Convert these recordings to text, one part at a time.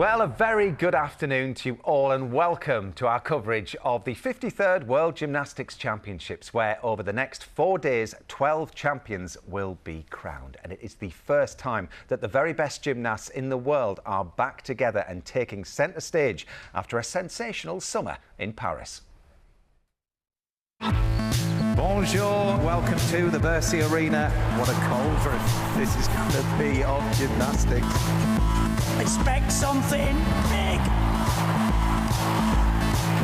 Well, a very good afternoon to you all and welcome to our coverage of the 53rd World Gymnastics Championships, where over the next 4 days, 12 champions will be crowned. And it is the first time that the very best gymnasts in the world are back together and taking centre stage after a sensational summer in Paris. Bonjour, welcome to the Bercy Arena. What a cauldron this is going to be of gymnastics. Expect something big.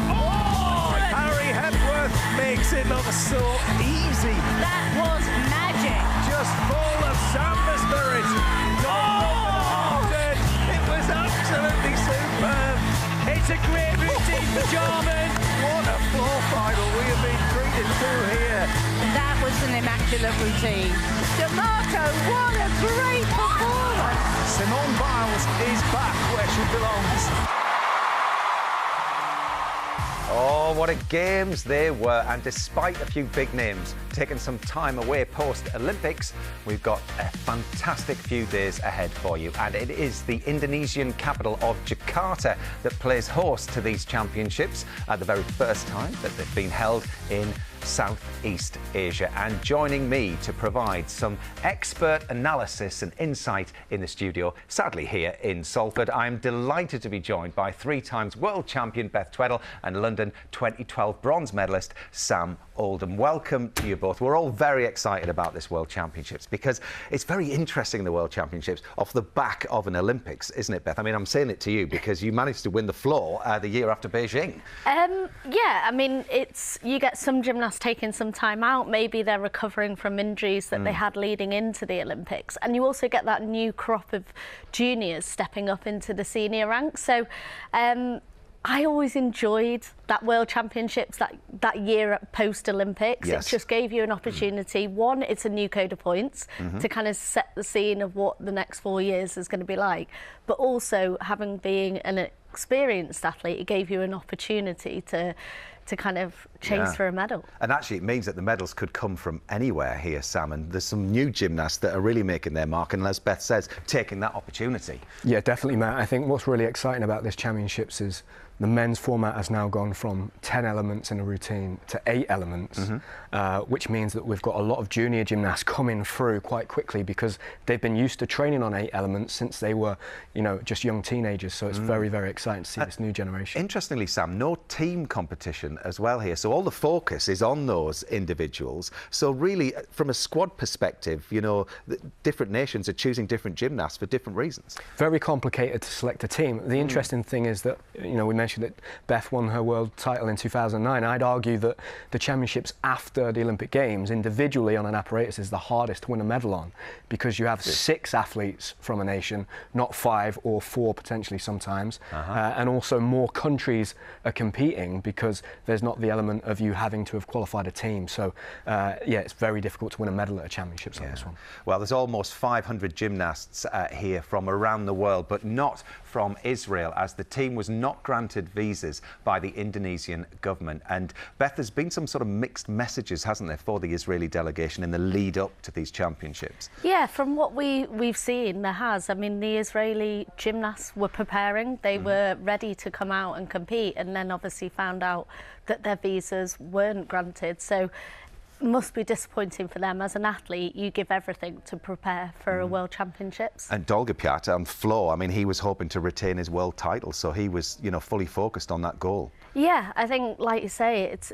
Oh, Harry Hepworth makes it look so easy. That was magic. Just full of samba spirit. Oh! It was absolutely superb. It's a great routine for Jarman. What a floor final we have been treated to here. That was an immaculate routine. DeMarco, what a great performance. Simone Biles is back where she belongs. Oh, what a games they were, and despite a few big names taking some time away post-Olympics, we've got a fantastic few days ahead for you, and it is the Indonesian capital of Jakarta that plays host to these championships at the very first time that they've been held in Southeast Asia. And joining me to provide some expert analysis and insight in the studio, sadly here in Salford, I'm delighted to be joined by 3 times world champion Beth Tweddle and London 2012 bronze medalist Sam Oldham. Welcome to you both. We're all very excited about this World Championships because it's very interesting, the World Championships, off the back of an Olympics, isn't it, Beth? I mean, I'm saying it to you because you managed to win the floor the year after Beijing. Yeah, I mean, you get some gymnasts taking some time out. Maybe they're recovering from injuries that they had leading into the Olympics. And you also get that new crop of juniors stepping up into the senior ranks. So I always enjoyed that World Championships, that year post-Olympics. Yes. It just gave you an opportunity. One, it's a new code of points to kind of set the scene of what the next 4 years is going to be like. But also, having been an experienced athlete, it gave you an opportunity to kind of chase for a medal. And actually it means that the medals could come from anywhere here, Sam, and there's some new gymnasts that are really making their mark and, as Beth says, taking that opportunity. Yeah, definitely, Matt. I think what's really exciting about this championships is the men's format has now gone from 10 elements in a routine to 8 elements, which means that we've got a lot of junior gymnasts coming through quite quickly because they've been used to training on 8 elements since they were, just young teenagers. So it's very, very exciting to see this new generation. Interestingly, Sam, no team competition as well here. So all the focus is on those individuals. So really, from a squad perspective, different nations are choosing different gymnasts for different reasons. Very complicated to select a team. The interesting thing is that, we mentioned that Beth won her world title in 2009. I'd argue that the championships after the Olympic Games, individually on an apparatus, is the hardest to win a medal on because you have 6 athletes from a nation, not 5 or 4 potentially sometimes. And also more countries are competing because there's not the element of you having to have qualified a team. So, it's very difficult to win a medal at a championships on this one. Well, there's almost 500 gymnasts here from around the world, but not from Israel, as the team was not granted visas by the Indonesian government. And Beth, there's been some sort of mixed messages, hasn't there, for the Israeli delegation in the lead up to these championships? Yeah, from what we've seen, there has. I mean, the Israeli gymnasts were preparing. They were ready to come out and compete, and then obviously found out that their visas weren't granted. So must be disappointing for them. As an athlete, you give everything to prepare for a World Championships. And Dolgopiat on floor, I mean, he was hoping to retain his world title, so he was, fully focused on that goal. Yeah, I think, like you say, it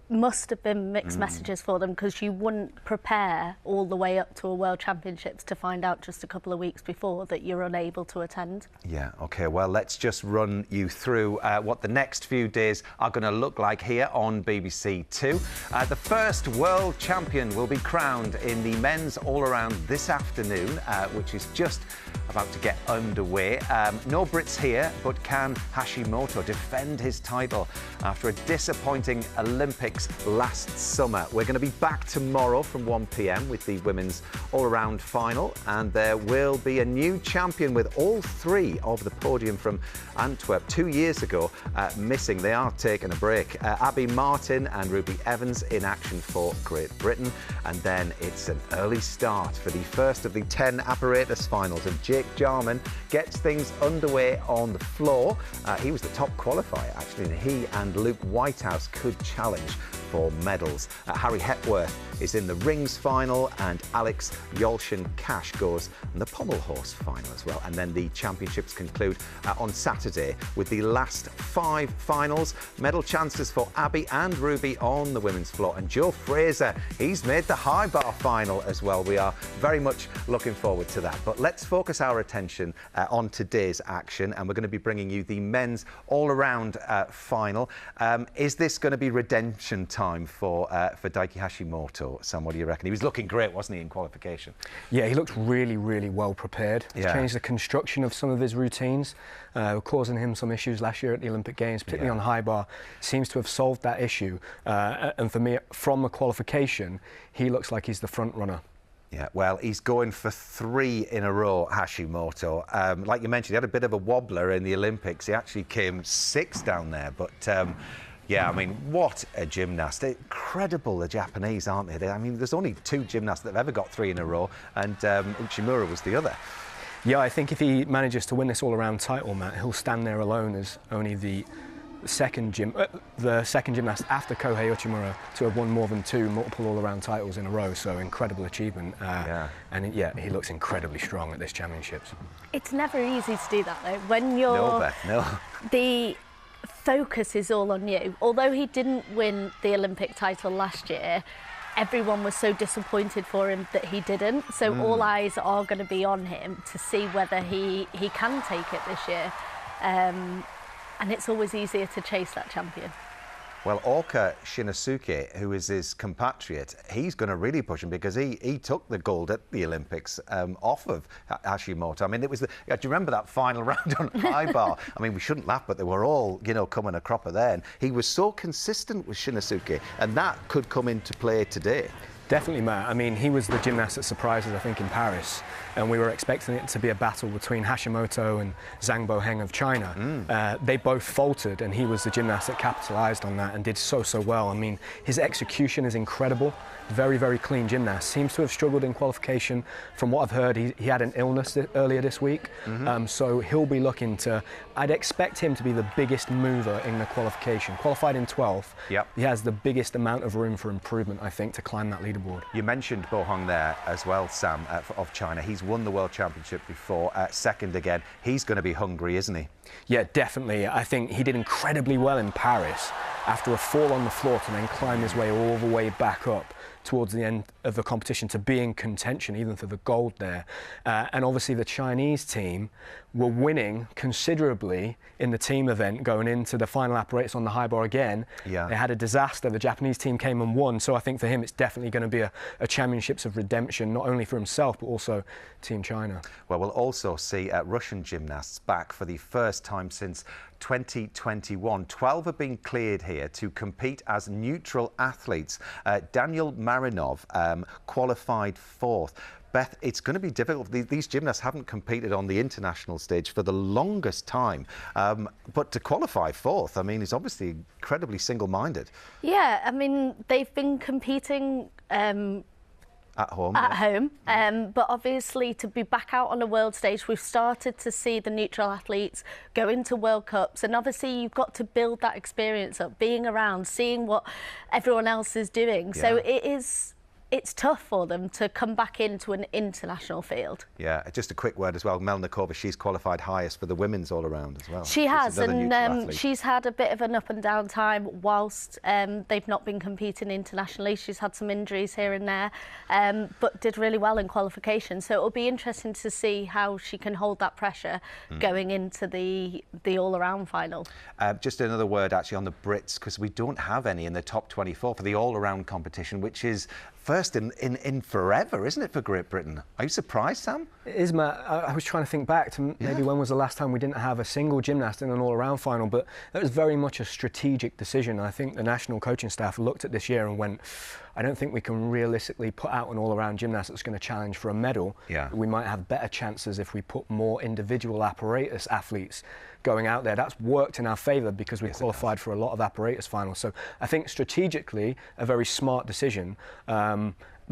must have been mixed messages for them because you wouldn't prepare all the way up to a World Championships to find out just a couple of weeks before that you're unable to attend. Yeah, OK, well, let's just run you through what the next few days are going to look like here on BBC Two. The first world champion will be crowned in the men's all-around this afternoon, which is just about to get underway. No Brits here, but can Hashimoto defend his title after a disappointing Olympic Olympics last summer. We're going to be back tomorrow from 1 p.m. with the women's all-around final, and there will be a new champion with all three of the podium from Antwerp 2 years ago missing. They are taking a break. Abby Martin and Ruby Evans in action for Great Britain, and then it's an early start for the first of the 10 apparatus finals, and Jake Jarman gets things underway on the floor. He was the top qualifier actually, and he and Luke Whitehouse could challenge for medals. Harry Hepworth is in the rings final, and Alex Yolshin-Cash goes in the pommel horse final as well. And then the championships conclude on Saturday with the last 5 finals. Medal chances for Abby and Ruby on the women's floor, and Joe Fraser, he's made the high bar final as well. We are very much looking forward to that. But let's focus our attention on today's action, and we're going to be bringing you the men's all-around final. Is this going to be redemption time for Daiki Hashimoto? Sam, what do you reckon? He was looking great, wasn't he, in qualification? Yeah, he looked really, really well prepared. He's changed the construction of some of his routines, causing him some issues last year at the Olympic Games, particularly on high bar. Seems to have solved that issue. And for me, from the qualification, he looks like he's the front runner. Yeah, well, he's going for 3 in a row, Hashimoto. Like you mentioned, he had a bit of a wobbler in the Olympics. He actually came 6th down there, but yeah, I mean, what a gymnast. Incredible, the Japanese, aren't they? I mean, there's only 2 gymnasts that have ever got 3 in a row, and Uchimura was the other. Yeah, I think if he manages to win this all-around title, Matt, he'll stand there alone as only the second gymnast after Kohei Uchimura to have won more than 2 multiple all-around titles in a row. So incredible achievement. And he looks incredibly strong at this championships. It's never easy to do that though. When you're no, Beth, no. The focus is all on you. Although he didn't win the Olympic title last year, everyone was so disappointed for him that he didn't. So all eyes are going to be on him to see whether he can take it this year. And it's always easier to chase that champion. Well, Orka Shinosuke, who is his compatriot, he's going to really push him, because he took the gold at the Olympics off of Hashimoto. I mean, it was do you remember that final round on high bar? I mean, we shouldn't laugh, but they were all, coming a cropper there. And he was so consistent with Shinosuke, and that could come into play today. Definitely, Matt. I mean, he was the gymnast that surprised us, I think, in Paris, and we were expecting it to be a battle between Hashimoto and Zhang Boheng of China. They both faltered, and he was the gymnast that capitalised on that and did so well. I mean, his execution is incredible. Very, very clean gymnast. Seems to have struggled in qualification. From what I've heard, he had an illness earlier this week, so he'll be looking to... I'd expect him to be the biggest mover in the qualification. Qualified in 12th, he has the biggest amount of room for improvement, I think, to climb that leaderboard. You mentioned Bohong there as well, Sam, of China. He's won the World Championship before, 2nd again. He's going to be hungry, isn't he? Yeah, definitely. I think he did incredibly well in Paris after a fall on the floor to then climb his way all the way back up towards the end of the competition to be in contention even for the gold there. And obviously the Chinese team were winning considerably in the team event going into the final apparatus on the high bar again. They had a disaster. The Japanese team came and won. So I think for him it's definitely going to be a championships of redemption, not only for himself but also Team China. Well, we'll also see Russian gymnasts back for the first time since 2021. 12 have been cleared here to compete as neutral athletes. Daniel Marinov qualified 4th. Beth, it's going to be difficult. These gymnasts haven't competed on the international stage for the longest time. But to qualify 4th, I mean, is obviously incredibly single-minded. Yeah, I mean, they've been competing... At home. But obviously to be back out on a world stage, we've started to see the neutral athletes go into World Cups, and obviously you've got to build that experience up, being around, seeing what everyone else is doing. So it's tough for them to come back into an international field. Yeah, just a quick word as well. Melnikova, she's qualified highest for the women's all-around as well. She has, and she's had a bit of an up and down time whilst they've not been competing internationally. She's had some injuries here and there, but did really well in qualification. So it'll be interesting to see how she can hold that pressure going into the all-around final. Just another word actually on the Brits, because we don't have any in the top 24 for the all-around competition, which is first in forever, isn't it, for Great Britain? Are you surprised, Sam? It is, Matt. I was trying to think back to maybe when was the last time we didn't have a single gymnast in an all-around final, but that was very much a strategic decision. I think the national coaching staff looked at this year and went, I don't think we can realistically put out an all-around gymnast that's going to challenge for a medal. Yeah. We might have better chances if we put more individual apparatus athletes going out there. That's worked in our favour because we qualified for a lot of apparatus finals. So I think strategically a very smart decision.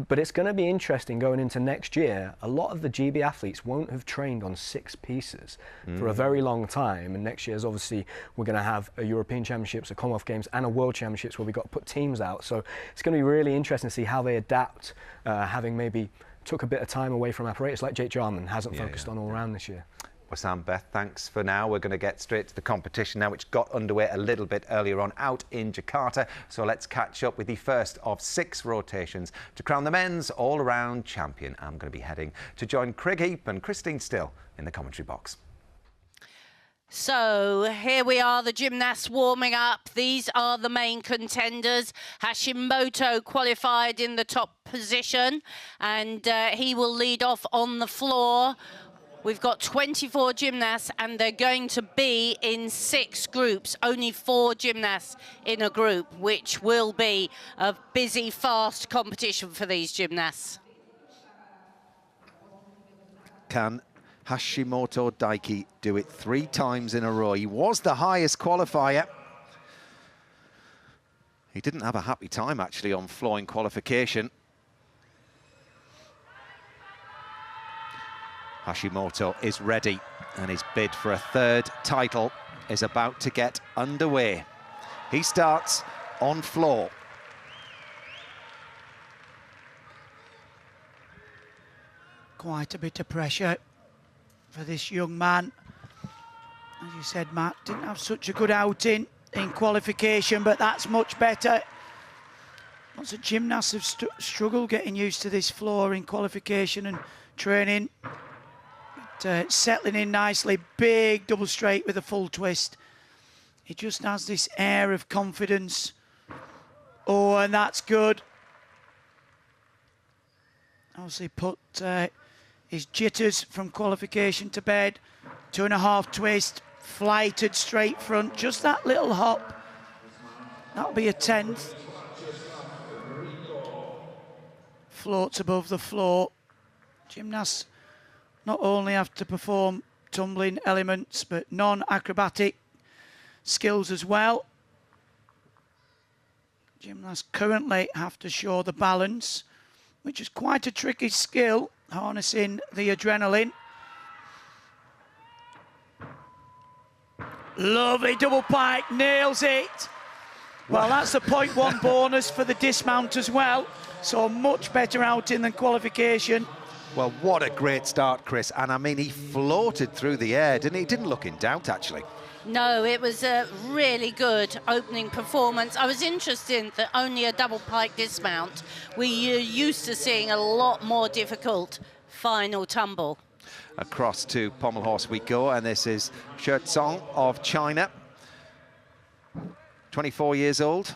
But it's going to be interesting going into next year. A lot of the GB athletes won't have trained on 6 pieces for a very long time. And next year's obviously we're going to have a European Championships, a Commonwealth Games and a World Championships where we've got to put teams out. So it's going to be really interesting to see how they adapt, having maybe took a bit of time away from apparatus like Jake Jarman hasn't focused on all round this year. Well, Sam, Beth, thanks for now. We're going to get straight to the competition now, which got underway a little bit earlier on out in Jakarta. So let's catch up with the first of 6 rotations to crown the men's all-around champion. I'm going to be heading to join Craig Heap and Christine Still in the commentary box. So here we are, the gymnasts warming up. These are the main contenders. Hashimoto qualified in the top position, and he will lead off on the floor. We've got 24 gymnasts and they're going to be in 6 groups, only 4 gymnasts in a group, which will be a busy, fast competition for these gymnasts. Can Hashimoto Daiki do it 3 times in a row? He was the highest qualifier. He didn't have a happy time actually on floor in qualification. Hashimoto is ready and his bid for a 3rd title is about to get underway. He starts on floor. Quite a bit of pressure for this young man. As you said, Matt, didn't have such a good outing in qualification, but that's much better. Lots of gymnasts have struggled getting used to this floor in qualification and training. Settling in nicely, big double straight with a full twist. He just has this air of confidence. Oh, and that's good. Obviously put his jitters from qualification to bed. 2.5 twist, flighted straight front, just that little hop. That'll be a 10th. Floats above the floor. Gymnasts not only have to perform tumbling elements, but non-acrobatic skills as well. Gymnasts currently have to show the balance, which is quite a tricky skill, harnessing the adrenaline. Lovely double pike, nails it. Well, that's a 0.1 bonus for the dismount as well, so much better outing than qualification. Well, what a great start, Chris. And I mean, he floated through the air, didn't he? He didn't look in doubt, actually. No, it was a really good opening performance. I was interested that only a double pike dismount. We're used to seeing a lot more difficult final tumble. Across to pommel horse we go, and this is Shi Zhong of China. 24 years old.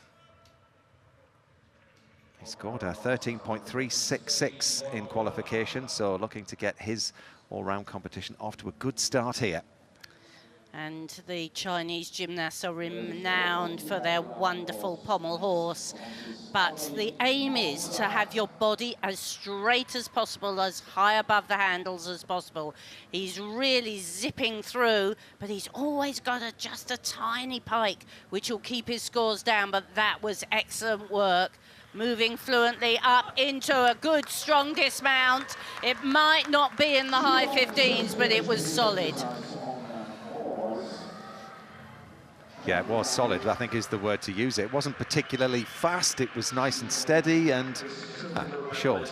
He scored a 13.366 in qualification, so looking to get his all-round competition off to a good start here. And the Chinese gymnasts are renowned for their wonderful pommel horse. But the aim is to have your body as straight as possible, as high above the handles as possible. He's really zipping through, but he's always got just a tiny pike, which will keep his scores down. But that was excellent work. Moving fluently up into a good, strong dismount. It might not be in the high 15s, but it was solid. Yeah, it was solid, I think is the word to use it. It wasn't particularly fast, it was nice and steady and short.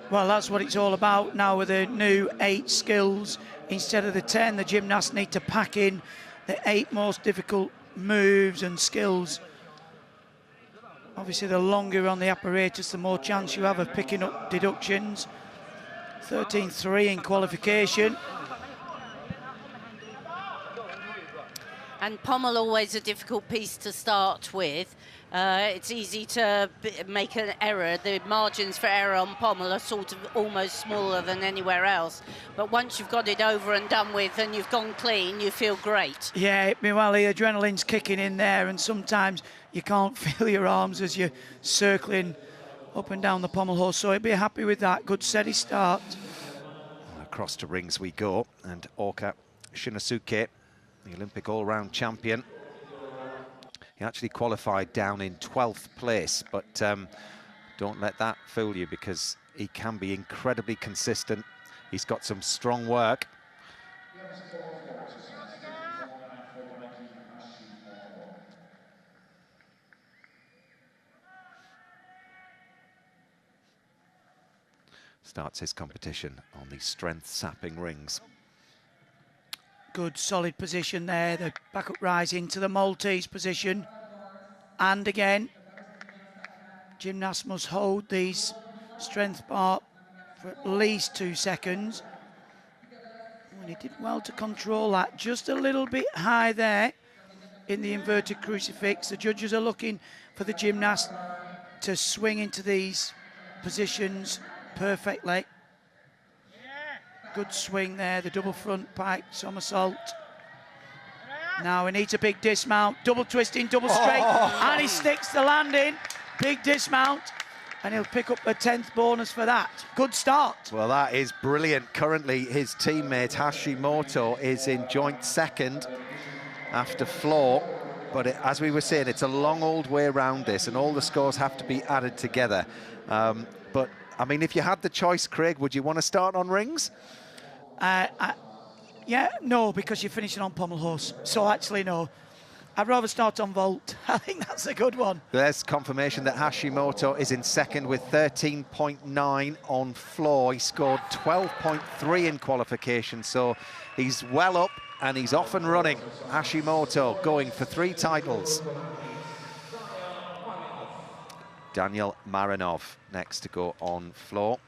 Well, that's what it's all about now with the new 8 skills. Instead of the 10, the gymnasts need to pack in the 8 most difficult moves and skills. Obviously, the longer on the apparatus, the more chance you have of picking up deductions. 13.3 in qualification. And pommel always a difficult piece to start with. It's easy to make an error. The margins for error on pommel are sort of almost smaller than anywhere else. But once you've got it over and done with and you've gone clean, you feel great. Yeah, well, the adrenaline's kicking in there, and sometimes you can't feel your arms as you're circling up and down the pommel horse. So I'd be happy with that. Good steady start. Across to rings we go, and Oka Shinosuke, the Olympic all-round champion. He actually qualified down in 12th place, but don't let that fool you, because he can be incredibly consistent. He's got some strong work. Starts his competition on the strength-sapping rings. Good solid position there, the back up rise into the Maltese position. And again, gymnasts must hold these strength bar for at least 2 seconds. And he did well to control that, just a little bit high there in the inverted crucifix. The judges are looking for the gymnast to swing into these positions perfectly. Good swing there, the double front pike somersault. Now he needs a big dismount, double twisting, double straight, and he sticks the landing. Big dismount, and he'll pick up a 10th bonus for that. Good start. Well, that is brilliant. Currently, his teammate Hashimoto is in joint second after floor. But as we were saying, it's a long old way around this, and all the scores have to be added together. But, I mean, if you had the choice, Craig, would you want to start on rings? Yeah, no, because you're finishing on pommel horse. So actually, no. I'd rather start on vault. I think that's a good one. There's confirmation that Hashimoto is in second with 13.9 on floor. He scored 12.3 in qualification, so he's well up and he's off and running. Hashimoto going for 3 titles. Daniel Marinov next to go on floor.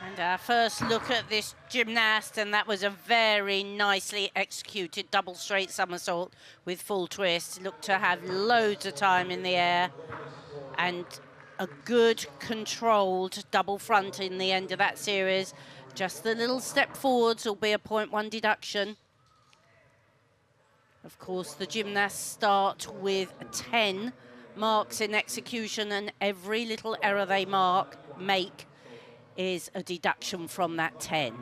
And our first look at this gymnast, and that was a very nicely executed double straight somersault with full twist. Looked to have loads of time in the air and a good controlled double front in the end of that series. Just a little step forwards will be a 0.1 deduction. Of course, the gymnasts start with 10 marks in execution, and every little error they make is a deduction from that 10.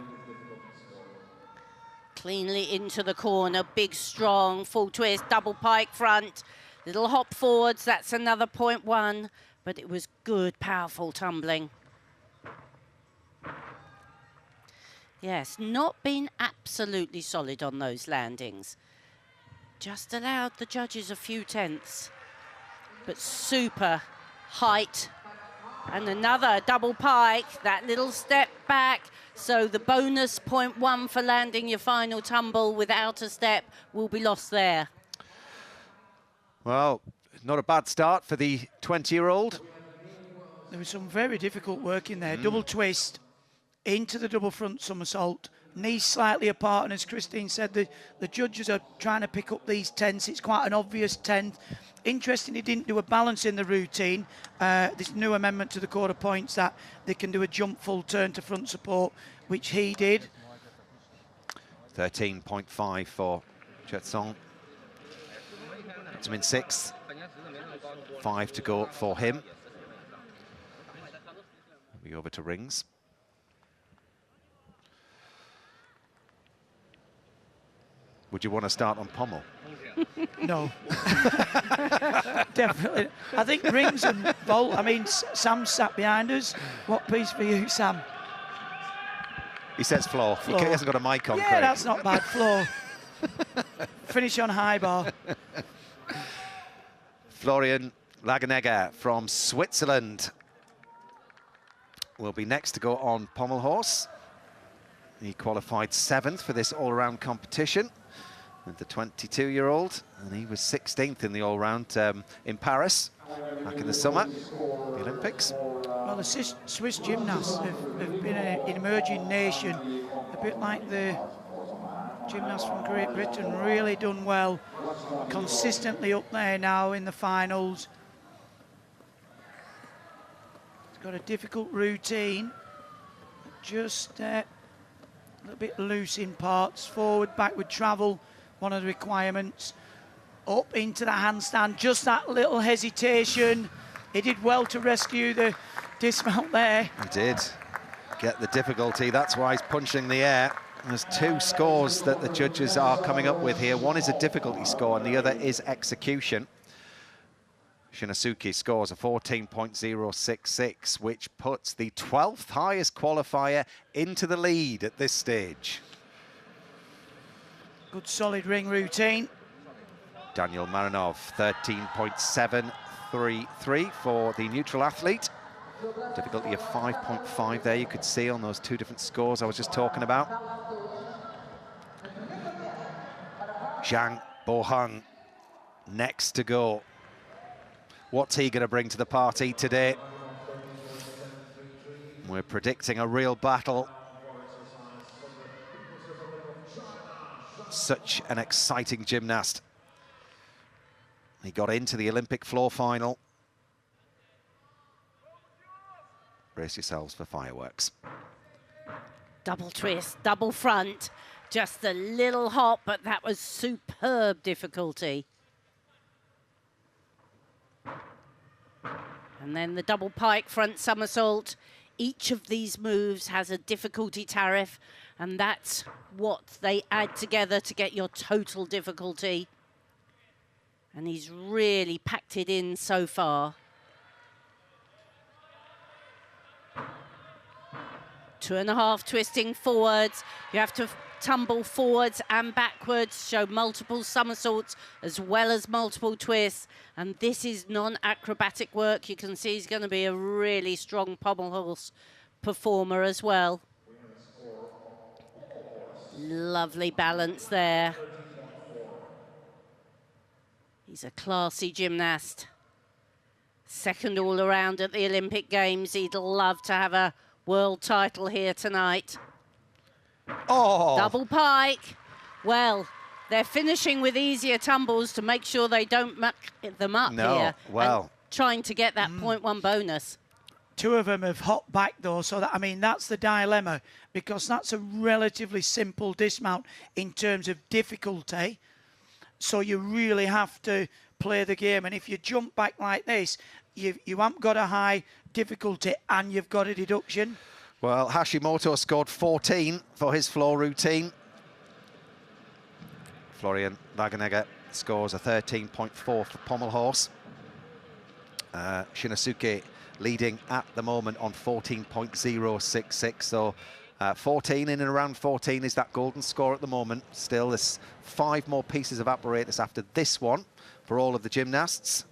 Cleanly into the corner, big, strong, full twist, double pike front, little hop forwards, that's another 0.1, but it was good, powerful tumbling. Yes, not been absolutely solid on those landings. Just allowed the judges a few tenths, but super height. And another double pike, that little step back. So the bonus 0.1 for landing your final tumble without a step will be lost there. Well, not a bad start for the 20-year-old. There was some very difficult work in there. Double twist into the double front somersault. Knees slightly apart, and as Christine said, the judges are trying to pick up these tenths. It's quite an obvious tenth. Interesting, he didn't do a balance in the routine. This new amendment to the quarter points that they can do a jump full turn to front support, which he did. 13.5 for Chetson. Puts him in 6th. 5 to go for him. We go over to rings. Would you want to start on pommel? No. Definitely. I think rings and vault. I mean, Sam sat behind us. What piece for you, Sam? He says floor. Floor. He hasn't got a mic on, yeah, Craig. That's not bad. Floor. Finish on high bar. Florian Lagenegger from Switzerland will be next to go on pommel horse. He qualified 7th for this all-round competition with the 22-year-old, and he was 16th in the all-round in Paris back in the summer, the Olympics. Well, the Swiss gymnasts have been an emerging nation, a bit like the gymnast from Great Britain, really done well. Consistently up there now in the finals. He's got a difficult routine. Just a little bit loose in parts. Forward, backward travel, one of the requirements. Up into the handstand, just that little hesitation. He did well to rescue the dismount there. He did get the difficulty. That's why he's punching the air. There's two scores that the judges are coming up with here. One is a difficulty score and the other is execution. Shinosuke scores a 14.066, which puts the 12th highest qualifier into the lead at this stage. Good solid ring routine. Daniel Marinov, 13.733 for the neutral athlete. Difficulty of 5.5 there, you could see on those two different scores I was just talking about. Zhang Boheng next to go. What's he going to bring to the party today? We're predicting a real battle. Such an exciting gymnast. He got into the Olympic floor final. Brace yourselves for fireworks. Double twist, double front. Just a little hop, but that was superb difficulty. And then the double pike front somersault. Each of these moves has a difficulty tariff, and that's what they add together to get your total difficulty. And he's really packed it in so far. 2.5 twisting forwards. You have to tumble forwards and backwards, show multiple somersaults as well as multiple twists. And this is non-acrobatic work. You can see he's going to be a really strong pommel horse performer as well. Lovely balance there. He's a classy gymnast. Second all around at the Olympic Games. He'd love to have a world title here tonight. Oh! Double pike. Well, they're finishing with easier tumbles to make sure they don't muck them up here. Well. And trying to get that 0.1 bonus. Two of them have hopped back though, so that, I mean, that's the dilemma, because that's a relatively simple dismount in terms of difficulty. So you really have to play the game, and if you jump back like this, you haven't got a high difficulty and you've got a deduction. Well, Hashimoto scored 14 for his floor routine. Florian Wagenegger scores a 13.4 for pommel horse. Shinosuke leading at the moment on 14.066, so 14 in and around 14 is that golden score at the moment. Still, there's 5 more pieces of apparatus after this one for all of the gymnasts.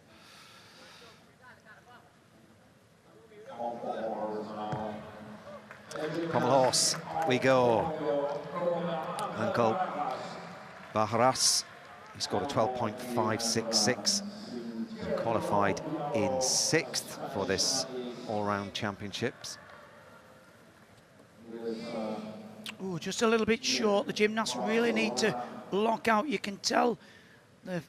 Pommel horse, we go. Uncle Baharas, he scored a 12.566 and qualified in 6th for this all-round championships. Oh, just a little bit short. The gymnasts really need to lock out. You can tell the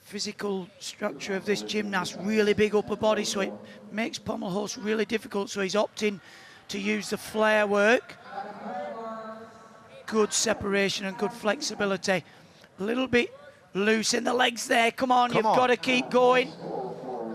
physical structure of this gymnast, really big upper body, so it makes pommel horse really difficult. So he's opting to use the flare work. Good separation and good flexibility. A little bit loose in the legs there. Come on, you've got to keep going.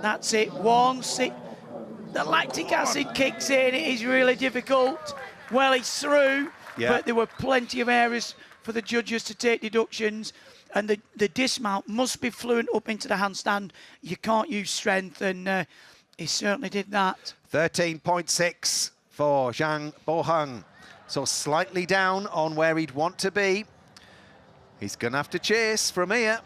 That's it. Once the lactic acid kicks in, it is really difficult. Well, he's through, but there were plenty of areas for the judges to take deductions, and the dismount must be fluent up into the handstand. You can't use strength, and he certainly did that. 13.6 for Zhang Boheng, so slightly down on where he'd want to be. He's going to have to chase from here.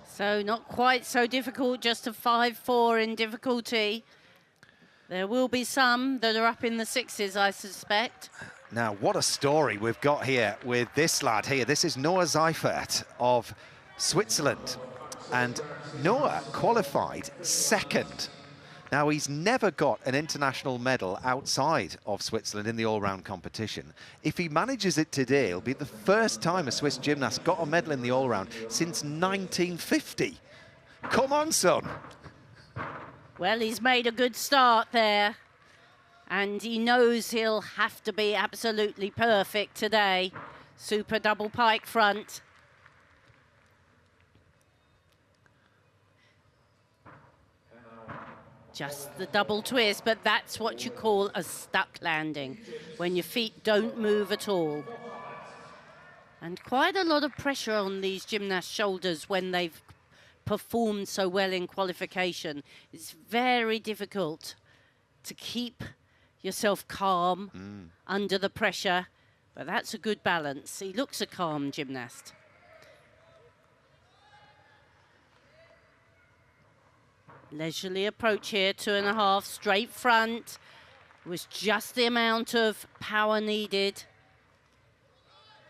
So not quite so difficult, just a 5-4 in difficulty. There will be some that are up in the 6s, I suspect. Now, what a story we've got here with this lad here. This is Noah Seifert of Switzerland. And Noah qualified 2nd Now, he's never got an international medal outside of Switzerland in the all-round competition. If he manages it today, it'll be the first time a Swiss gymnast got a medal in the all-round since 1950. Come on, son. Well, he's made a good start there. And he knows he'll have to be absolutely perfect today. Super double pike front. Just the double twist, but that's what you call a stuck landing, when your feet don't move at all. And quite a lot of pressure on these gymnasts' shoulders when they've performed so well in qualification. It's very difficult to keep yourself calm under the pressure, but that's a good balance. He looks a calm gymnast. Leisurely approach here, 2.5, straight front. Was just the amount of power needed.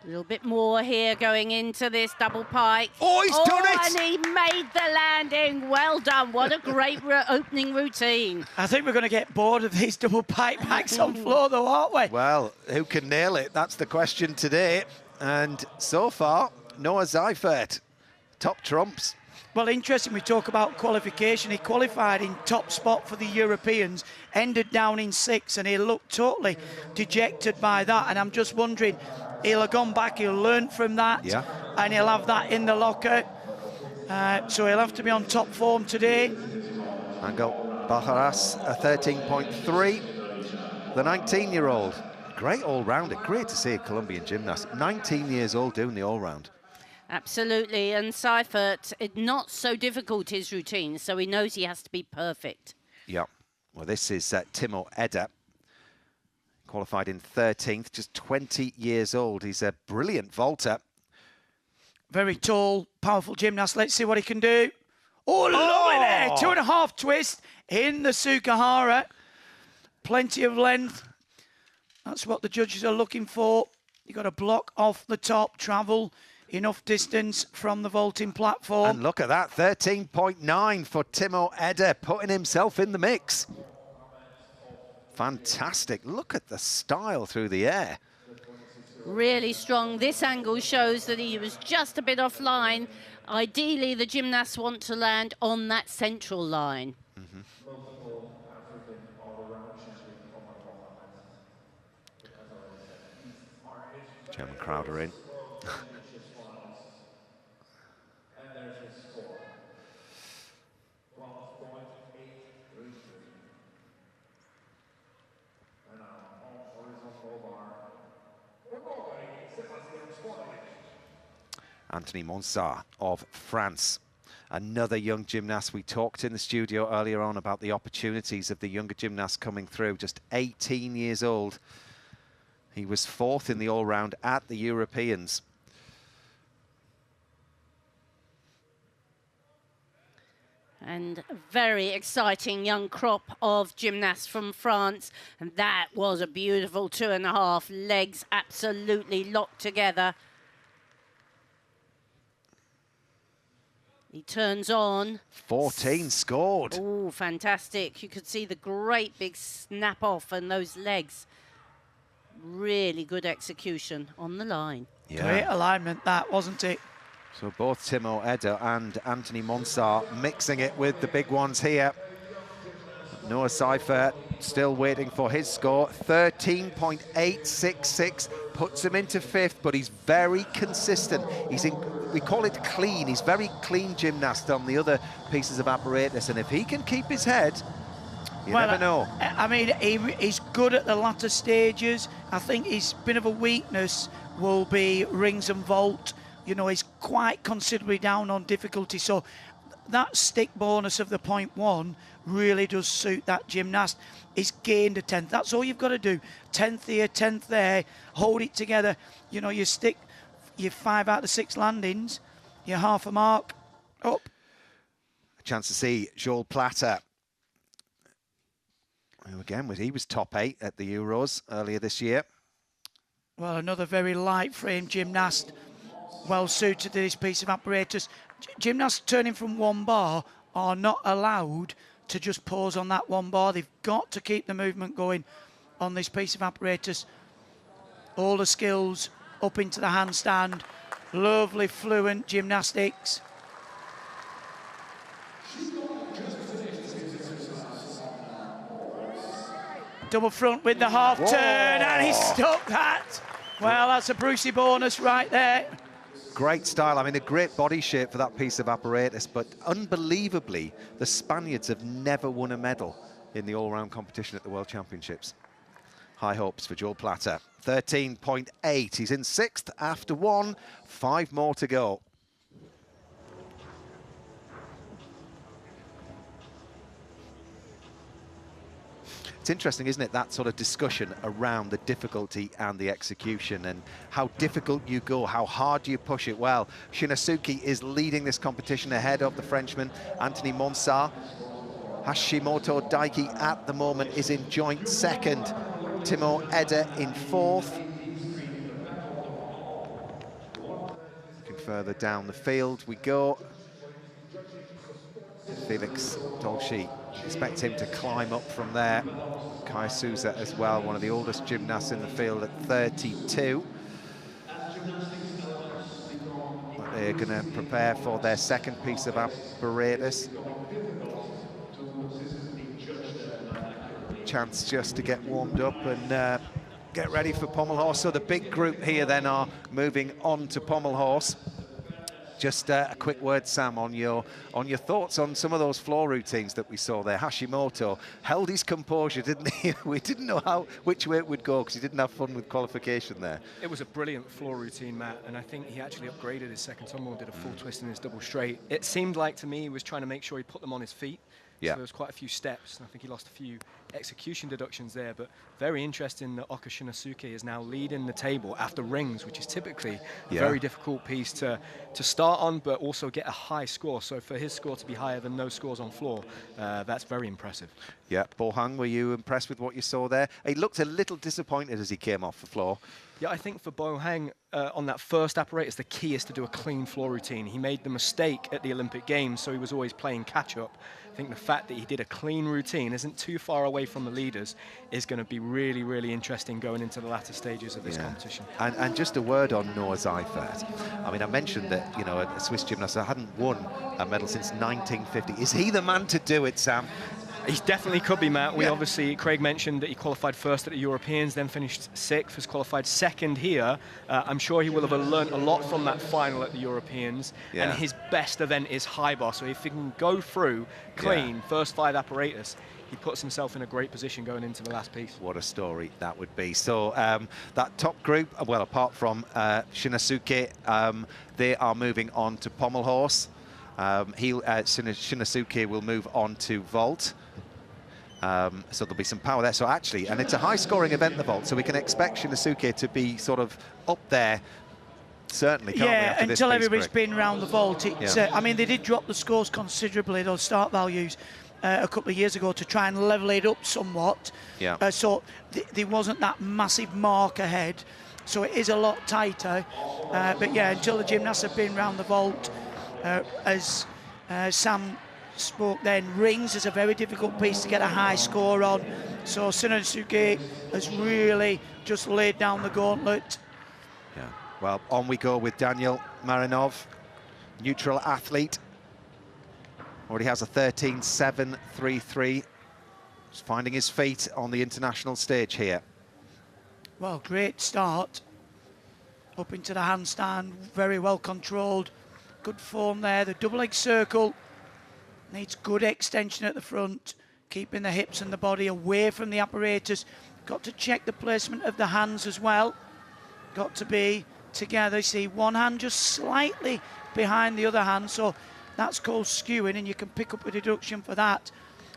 A little bit more here going into this double pike. Oh, he's done it! And he made the landing. Well done. What a great opening routine. I think we're going to get bored of these double pike backs on floor, though, aren't we? Well, who can nail it? That's the question today. And so far, Noah Seifert, top trumps. Well, interesting, we talk about qualification. He qualified in top spot for the Europeans, ended down in 6th, and he looked totally dejected by that. And I'm just wondering, he'll have gone back, he'll learn from that, and he'll have that in the locker. So he'll have to be on top form today. Angel Bajaras, a 13.3. The 19-year-old, great all-rounder. Great to see a Colombian gymnast, 19 years old, doing the all-round. Absolutely, and Seifert, not so difficult, his routine, so he knows he has to be perfect. Yeah, well, this is Timo Eder, qualified in 13th, just 20 years old. He's a brilliant vaulter. Very tall, powerful gymnast. Let's see what he can do. Oh, lovely there. 2.5 twist in the Sukahara. Plenty of length. That's what the judges are looking for. You've got to block off the top, travel enough distance from the vaulting platform. And look at that, 13.9 for Timo Eder, putting himself in the mix. Fantastic. Look at the style through the air. Really strong. This angle shows that he was just a bit offline. Ideally, the gymnasts want to land on that central line. German crowd are in. Anthony Monsard of France, another young gymnast. We talked in the studio earlier on about the opportunities of the younger gymnasts coming through, just 18 years old. He was 4th in the all-round at the Europeans. And a very exciting young crop of gymnasts from France. And that was a beautiful 2.5, legs absolutely locked together. He turns on. 14 scored. Oh, fantastic. You could see the great big snap off and those legs. Really good execution on the line. Yeah. Great alignment that, wasn't it? So both Timo Eder and Anthony Monsard mixing it with the big ones here. Noah Seifert still waiting for his score. 13.866 puts him into 5th, but he's very consistent. He's in, we call it clean. He's very clean gymnast on the other pieces of apparatus, and if he can keep his head, you never know. I mean, he's good at the latter stages. I think his bit of a weakness will be rings and vault. You know, he's quite considerably down on difficulty, so that stick bonus of the 0.1 really does suit that gymnast. He's gained a 10th. That's all you've got to do. 10th here, 10th there. Hold it together. You know, you stick your 5 out of 6 landings. You're half a mark up. A chance to see Joel Platter. Again, he was top 8 at the Euros earlier this year. Well, another very light frame gymnast. Well suited to this piece of apparatus. Gymnasts turning from 1 bar are not allowed to just pause on that one bar. They've got to keep the movement going on this piece of apparatus. All the skills up into the handstand. Lovely, fluent gymnastics. Double front with the half turn, and he stuck that. Well, that's a Brucey bonus right there. Great style. I mean, a great body shape for that piece of apparatus, but unbelievably, the Spaniards have never won a medal in the all-round competition at the World Championships. High hopes for Joel Platter. 13.8. He's in 6th after 1. 5 more to go. It's interesting, isn't it, that sort of discussion around the difficulty and the execution and how difficult you go, how hard you push it. Well, Shinosuke is leading this competition ahead of the Frenchman, Anthony Monsard. Hashimoto Daiki at the moment is in joint 2nd. Timo Eder in 4th. Looking further down the field we go. Felix Dolci, expect him to climb up from there. Kai Souza as well, one of the oldest gymnasts in the field at 32. But they're going to prepare for their 2nd piece of apparatus. Chance just to get warmed up and get ready for pommel horse. So the big group here then are moving on to pommel horse. Just a quick word, Sam, on your thoughts on some of those floor routines that we saw there. Hashimoto held his composure, didn't he? We didn't know which way it would go because he didn't have fun with qualification there. It was a brilliant floor routine, Matt, and I think he actually upgraded his 2nd tumble and did a full twist in his double straight. It seemed like to me he was trying to make sure he put them on his feet. Yeah. So there was quite a few steps, and I think he lost a few execution deductions there, but very interesting that Oka Shinosuke is now leading the table after rings, which is typically a very difficult piece to start on, but also get a high score. So for his score to be higher than those scores on floor, that's very impressive. Yeah, Bo Hung, were you impressed with what you saw there? He looked a little disappointed as he came off the floor. Yeah, I think for Bo Hang, on that first apparatus, the key is to do a clean floor routine. He made the mistake at the Olympic Games, so he was always playing catch-up. I think the fact that he did a clean routine, isn't too far away from the leaders, is going to be really, really interesting going into the latter stages of this competition. And just a word on Noah Seifert. I mean, I mentioned that, you know, a Swiss gymnast hadn't won a medal since 1950. Is he the man to do it, Sam? He definitely could be, Matt. We obviously, Craig mentioned that he qualified 1st at the Europeans, then finished 6th, has qualified 2nd here. I'm sure he will have learned a lot from that final at the Europeans. And his best event is high bar. So if he can go through clean, first 5 apparatus, he puts himself in a great position going into the last piece. What a story that would be. So that top group, well, apart from Shinosuke, they are moving on to pommel horse. Shinosuke will move on to vault. So there'll be some power there. So actually, and it's a high-scoring event, the vault, so we can expect Shinosuke to be sort of up there, certainly, can't we, after this until everybody's break? been around the vault. It's, I mean, they did drop the scores considerably, those start values, a couple of years ago to try and level it up somewhat. So there wasn't that massive mark ahead, so it is a lot tighter. But yeah, until the gymnasts have been around the vault, as Sam spoke then, rings is a very difficult piece to get a high score on. So Shinosuke has really just laid down the gauntlet. Yeah, well, on we go with Daniel Marinov, neutral athlete. Already has a 13.733. Just finding his feet on the international stage here. Well, great start. Up into the handstand, very well controlled. Good form there, the double leg circle. Needs good extension at the front, keeping the hips and the body away from the apparatus. Got to check the placement of the hands as well. Got to be together. See, one hand just slightly behind the other hand, so that's called skewing, and you can pick up a deduction for that.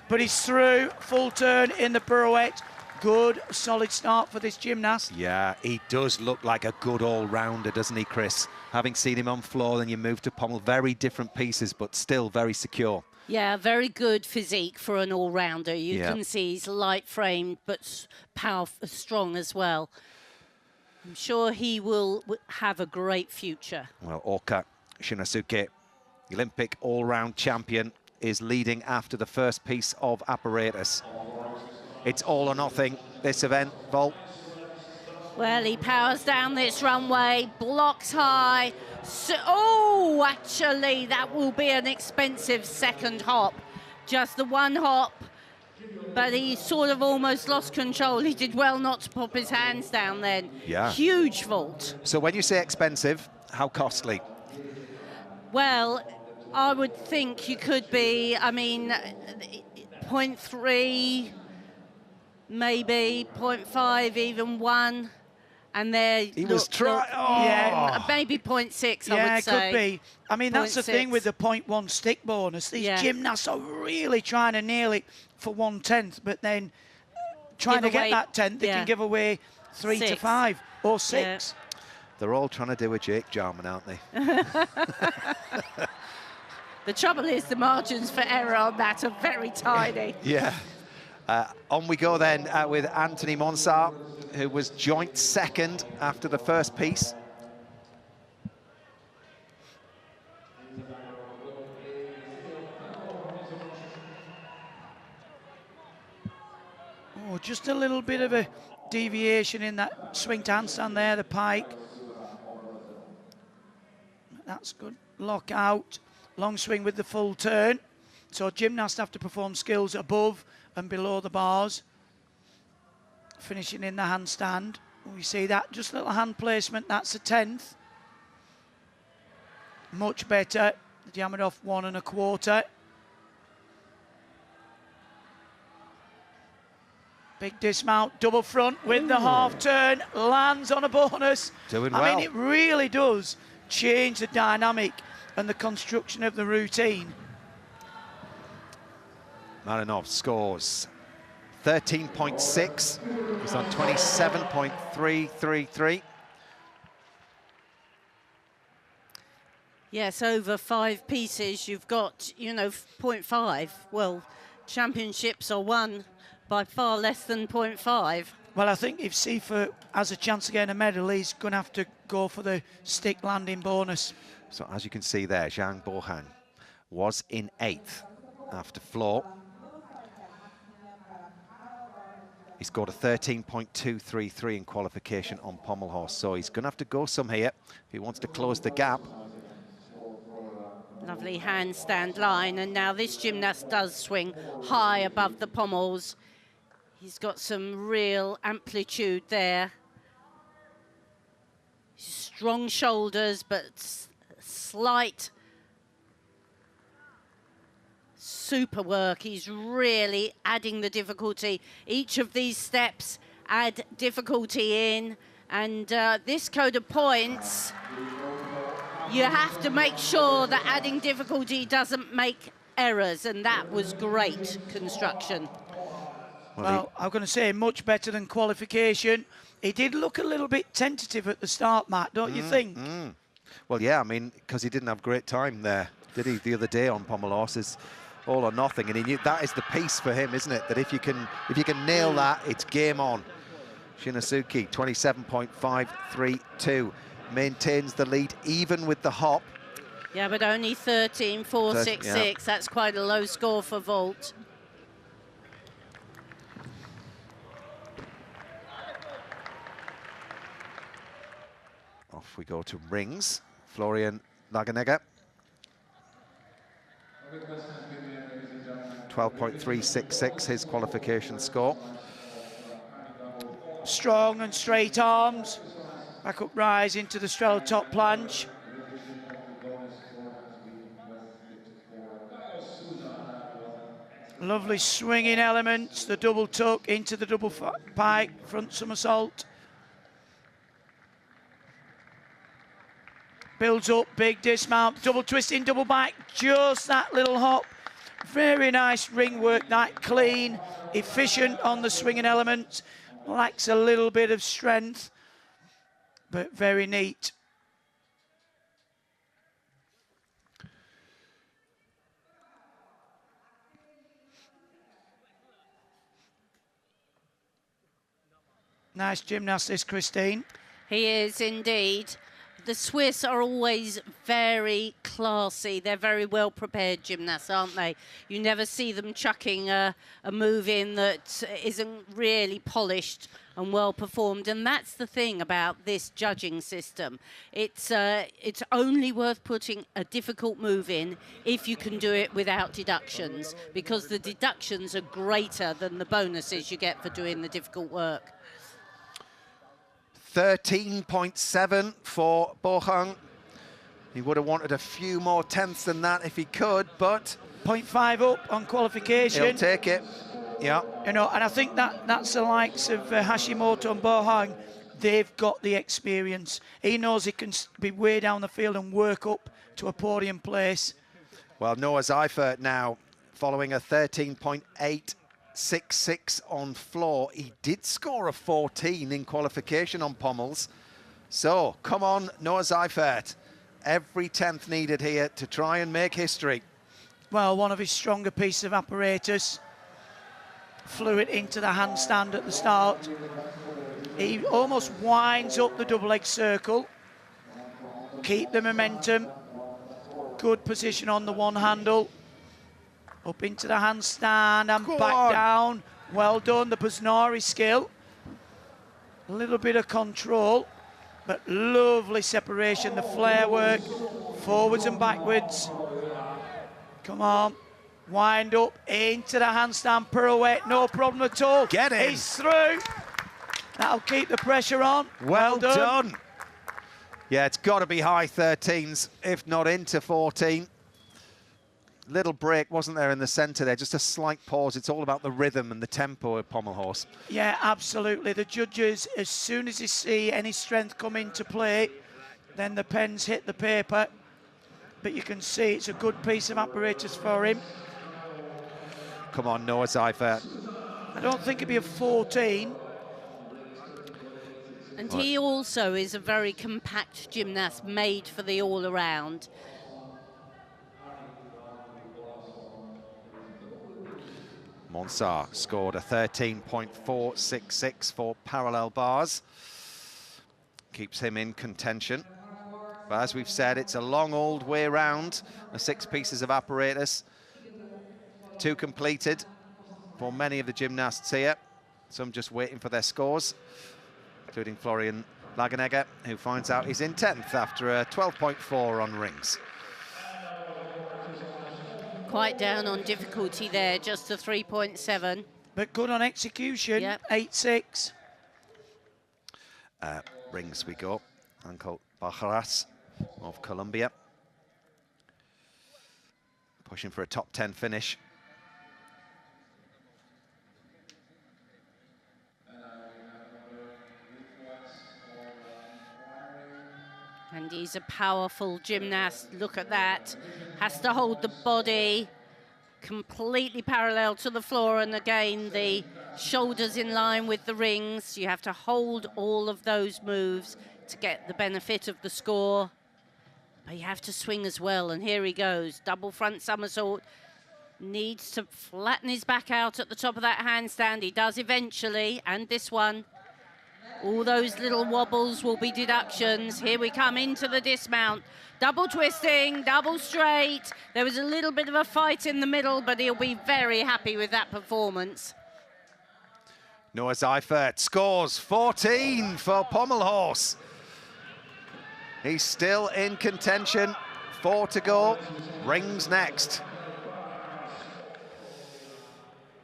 But he's through, full turn in the pirouette. Good, solid start for this gymnast. Yeah, he does look like a good all-rounder, doesn't he, Chris? Having seen him on floor, then you move to pommel. Very different pieces, but still very secure. Yeah, very good physique for an all-rounder. You can see he's light-framed, but powerful, strong as well. I'm sure he will have a great future. Well, Oka Shinosuke, Olympic all-round champion, is leading after the first piece of apparatus. It's all or nothing, this event, Vol. Well, he powers down this runway, blocks high. So, oh, actually, that will be an expensive second hop. Just the one hop, but he sort of almost lost control. He did well not to pop his hands down then. Yeah. Huge vault. So when you say expensive, how costly? Well, I would think you could be, I mean, 0.3, maybe 0.5, even 1. And there he was trying. Oh. Yeah, maybe 0.6. Yeah, I would say. it could be. I mean, that's the thing 0.6. with the 0.1 stick bonus. These gymnasts are really trying to nail it for 1/10, but then trying to get that 10th, they can give away 3 to 5 or 6. Yeah. They're all trying to do a Jake Jarman, aren't they? The trouble is the margins for error on that are very tiny. Yeah. On we go then with Anthony Monsart, who was joint second after the first piece. Oh, just a little bit of a deviation in that swing to handstand there, the pike. That's good. Lock out. Long swing with the full turn. So gymnasts have to perform skills above and below the bars. Finishing in the handstand. We see that, just a little hand placement, that's a 10th. Much better. Diameter off 1 1/4. Big dismount, double front with the half turn, lands on a bonus. Doing I well. mean, it really does change the dynamic and the construction of the routine. Marinov scores 13.6. He's on 27.333. Yes, over 5 pieces, you've got, 0.5. Well, championships are won by far less than 0.5. Well, I think if Sifu has a chance to get a medal, he's going to have to go for the stick landing bonus. So as you can see there, Zhang Bohan was in 8th after floor. He scored a 13.233 in qualification on pommel horse, so he's going to have to go some here if he wants to close the gap. Lovely handstand line, and now this gymnast does swing high above the pommels. He's got some real amplitude there. Strong shoulders, but slight super work. He's really adding the difficulty. Each of these steps add difficulty in, and this code of points, you have to make sure that adding difficulty doesn't make errors, and that was great construction. Well, I'm going to say much better than qualification. He did look a little bit tentative at the start, Matt, don't you think? Well, yeah, I mean, because he didn't have great time there, did he, the other day on pommel horses? All or nothing, and he knew that is the piece for him, isn't it? That if you can nail that, it's game on. Shinosuke, 27.532, maintains the lead even with the hop. Yeah, but only 13.466. Yeah. That's quite a low score for vault. Off we go to rings. Florian Laganega. 12.366, his qualification score. Strong and straight arms. Back up rise into the straddle top planche. Lovely swinging elements, the double tuck into the double pike, front somersault. Builds up, big dismount, double twisting, double back, just that little hop. Very nice ring work, that clean, efficient on the swinging element. Lacks a little bit of strength, but very neat. Nice gymnast, this Christine. He is indeed. the Swiss are always very classy. They're very well prepared gymnasts, aren't they? You never see them chucking a move in that isn't really polished and well performed. And that's the thing about this judging system. It's only worth putting a difficult move in if you can do it without deductions, because the deductions are greater than the bonuses you get for doing the difficult work. 13.7 for Bohang. He would have wanted a few more tenths than that if he could, but 0.5 up on qualification. he'll take it. Yeah. You know, and I think that's the likes of Hashimoto and Bohang. They've got the experience. He knows he can be way down the field and work up to a podium place. Well, Noah Seifert now following a 13.866 on floor. He did score a 14 in qualification on pommels. So, come on, Noah Seifert. Every 10th needed here to try and make history. Well, one of his stronger pieces of apparatus. Flew it into the handstand at the start. He almost winds up the double leg circle. Keep the momentum. Good position on the one handle. Up into the handstand and back down. Well done, the Busnari skill. A little bit of control, but lovely separation. The flare work, forwards and backwards. Come on. Wind up into the handstand pirouette, no problem at all. Get in. He's through. That'll keep the pressure on. Well done. Yeah, it's got to be high 13s, if not into 14. Little break, wasn't there, in the centre there? Just a slight pause. It's all about the rhythm and the tempo of pommel horse. Yeah, absolutely. The judges, as soon as they see any strength come into play, then the pens hit the paper. But you can see it's a good piece of apparatus for him. Come on, Noah Seifert. I don't think it'd be a 14. And he also is a very compact gymnast, made for the all-around. Monsar scored a 13.466 for parallel bars. Keeps him in contention. But as we've said, it's a long old way round. The 6 pieces of apparatus. 2 completed for many of the gymnasts here. Some just waiting for their scores, including Florian Lagenegger, who finds out he's in 10th after a 12.4 on rings. Quite down on difficulty there, just a 3.7. But good on execution, yep. 8.6. Rings we go. Uncle Bajaras of Colombia. Pushing for a top 10 finish. And he's a powerful gymnast. Look at that. Has to hold the body completely parallel to the floor. And again, the shoulders in line with the rings. You have to hold all of those moves to get the benefit of the score. But you have to swing as well. And here he goes. Double front somersault. Needs to flatten his back out at the top of that handstand. He does eventually. And this one. All those little wobbles will be deductions. Here we come into the dismount. Double twisting, double straight. There was a little bit of a fight in the middle, but he'll be very happy with that performance. Noah Seifert scores 14 for pommel horse. He's still in contention. 4 to go. Rings next.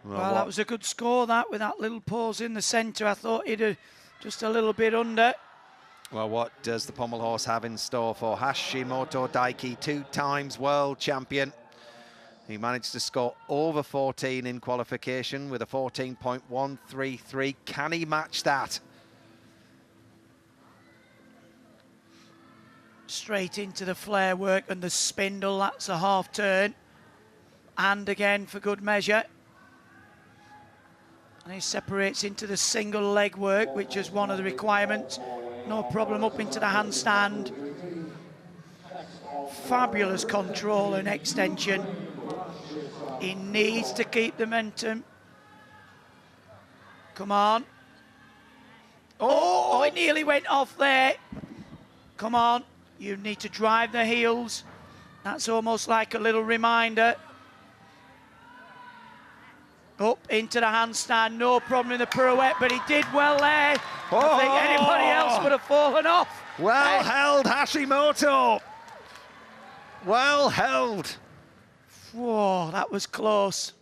Well, that was a good score, that, with that little pause in the centre. I thought he'd have just a little bit under. Well, what does the pommel horse have in store for Hashimoto Daiki, 2 times world champion? He managed to score over 14 in qualification with a 14.133. Can he match that? Straight into the flare work and the spindle. That's a half turn. And again for good measure. And he separates into the single leg work, which is one of the requirements. No problem up into the handstand. Fabulous control and extension. He needs to keep the momentum. Come on. Oh, it nearly went off there. Come on. You need to drive the heels. That's almost like a little reminder. Up into the handstand, no problem in the pirouette, but he did well there. I think anybody else would have fallen off. Well held, Hashimoto. Well held. Whoa, that was close.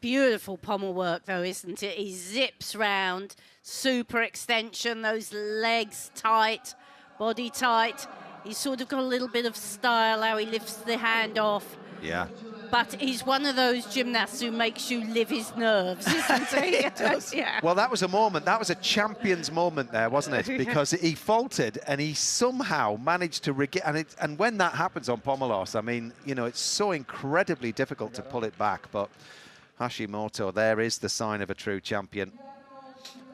Beautiful pommel work, though, isn't it? He zips round, super extension, those legs tight, body tight. He's sort of got a little bit of style, how he lifts the hand off. Yeah. But he's one of those gymnasts who makes you live his nerves, isn't he? It does. Yeah. Well, that was a moment, that was a champion's moment there, wasn't it? Because he faltered and he somehow managed to and when that happens on pommel horse, I mean, you know, it's so incredibly difficult to pull it back, but Hashimoto, there is the sign of a true champion.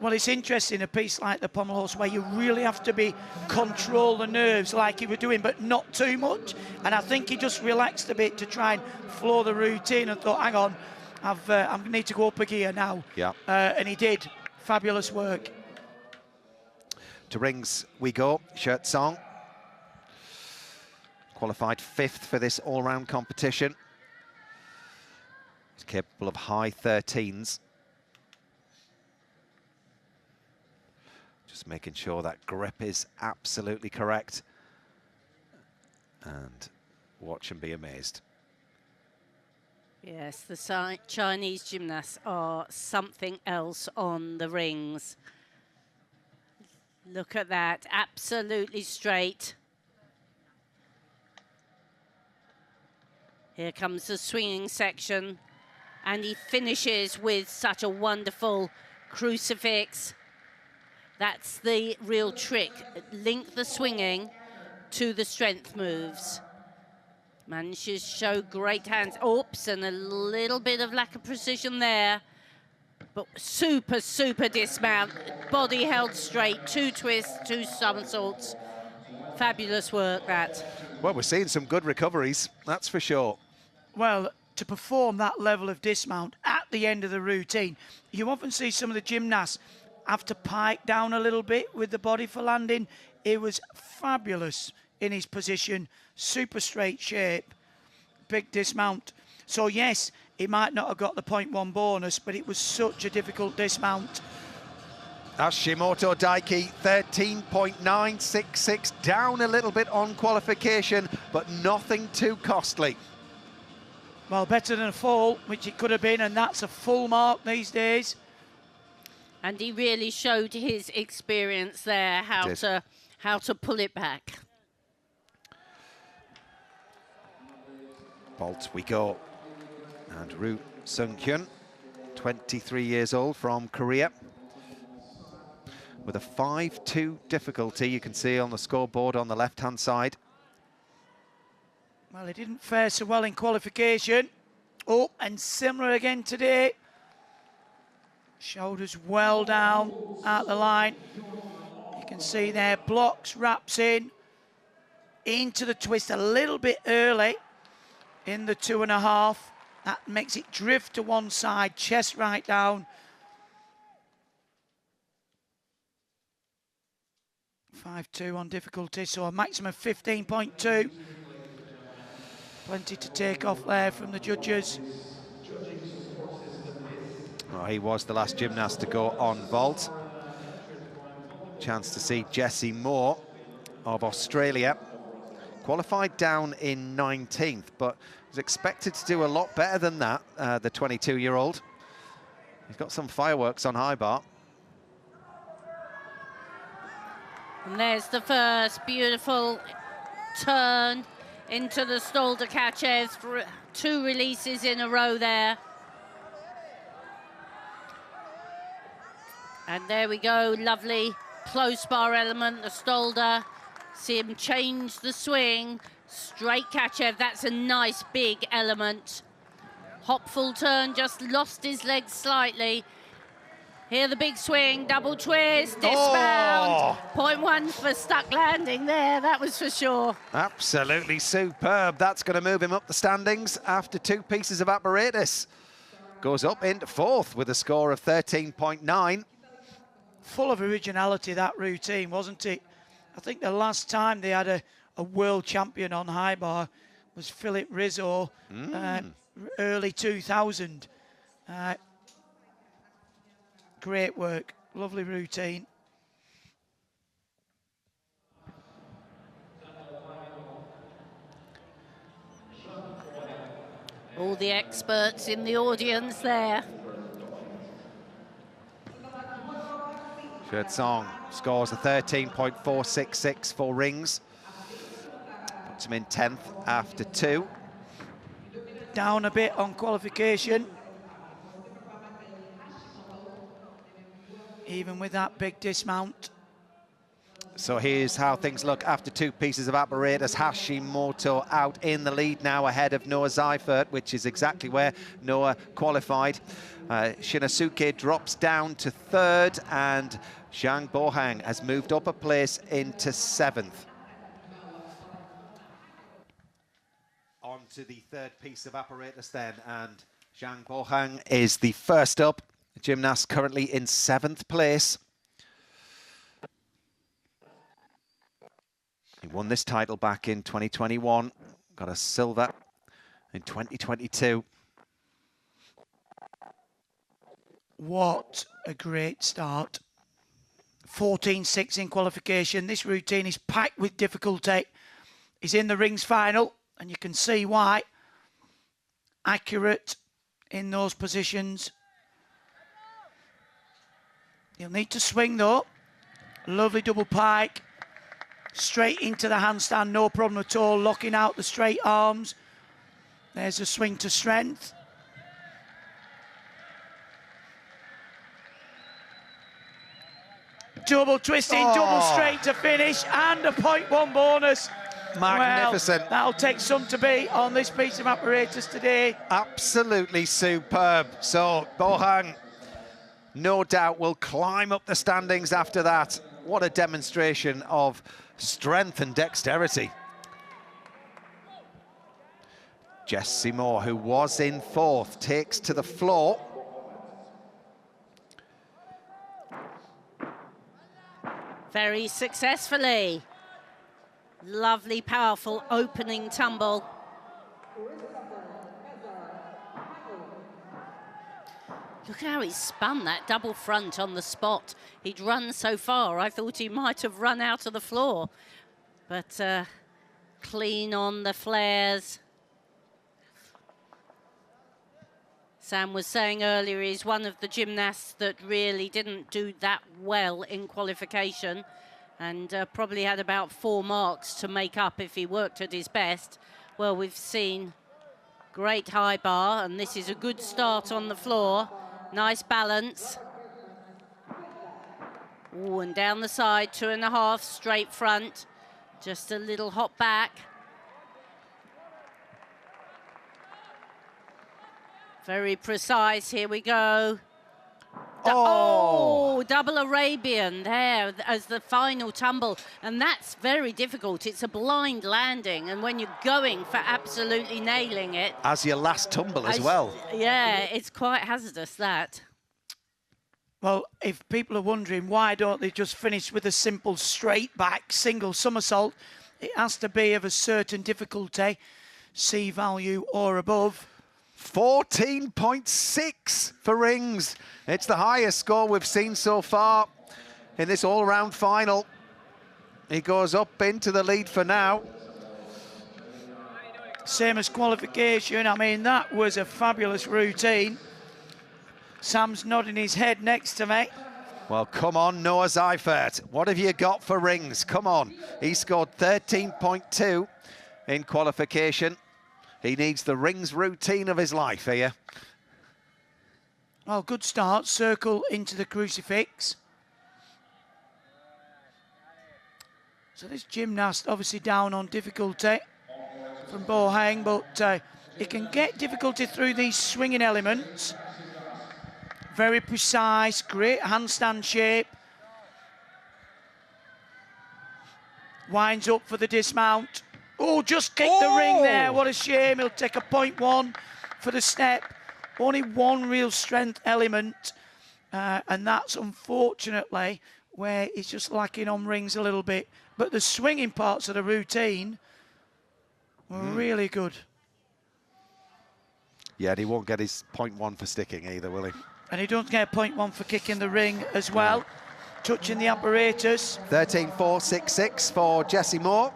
Well, it's interesting, a piece like the pommel horse where you really have to control the nerves like he was doing, but not too much. And I think he just relaxed a bit to try and flow the routine and thought, hang on, I need to go up a gear now. Yeah. And he did. Fabulous work. To rings we go, Shirt Song. Qualified 5th for this all-round competition. He's capable of high 13s. Just making sure that grip is absolutely correct. And watch and be amazed. Yes, the Chinese gymnasts are something else on the rings. Look at that, absolutely straight. Here comes the swinging section, and he finishes with such a wonderful crucifix. That's the real trick. Link the swinging to the strength moves. Manages to show great hands. Oops, and a little bit of lack of precision there. But super, super dismount. Body held straight, 2 twists, 2 somersaults. Fabulous work, that. Well, we're seeing some good recoveries, that's for sure. Well, to perform that level of dismount at the end of the routine, you often see some of the gymnasts have to pike down a little bit with the body for landing. It was fabulous in his position, super straight shape, big dismount. So yes, he might not have got the 0.1 bonus, but it was such a difficult dismount. Hashimoto Daiki, 13.966, down a little bit on qualification, but nothing too costly. Well, better than a fall, which it could have been, and that's a full mark these days. And he really showed his experience there, how to pull it back. Vault we go. And Roo Seung-hyun, 23 years old, from Korea. With a 5-2 difficulty, you can see on the scoreboard on the left-hand side. Well, he didn't fare so well in qualification. Oh, and similar again today. Shoulders well down at the line. You can see there, blocks, wraps into the twist a little bit early in the 2.5. That makes it drift to one side, chest right down. 5-2 on difficulty, so a maximum of 15.2. Plenty to take off there from the judges. Well, he was the last gymnast to go on vault. Chance to see Jessie Moore of Australia. Qualified down in 19th, but was expected to do a lot better than that, the 22-year-old. He's got some fireworks on high bar. And there's the first beautiful turn into the Stolder Kachev. 2 releases in a row there. And there we go, lovely close bar element, the Stolder. See him change the swing. Straight Kachev, that's a nice big element. Hop full turn, just lost his legs slightly. Here the big swing, double twist, dismount. 0.1 for stuck landing there, that was for sure. Absolutely superb. That's going to move him up the standings after 2 pieces of apparatus. Goes up into 4th with a score of 13.9. Full of originality, that routine, wasn't it? I think the last time they had a a world champion on high bar was Philip Rizzo, early 2000. Great work, lovely routine. All the experts in the audience there. Song scores a 13.466 for rings. Puts him in 10th after 2. Down a bit on qualification. Even with that big dismount. So here's how things look after 2 pieces of apparatus. Hashimoto out in the lead now ahead of Noah Seifert, which is exactly where Noah qualified. Shinosuke drops down to 3rd, and Zhang Bohang has moved up a place into 7th. On to the 3rd piece of apparatus then, and Zhang Bohang is the first up. The gymnast currently in 7th place. He won this title back in 2021, got a silver in 2022. What a great start. 14.6 in qualification. This routine is packed with difficulty. He's in the rings final, and you can see why. Accurate in those positions. He'll need to swing though. Lovely double pike. Straight into the handstand, no problem at all. Locking out the straight arms. There's a swing to strength. Double twisting, double straight to finish, and a 0.1 bonus. Magnificent. Well, that'll take some to beat on this piece of apparatus today. Absolutely superb. So Bohang, no doubt, will climb up the standings after that. What a demonstration of strength and dexterity. Jess Seymour, who was in 4th, takes to the floor. Very successfully. Lovely, powerful opening tumble. Look how he spun that double front on the spot. He'd run so far, I thought he might have run out of the floor. But clean on the flares. Sam was saying earlier he's one of the gymnasts that really didn't do that well in qualification, and probably had about 4 marks to make up if he worked at his best. Well, we've seen great high bar, and this is a good start on the floor. Nice balance. Ooh, and down the side, 2.5, straight front. Just a little hop back. Very precise, here we go. Oh, double Arabian there as the final tumble. And that's very difficult. It's a blind landing. And when you're going for absolutely nailing it. As your last tumble as well. Yeah, it's quite hazardous, that. Well, if people are wondering why don't they just finish with a simple straight back single somersault, it has to be of a certain difficulty, C value or above. 14.6 for rings. It's the highest score we've seen so far in this all-round final. He goes up into the lead for now. Same as qualification. I mean, that was a fabulous routine. Sam's nodding his head next to me. Well, come on, Noah Seifert. What have you got for rings? Come on. He scored 13.2 in qualification. He needs the rings routine of his life here. Well, good start. Circle into the crucifix. So this gymnast obviously down on difficulty from Bohang, but he can get difficulty through these swinging elements. Very precise, great handstand shape. Winds up for the dismount. Oh, just kicked the ring there. What a shame. He'll take a 0.1 for the step. Only one real strength element. And that's unfortunately where he's just lacking on rings a little bit. But the swinging parts of the routine were really good. Yeah, and he won't get his 0.1 for sticking either, will he? And he doesn't get 0.1 for kicking the ring as well, touching the apparatus. 13.466 for Jesse Moore.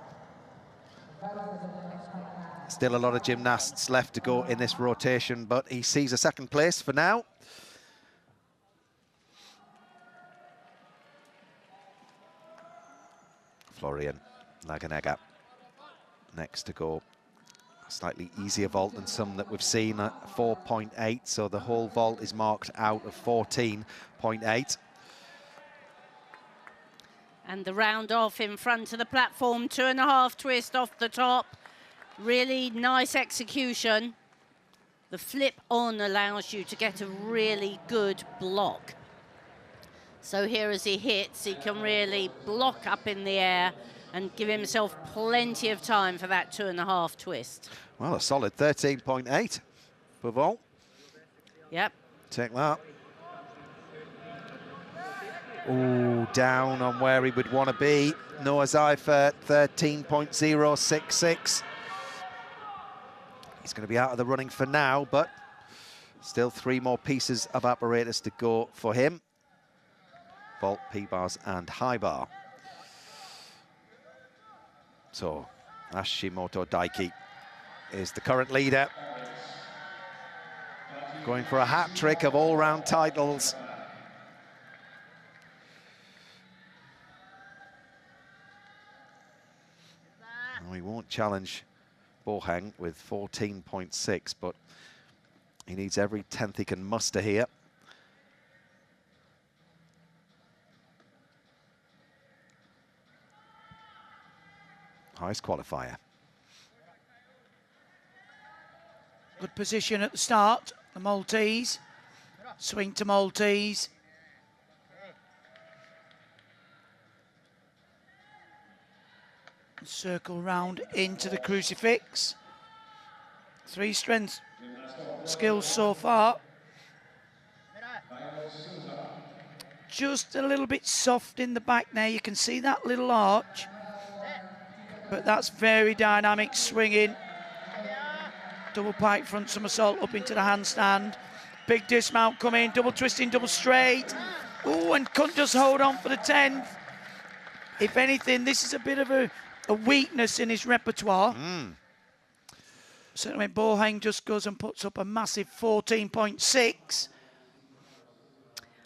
Still a lot of gymnasts left to go in this rotation, but he sees a second place for now. Florian Laganega next to go. A slightly easier vault than some that we've seen at 4.8, so the whole vault is marked out of 14.8. And the round off in front of the platform, 2.5 twist off the top. Really nice execution. The flip on allows you to get a really good block. So here as he hits, he can really block up in the air and give himself plenty of time for that 2.5 twist. Well, a solid 13.8 for vault. Yep. Take that. Ooh, down on where he would want to be. Noah Zeifer, 13.066. He's going to be out of the running for now, but still 3 more pieces of apparatus to go for him. Vault, P-bars and high bar. So, Hashimoto Daiki is the current leader. Going for a hat-trick of all-round titles. He won't challenge Bohang with 14.6, but he needs every 10th he can muster here. Highest qualifier. Good position at the start, the Maltese. Swing to Maltese. Circle round into the crucifix. 3 strength skills so far. Just a little bit soft in the back there. You can see that little arch. But that's very dynamic swinging. Double pike front somersault up into the handstand. Big dismount coming, double twisting, double straight. Oh, and couldn't just hold on for the 10th. If anything, this is a bit of a weakness in his repertoire. Certainly Bohang just goes and puts up a massive 14.6.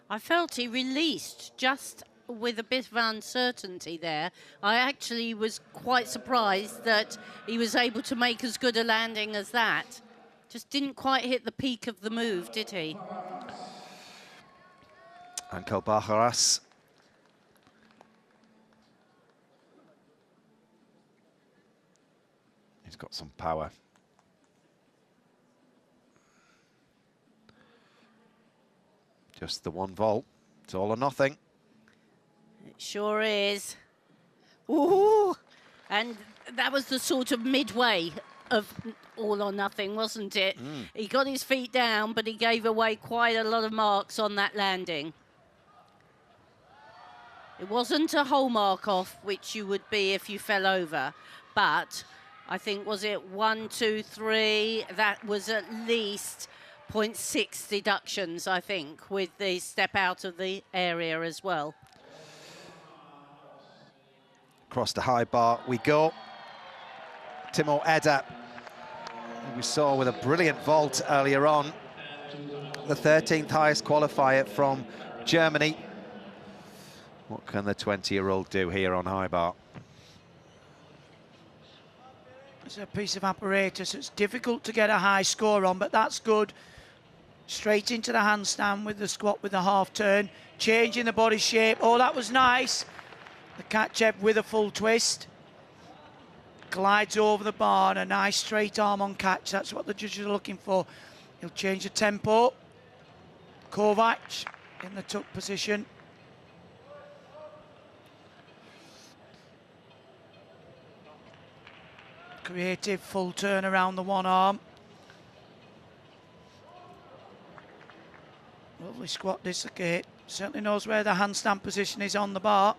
I felt he released just with a bit of uncertainty there. I actually was quite surprised that he was able to make as good a landing as that. Just didn't quite hit the peak of the move, did he? Ankel Bajaras. He's got some power. Just the one vault. It's all or nothing. It sure is. Ooh! And that was the sort of midway of all or nothing, wasn't it? He got his feet down, but he gave away quite a lot of marks on that landing. It wasn't a whole mark off, which you would be if you fell over, but I think, was it 1, 2, 3? That was at least 0.6 deductions, I think, with the step out of the area as well. Across the high bar we go. Timo Edda, who we saw with a brilliant vault earlier on. The 13th highest qualifier from Germany. What can the 20-year-old do here on high bar? It's a piece of apparatus. It's difficult to get a high score on, but that's good. Straight into the handstand with the squat with the half turn. Changing the body shape. Oh, that was nice. The catch-up with a full twist. Glides over the bar and a nice straight arm on catch. That's what the judges are looking for. He'll change the tempo. Kovac in the tuck position. Creative full turn around the one arm. Lovely squat dislocate. Certainly knows where the handstand position is on the bar.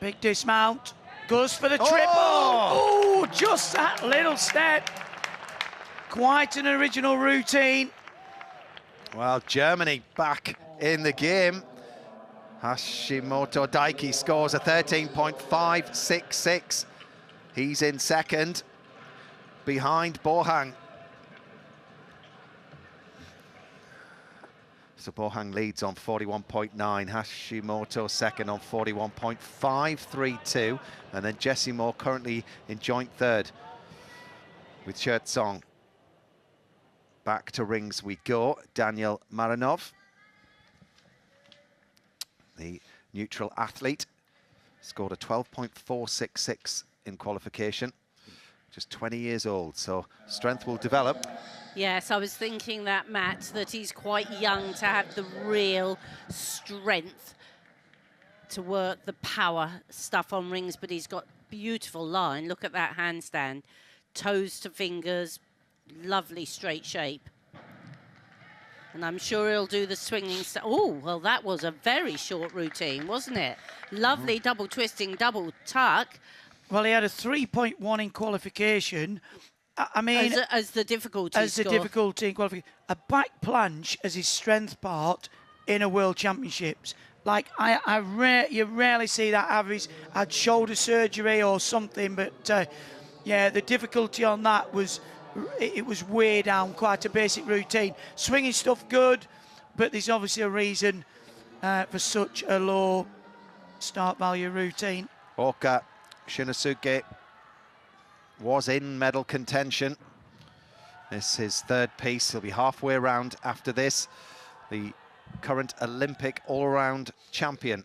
Big dismount. Goes for the triple. Oh, just that little step. Quite an original routine. Well, Germany back in the game. Hashimoto Daiki scores a 13.566. He's in second, behind Bohang. So Bohang leads on 41.9, Hashimoto second on 41.532, and then Jessie Moore currently in joint third with Shirt Song. Back to rings we go. Daniel Maranov, the neutral athlete, scored a 12.466 in qualification. Just 20 years old, so strength will develop. Yes, I was thinking that, Matt, that he's quite young to have the real strength to work the power stuff on rings, but he's got beautiful line. Look at that handstand. Toes to fingers, lovely straight shape. And I'm sure he'll do the swinging stuff. Oh, well, that was a very short routine, wasn't it? Lovely double twisting, double tuck. Well, he had a 3.1 in qualification. I mean, as the difficulty as the difficulty in qualification, a back planche as his strength part in a World Championships. Like you rarely see that. Average had shoulder surgery or something, but yeah, the difficulty on that was it was way down. Quite a basic routine. Swinging stuff good, but there's obviously a reason for such a low start value routine. Oka Shinosuke was in medal contention. This is his third piece. He'll be halfway around after this. The current Olympic all-around champion.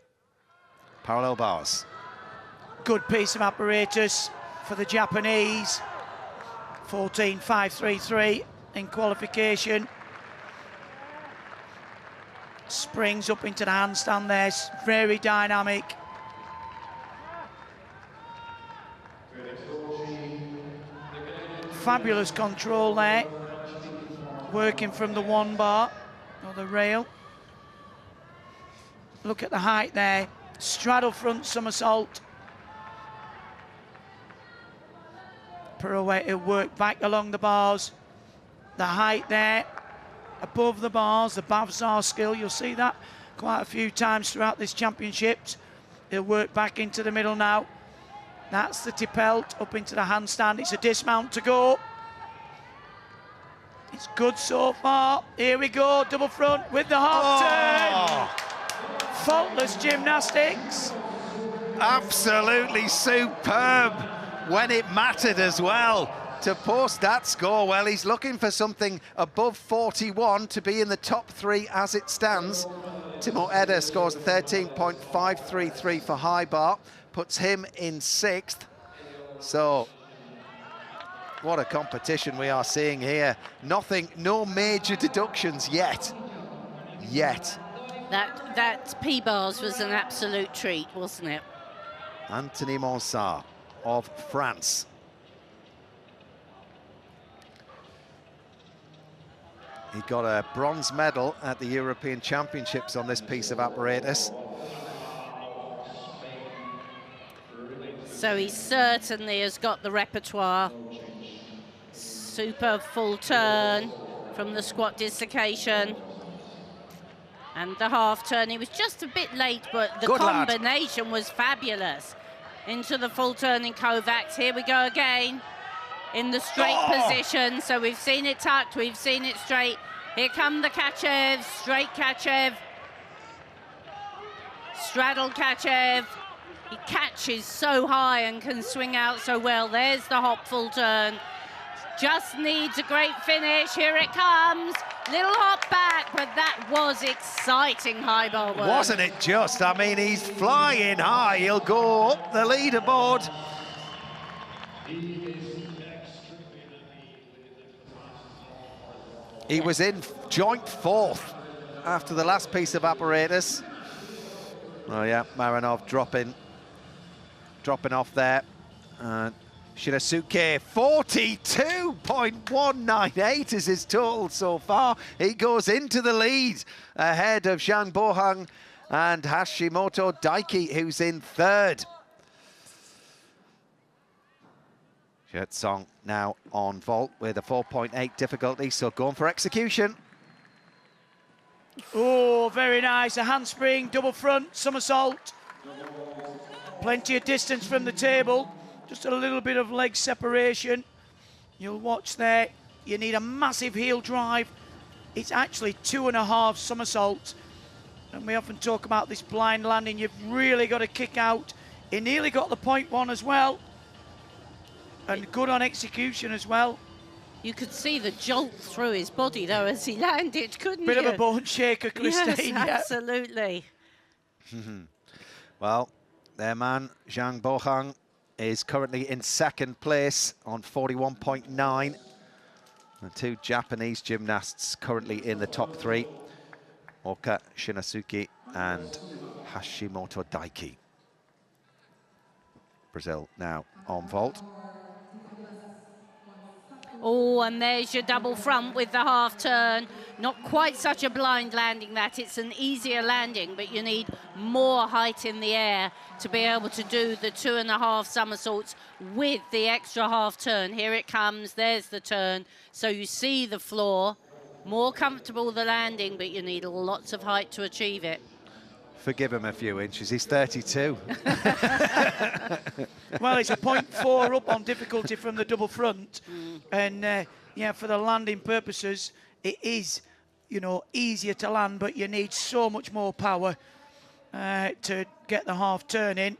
Parallel bars. Good piece of apparatus for the Japanese. 14.533 in qualification. Springs up into the handstand there. Very dynamic. Fabulous control there, working from the one bar or the rail. Look at the height there, straddle front somersault. Pirouette, he'll work back along the bars. The height there, above the bars, the Bavsar skill, you'll see that quite a few times throughout this championships. He'll work back into the middle now. That's the tipelt up into the handstand. It's a dismount to go. It's good so far. Here we go, double front with the half turn. Faultless gymnastics. Absolutely superb when it mattered as well to post that score. Well, he's looking for something above 41 to be in the top three as it stands. Timo Eder scores 13.533 for high bar. Puts him in sixth. So, what a competition we are seeing here. No major deductions yet. That P-bars was an absolute treat, wasn't it? Anthony Monsard of France. He got a bronze medal at the European Championships on this piece of apparatus. So he certainly has got the repertoire. Super full turn from the squat dislocation. And the half turn, he was just a bit late, but the combination was fabulous. Into the full turn in Kovacs. Here we go again in the straight position. So we've seen it tucked, we've seen it straight. Here come the Kachev, straight Kachev. Straddle Kachev. He catches so high and can swing out so well. There's the hop full turn. Just needs a great finish. Here it comes. Little hop back, but that was exciting high bar work. Wasn't it just? I mean, he's flying high. He'll go up the leaderboard. He was in joint fourth after the last piece of apparatus. Oh yeah, Maranov dropping off there. Shinosuke, 42.198 is his total so far. He goes into the lead ahead of Zhang Bohang and Hashimoto Daiki, who's in third. Song now on vault with a 4.8 difficulty, so going for execution. Oh, very nice. A handspring, double front, somersault. Plenty of distance from the table. Just a little bit of leg separation. You'll watch there. You need a massive heel drive. It's actually 2.5 somersaults. And we often talk about this blind landing. You've really got to kick out. He nearly got the point one as well. And good on execution as well. You could see the jolt through his body, though, as he landed, couldn't you? Bit of a bone shaker, Christine. Yes, absolutely. Well, their man, Zhang Bohang, is currently in second place on 41.9. The two Japanese gymnasts currently in the top three, Oka Shinosuke and Hashimoto Daiki. Brazil now on vault. Oh, and there's your double front with the half turn. Not quite such a blind landing that. It's an easier landing, but you need more height in the air to be able to do the 2.5 somersaults with the extra half turn. Here it comes, there's the turn. So you see the floor, more comfortable the landing, but you need lots of height to achieve it. Forgive him a few inches, he's 32. Well, it's a 0.4 up on difficulty from the double front. And, yeah, for the landing purposes, it is, you know, easier to land, but you need so much more power to get the half turn in.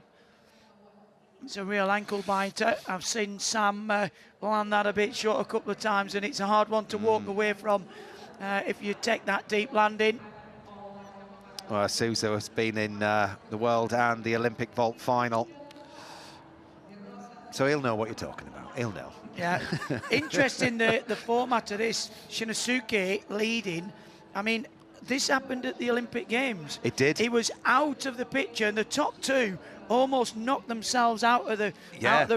It's a real ankle biter. I've seen Sam land that a bit short a couple of times, and it's a hard one to walk away from if you take that deep landing. Well, Sousa has been in the world and the Olympic vault final, so he'll know what you're talking about. He'll know. Yeah, interesting the format of this. Shinosuke leading. I mean, this happened at the Olympic Games. It did. He was out of the picture, and the top two almost knocked themselves out of the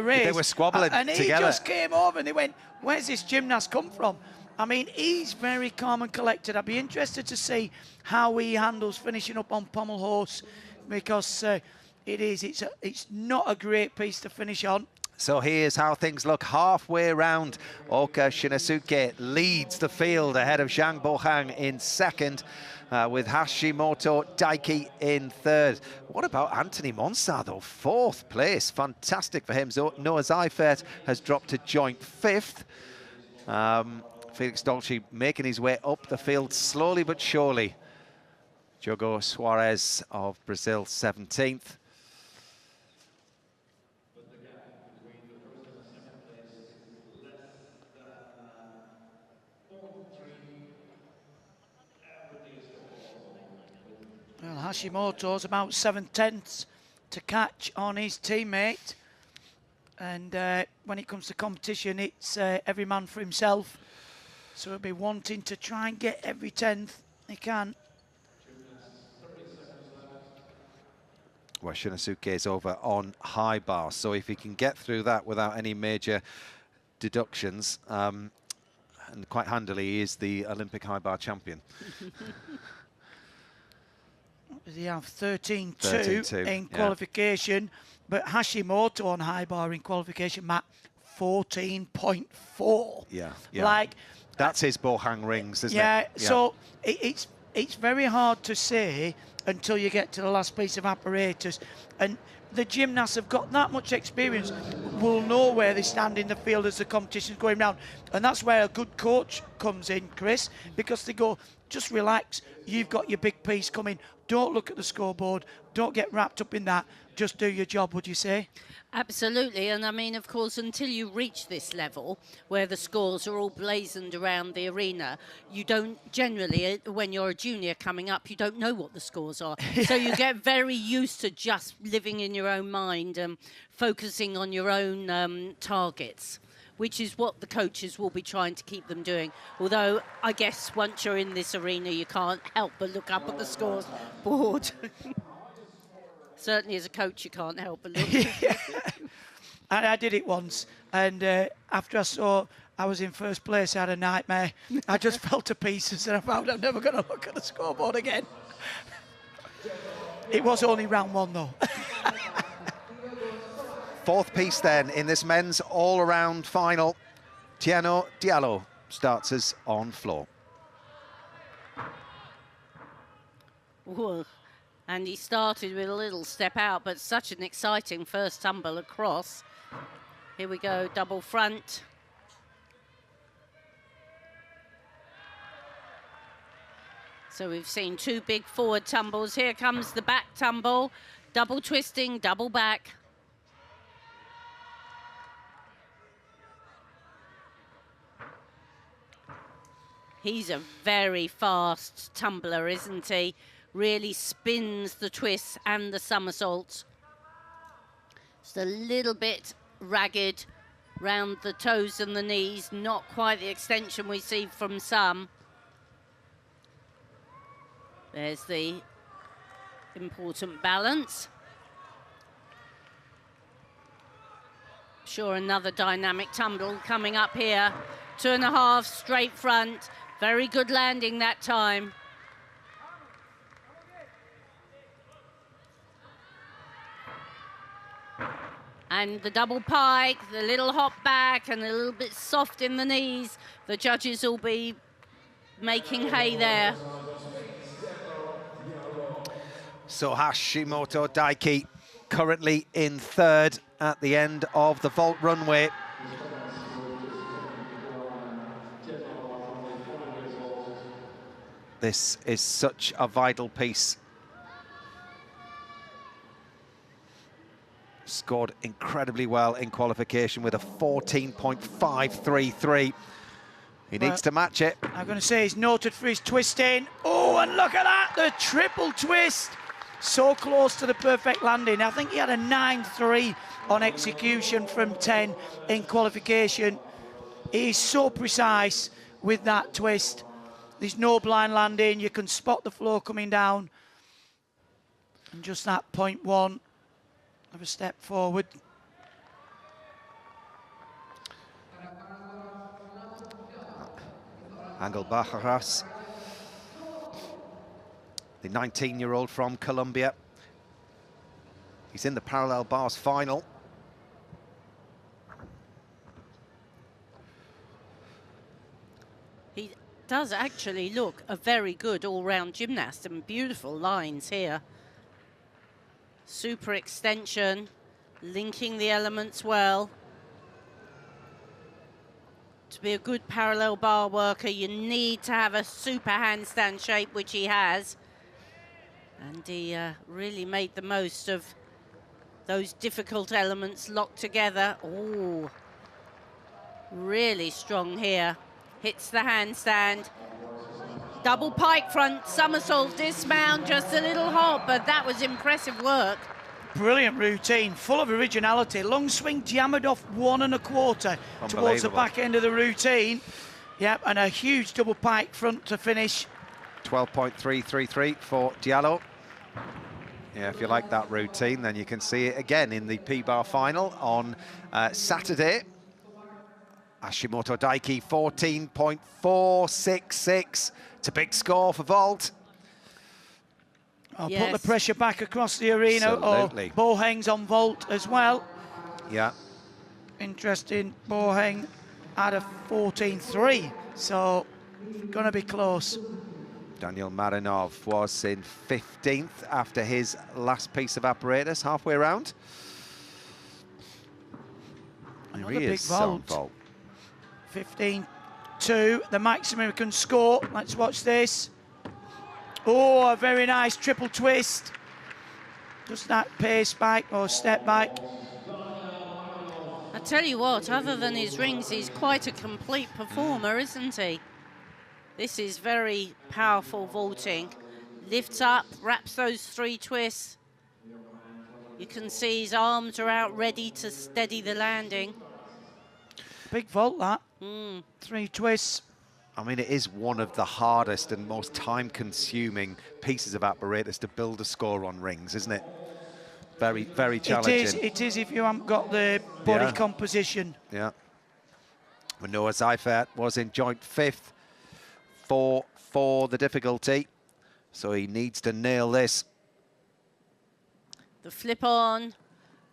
race. They were squabbling and he together. just came over, and they went, "Where's this gymnast come from?" I mean, he's very calm and collected. I'd be interested to see how he handles finishing up on pommel horse, because it's not a great piece to finish on. So here's how things look halfway round. Oka Shinosuke leads the field ahead of Zhang Bohang in second, with Hashimoto Daiki in third. What about Anthony Monsar, though? Fourth place. Fantastic for him. Noah Seifert has dropped to joint fifth. Felix Dolce making his way up the field slowly but surely. Diogo Soares of Brazil, 17th. Well, Hashimoto's about 7/10 to catch on his teammate. And when it comes to competition, it's every man for himself. So he'll be wanting to try and get every 10th he can. Well, Shinosuke is over on high bar, so if he can get through that without any major deductions, and quite handily, he is the Olympic high bar champion. Does he have 13.2 in qualification? But Hashimoto on high bar in qualification, Matt, 14.4. Yeah. Like, that's his Bohang rings, isn't it? Yeah, so it's very hard to say until you get to the last piece of apparatus. And the gymnasts have got that much experience, will know where they stand in the field as the competition's going round. And that's where a good coach comes in, Chris, because they go, just relax, you've got your big piece coming, don't look at the scoreboard, don't get wrapped up in that, just do your job, would you say? Absolutely, and I mean, of course, until you reach this level where the scores are all blazoned around the arena, you don't generally, when you're a junior coming up, you don't know what the scores are. So you get very used to just living in your own mind and focusing on your own targets, which is what the coaches will be trying to keep them doing. Although, I guess once you're in this arena, you can't help but look up at the scores board. Certainly as a coach, you can't help but look. I did it once, and after I saw I was in first place, I had a nightmare. I just fell to pieces, and I found I'm never going to look at the scoreboard again. It was only round one, though. Fourth piece then in this men's all-around final. Tiano Diallo starts us on floor. Whoa. And he started with a little step out, but such an exciting first tumble across. Here we go, double front. So we've seen two big forward tumbles. Here comes the back tumble, double twisting, double back. He's a very fast tumbler, isn't he? Really spins the twists and the somersaults. Just a little bit ragged round the toes and the knees, not quite the extension we see from some. There's the important balance. Sure, another dynamic tumble coming up here. 2.5 straight front. Very good landing that time. And the double pike, the little hop back and a little bit soft in the knees. The judges will be making hay there. So Hashimoto Daiki currently in third at the end of the vault runway. This is such a vital piece. Scored incredibly well in qualification with a 14.533. He needs to match it. I'm going to say he's noted for his twisting. Oh, and look at that, the triple twist. So close to the perfect landing. I think he had a 9.3 on execution from 10 in qualification. He's so precise with that twist. There's no blind landing. You can spot the flow coming down. And just that 0.1 of a step forward. Angel Bajaras, the 19-year-old from Colombia. He's in the parallel bars final. He does actually look a very good all-round gymnast, and beautiful lines here. Super extension, linking the elements well. To be a good parallel bar worker, you need to have a super handstand shape, which he has. And he really made the most of those difficult elements locked together. Oh, really strong here. Hits the handstand. Double pike front, somersault, dismount, just a little hop, but that was impressive work. Brilliant routine, full of originality. Long swing jammered off 1.25 towards the back end of the routine. Yep, and a huge double pike front to finish. 12.333 for Diallo. Yeah, if you like that routine, then you can see it again in the P-bar final on Saturday. Hashimoto Daiki, 14.466. It's a big score for vault. I'll put the pressure back across the arena. Absolutely. Oh, Boheng's on vault as well. Yeah. Interesting, Boheng had a 14.3, so going to be close. Daniel Marinov was in 15th after his last piece of apparatus, halfway around. Another big vault. 15.2, the maximum he can score. Let's watch this. Oh, a very nice triple twist. Just that pace back or step back. I tell you what, other than his rings, he's quite a complete performer, isn't he? This is very powerful vaulting. Lifts up, wraps those 3 twists. You can see his arms are out ready to steady the landing. Big vault, that. 3 twists. I mean, it is one of the hardest and most time-consuming pieces of apparatus to build a score on rings, isn't it? Very, very challenging. It is if you haven't got the body Yeah. composition. Yeah. But Noah Seifert was in joint 5th for the difficulty, so he needs to nail this. The flip on,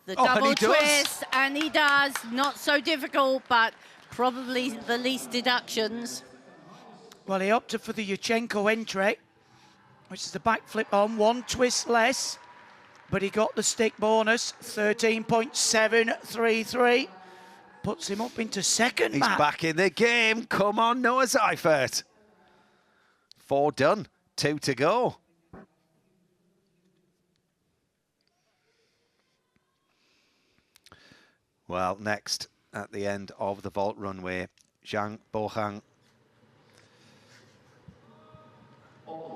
the Oh, and double he does. twist, and he does. Not so difficult, but probably the least deductions. Well, he opted for the Yurchenko entry, which is the back flip on, 1 twist less, but he got the stick bonus, 13.733. Puts him up into second, He's Matt. back in the game. Come on, Noah Seifert. 4 done, 2 to go. Well, next at the end of the vault runway, Zhang Bohang.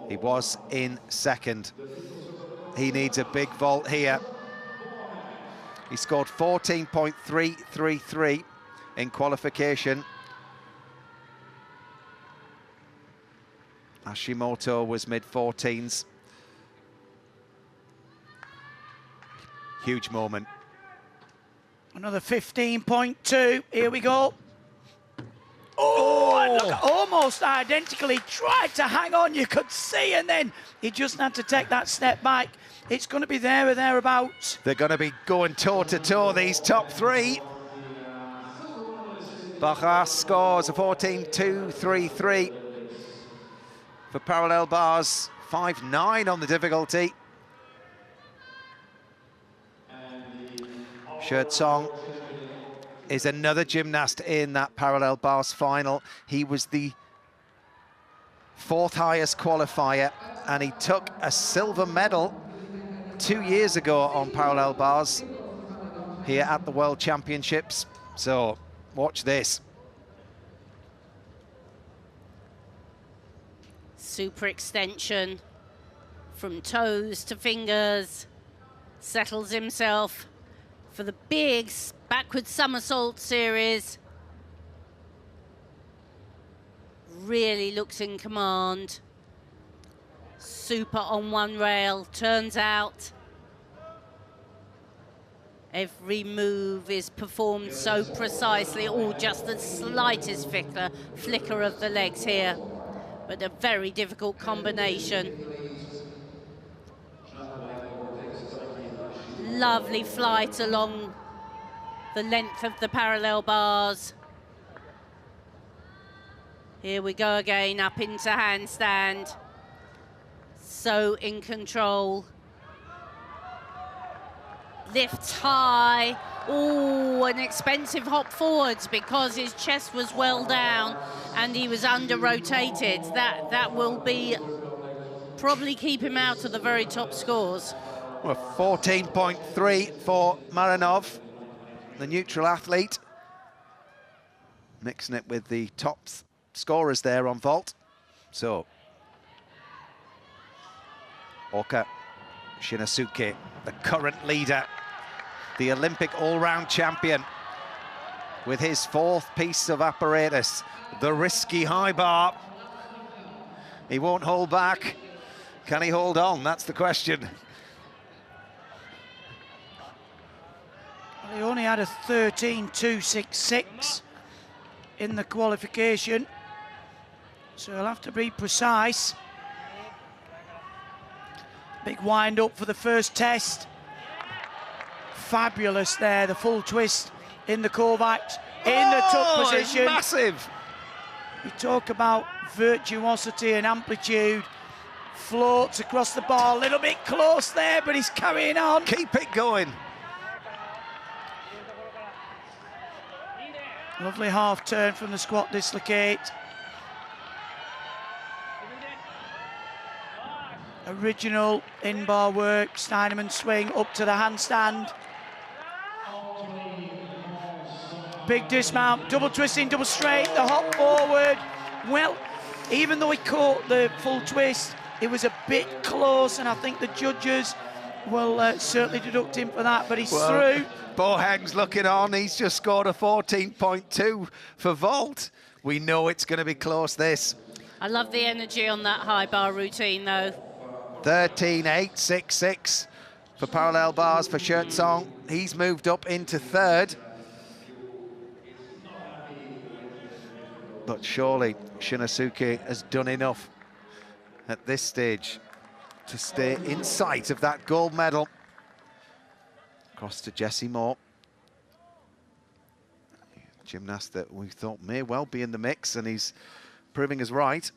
He was in second. He needs a big vault here. He scored 14.333 in qualification. Hashimoto was mid-14s. Huge moment. Another 15.2. Here we go. Oh, and look, almost identical. He tried to hang on, you could see, and then he just had to take that step back. It's going to be there or thereabouts. They're going to be going toe-to-toe, these top 3. Bachar scores a 14.233 for parallel bars, 5.9 on the difficulty. Shertsong is another gymnast in that parallel bars final. He was the 4th highest qualifier, and he took a silver medal 2 years ago on parallel bars here at the World Championships. So watch this. Super extension from toes to fingers. Settles himself for the big backward somersault series. Really looks in command. Super on one rail, turns out. Every move is performed so precisely, or just the slightest flicker of the legs here. But a very difficult combination. Lovely flight along the length of the parallel bars. Here we go again, up into handstand. So in control. Lifts high. Oh, an expensive hop forwards because his chest was well down and he was under-rotated. That will be probably keep him out of the very top scores. Well, 14.3 for Marinov, the neutral athlete. Mixing it with the top scorers there on vault. So, Oka Shinosuke, the current leader, the Olympic all-round champion, with his 4th piece of apparatus, the risky high bar. He won't hold back. Can he hold on? That's the question. Well, he only had a 13.266 in the qualification, so he'll have to be precise. Big wind up for the first test. Fabulous there, the full twist in the Kovacs, in the tuck position. Massive. We talk about virtuosity and amplitude. Floats across the bar, a little bit close there, but he's carrying on. Keep it going. Lovely half turn from the squat dislocate. Original in-bar work, Steinemann swing up to the handstand. Big dismount, double twisting, double straight, the hop forward. Well, even though he caught the full twist, it was a bit close, and I think the judges will certainly deduct him for that, but he's through. Bohang's looking on, he's just scored a 14.2 for vault. We know it's going to be close, this. I love the energy on that high bar routine, though. 13.866 for parallel bars for Shirtsong. He's moved up into third. But surely Shinosuke has done enough at this stage to stay in sight of that gold medal. Across to Jessie Moore. Gymnast that we thought may well be in the mix, and he's proving us right.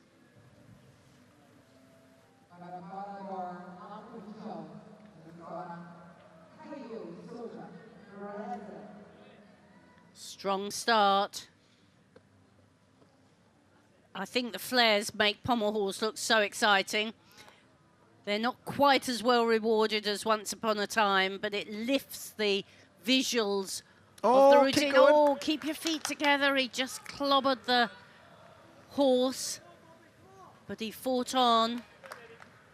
Strong start. I think the flares make pommel horse look so exciting. They're not quite as well rewarded as Once Upon a Time, but it lifts the visuals of the routine. Oh, keep your feet together. He just clobbered the horse, but he fought on.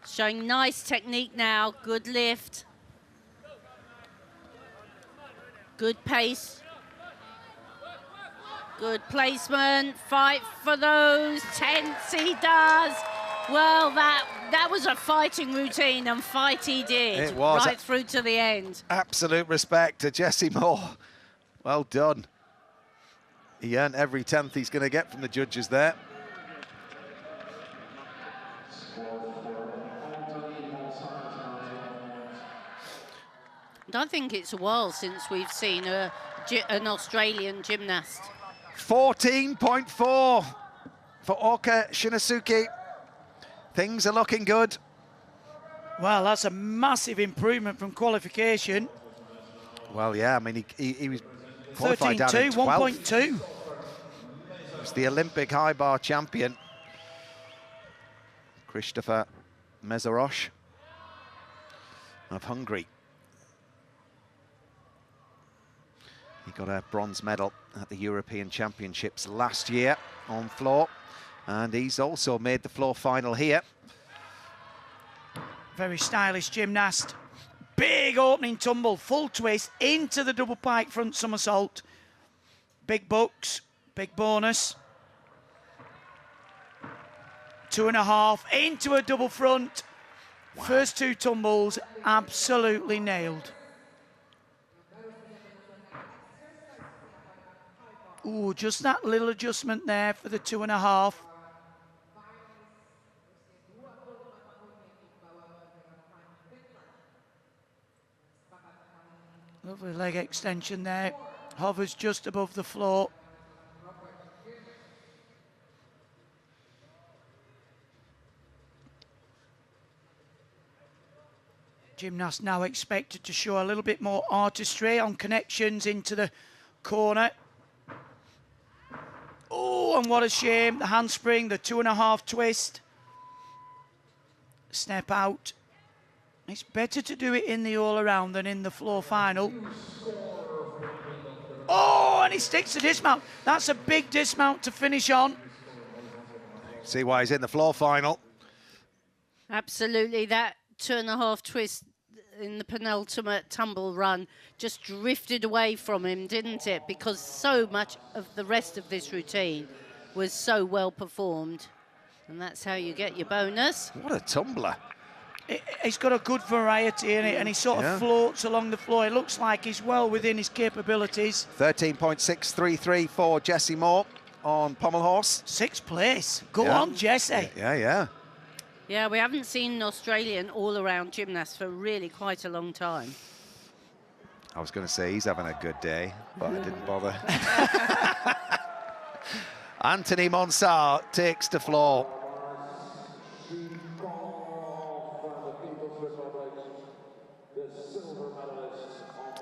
Showing nice technique now. Good lift. Good pace. Good placement. Fight for those tenths. He does. Well, that was a fighting routine, and fight he did. It was. Right through to the end. Absolute respect to Jessie Moore. Well done. He earned every tenth he's going to get from the judges there. And I think it's a while since we've seen an Australian gymnast. 14.4 for Oka Shinosuke. Things are looking good. Well, that's a massive improvement from qualification. Well, yeah, I mean, he was qualified down in 13.2, 12th. 1.2. He's the Olympic high bar champion, Christopher Mezarosh of Hungary. He got a bronze medal at the European Championships last year on floor, and he's also made the floor final here. Very stylish gymnast. Big opening tumble, full twist into the double pike front somersault. Big bucks, big bonus. 2.5 into a double front. Wow. First two tumbles absolutely nailed. Ooh, just that little adjustment there for the 2.5. Lovely leg extension there. Hovers just above the floor. Gymnast now expected to show a little bit more artistry on connections into the corner. Oh, and what a shame. The handspring, the 2.5 twist. Step out. It's better to do it in the all-around than in the floor final. Oh, and he sticks the dismount. That's a big dismount to finish on. See why he's in the floor final. Absolutely. That 2.5 twist in the penultimate tumble run just drifted away from him, didn't it? Because so much of the rest of this routine was so well performed. And that's how you get your bonus. What a tumbler. He's got a good variety in it, and he sort of floats along the floor. It looks like he's well within his capabilities. 13.633 for Jessie Moore on pommel horse. 6th place. Go on, Jessie. Yeah. Yeah, we haven't seen an Australian all-around gymnast for really quite a long time. I was going to say he's having a good day, but I didn't bother. Anthony Monsart takes the floor.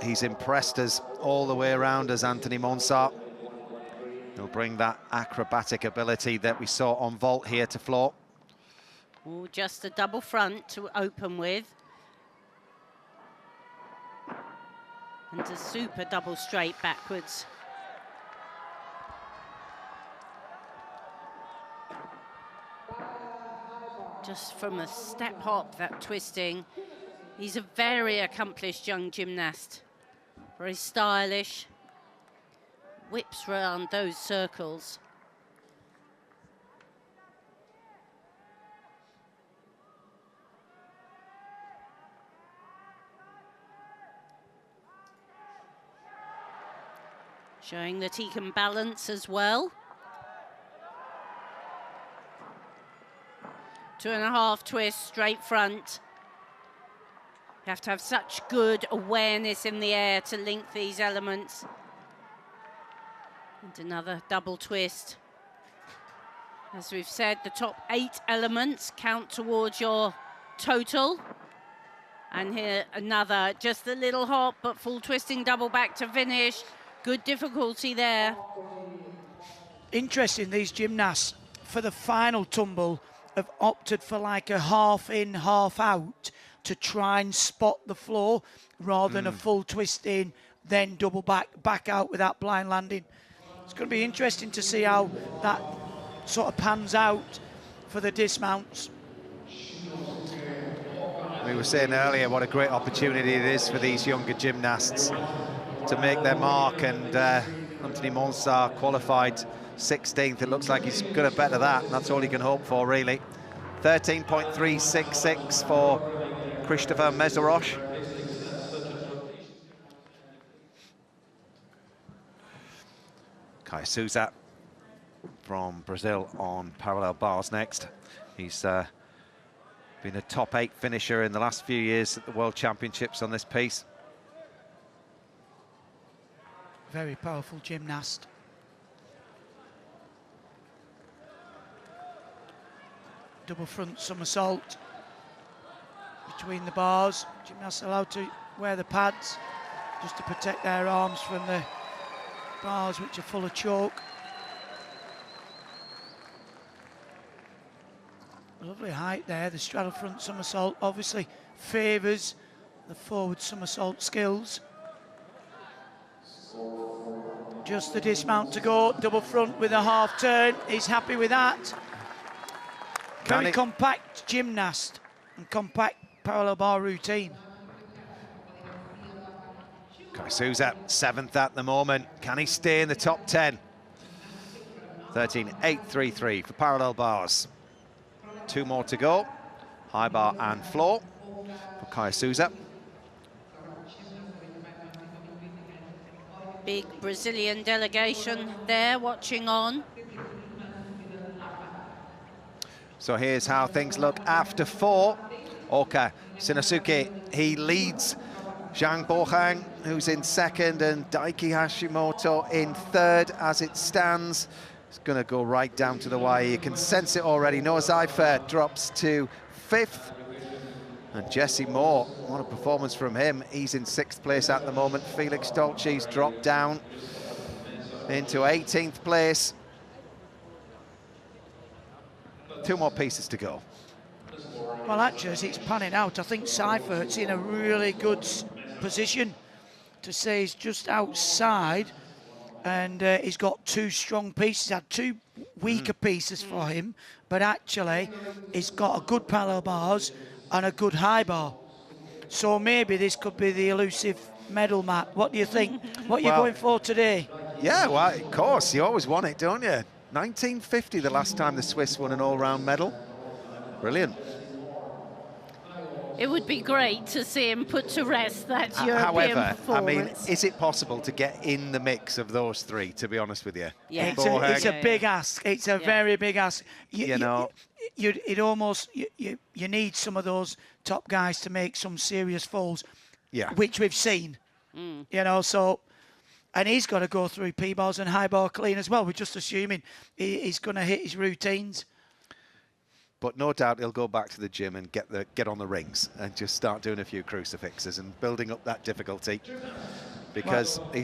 He's impressed us all the way around as Anthony Monsart. He'll bring that acrobatic ability that we saw on vault here to floor. Ooh, just a double front to open with. And a super double straight backwards. Just from a step hop, that twisting. He's a very accomplished young gymnast. Very stylish. Whips around those circles. Showing that he can balance as well. 2.5 twists, straight front. You have to have such good awareness in the air to link these elements. And another double twist. As we've said, the top 8 elements count towards your total. And here another, just a little hop, but full twisting double back to finish. Good difficulty there. Interesting, these gymnasts, for the final tumble, have opted for like a half in, half out to try and spot the floor rather than a full twist in, then double back out with that blind landing. It's going to be interesting to see how that sort of pans out for the dismounts. We were saying earlier what a great opportunity it is for these younger gymnasts to make their mark, and Anthony Monsard qualified 16th. It looks like he's going to better that, and that's all he can hope for, really. 13.366 for Christopher Meserosh. Kai Souza from Brazil on parallel bars next. He's been a top 8 finisher in the last few years at the World Championships on this piece. Very powerful gymnast. Double front somersault between the bars. Gymnasts allowed to wear the pads just to protect their arms from the bars, which are full of chalk. Lovely height there. The straddle front somersault obviously favours the forward somersault skills. Just the dismount to go. Double front with a half turn. He's happy with that. Very compact gymnast and compact parallel bar routine. Kai Souza, 7th at the moment. Can he stay in the top 10? 13.833 for parallel bars. 2 more to go. High bar and floor for Kai Souza. Big Brazilian delegation there watching on. So here's how things look after 4. Oka Shinosuke, he leads Zhang Bohang, who's in 2nd, and Daiki Hashimoto in 3rd as it stands. It's going to go right down to the wire. You can sense it already. Noah Zeifer drops to 5th. And Jesse Moore, what a performance from him. He's in 6th place at the moment. Felix Dolce's dropped down into 18th place. 2 more pieces to go. Well, actually, as it's panning out, I think Seifert's in a really good position to say he's just outside, and he's got 2 strong pieces. Had 2 weaker pieces for him, but actually he's got a good parallel bars and a good high bar. So maybe this could be the elusive medal, Matt. What do you think? What are you going for today? Yeah, well, of course, you always want it, don't you? 1950, the last time the Swiss won an all-round medal. Brilliant. It would be great to see him put to rest that European However, performance. I mean, is it possible to get in the mix of those 3, to be honest with you? Yeah. It's a big ask. It's a very big ask. You know, you need some of those top guys to make some serious falls, which we've seen. You know, so, and he's got to go through P-bars and high bar clean as well. We're just assuming he's going to hit his routines. But no doubt he'll go back to the gym and get on the rings and just start doing a few crucifixes and building up that difficulty, because he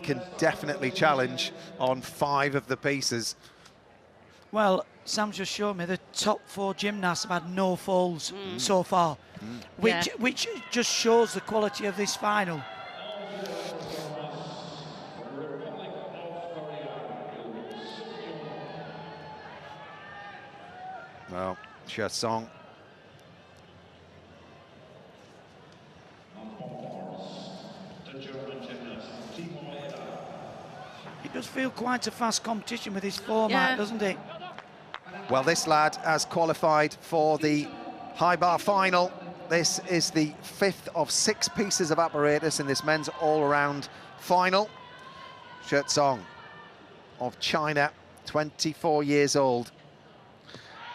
can definitely challenge on 5 of the pieces. Well, Sam's just showed me the top 4 gymnasts have had no falls so far, which just shows the quality of this final. Well, Xue Song. It does feel quite a fast competition with this format, doesn't it? Well, this lad has qualified for the high bar final. This is the 5th of 6 pieces of apparatus in this men's all-around final. Shirtsong of China, 24 years old.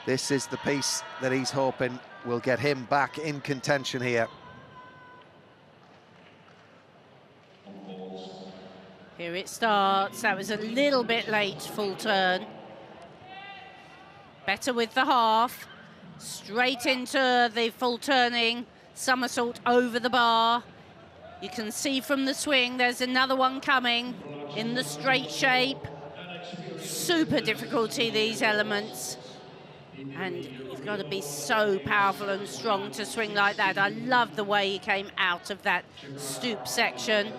This is the piece that he's hoping will get him back in contention here. Here it starts. That was a little bit late, full turn. Better with the half. Straight into the full turning somersault over the bar. You can see from the swing there's another one coming in the straight shape. Super difficulty, these elements. And you've got to be so powerful and strong to swing like that. I love the way he came out of that stoop section.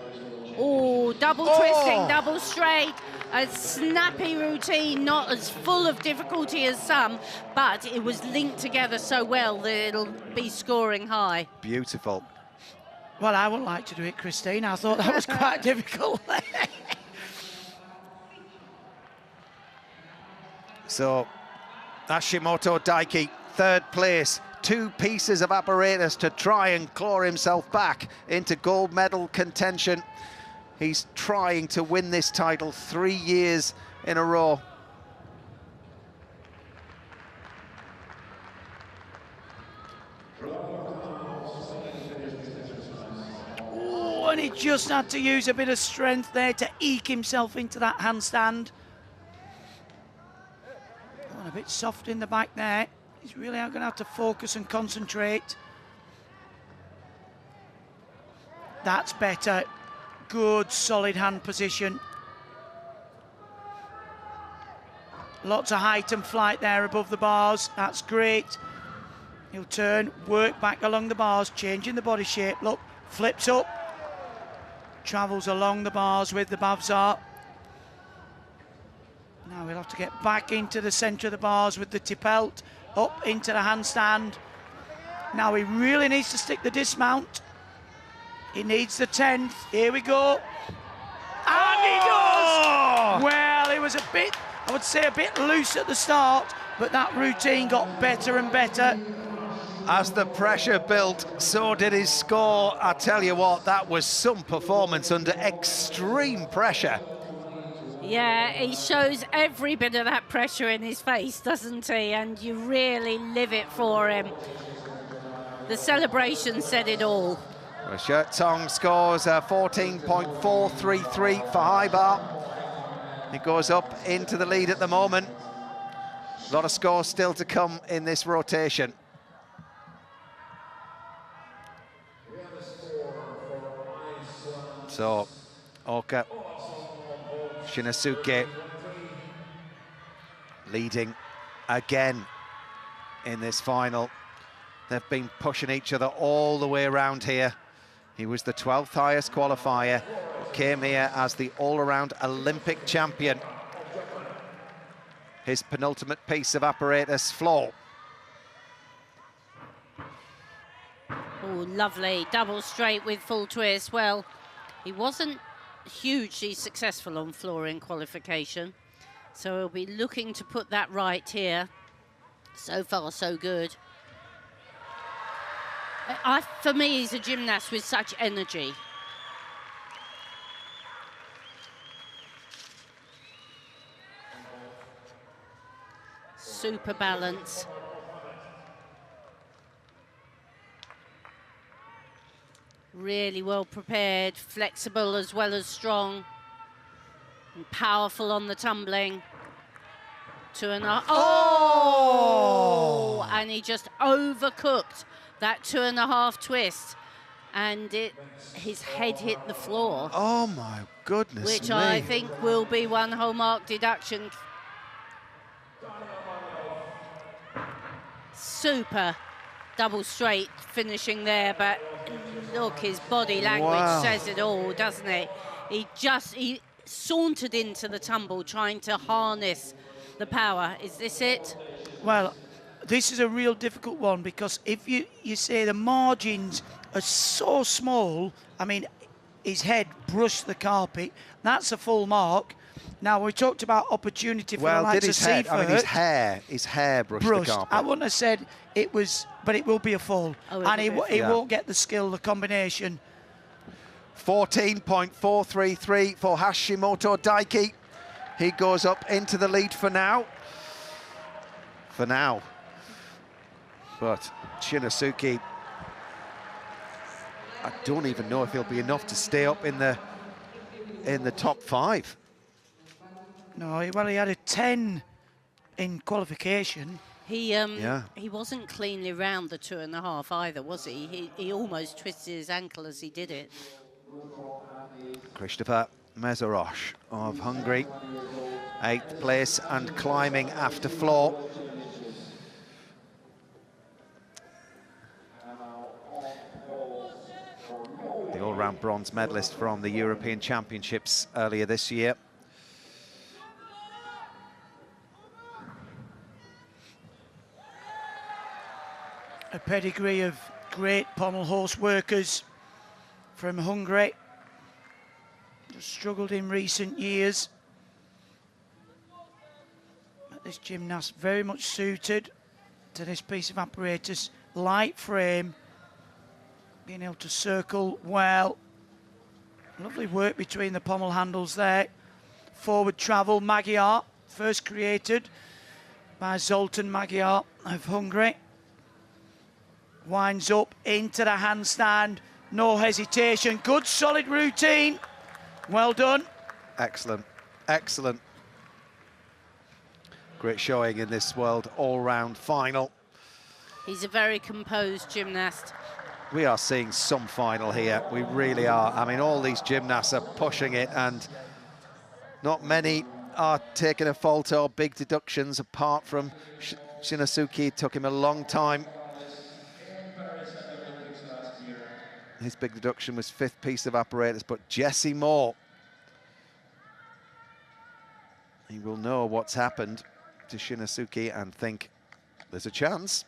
Oh, double twisting, double straight. A snappy routine, not as full of difficulty as some, but it was linked together so well that it'll be scoring high. Beautiful. Well, I would like to do it, Christine. I thought that was quite difficult. So, Hashimoto Daiki, third place. 2 pieces of apparatus to try and claw himself back into gold medal contention. He's trying to win this title 3 years in a row. Oh, and he just had to use a bit of strength there to eke himself into that handstand. Oh, a bit soft in the back there. He's really going to have to focus and concentrate. That's better. Good, solid hand position. Lots of height and flight there above the bars. That's great. He'll turn, work back along the bars, changing the body shape. Look, flips up. Travels along the bars with the Bavzar. Now we'll have to get back into the centre of the bars with the Tipelt. Up into the handstand. Now he really needs to stick the dismount. He needs the 10th. Here we go. And he does! Well, it was a bit, I would say a bit loose at the start, but that routine got better and better. As the pressure built, so did his score. I tell you what, that was some performance under extreme pressure. Yeah, he shows every bit of that pressure in his face, doesn't he? And you really live it for him. The celebration said it all. Well, Shirtsong scores 14.433 for high bar. He goes up into the lead at the moment. A lot of scores still to come in this rotation. So, Oka Shinosuke leading again in this final. They've been pushing each other all the way around here. He was the 12th highest qualifier, came here as the all-around Olympic champion. His penultimate piece of apparatus, floor. Oh, lovely. Double straight with full twist. Well, he wasn't hugely successful on floor in qualification, so he'll be looking to put that right here. So far, so good. For me, he's a gymnast with such energy. Super balance. Really well prepared, flexible as well as strong, and powerful on the tumbling. 2.5. Oh! And he just overcooked that 2.5 twist, and his head hit the floor. Oh my goodness which me. I think will be 1 whole mark deduction. Super double straight finishing there, but look, his body language says it all, doesn't it? He sauntered into the tumble trying to harness the power. Is this it? Well, this is a real difficult one, because if you say the margins are so small, I mean, his head brushed the carpet, that's a full mark. Now, we talked about opportunity for the likes of Seifert. I mean, his hair brushed the carpet. I wouldn't have said it was, but it will be a full. Oh, and he won't get the skill, the combination. 14.433 for Hashimoto Daiki. He goes up into the lead for now. But Shinosuke, I don't even know if he'll be enough to stay up in the top 5. No, well, he had a 10 in qualification. He wasn't cleanly round the 2.5 either, was he? He almost twisted his ankle as he did it. Christopher Mezerosh of Hungary, 8th place and climbing after floor. The all-round bronze medalist from the European Championships earlier this year. A pedigree of great pommel horse workers from Hungary. Just struggled in recent years. But this gymnast very much suited to this piece of apparatus. Light frame, being able to circle well. Lovely work between the pommel handles there. Forward travel, Magyar, first created by Zoltán Magyar of Hungary. Winds up into the handstand, no hesitation. Good solid routine. Well done. Excellent, excellent. Great showing in this world all-round final. He's a very composed gymnast. We are seeing some final here, we really are. I mean, all these gymnasts are pushing it, and not many are taking a fault or big deductions, apart from Shinosuke. It took him a long time. His big deduction was 5th piece of apparatus, but Jesse Moore, he will know what's happened to Shinosuke and think there's a chance.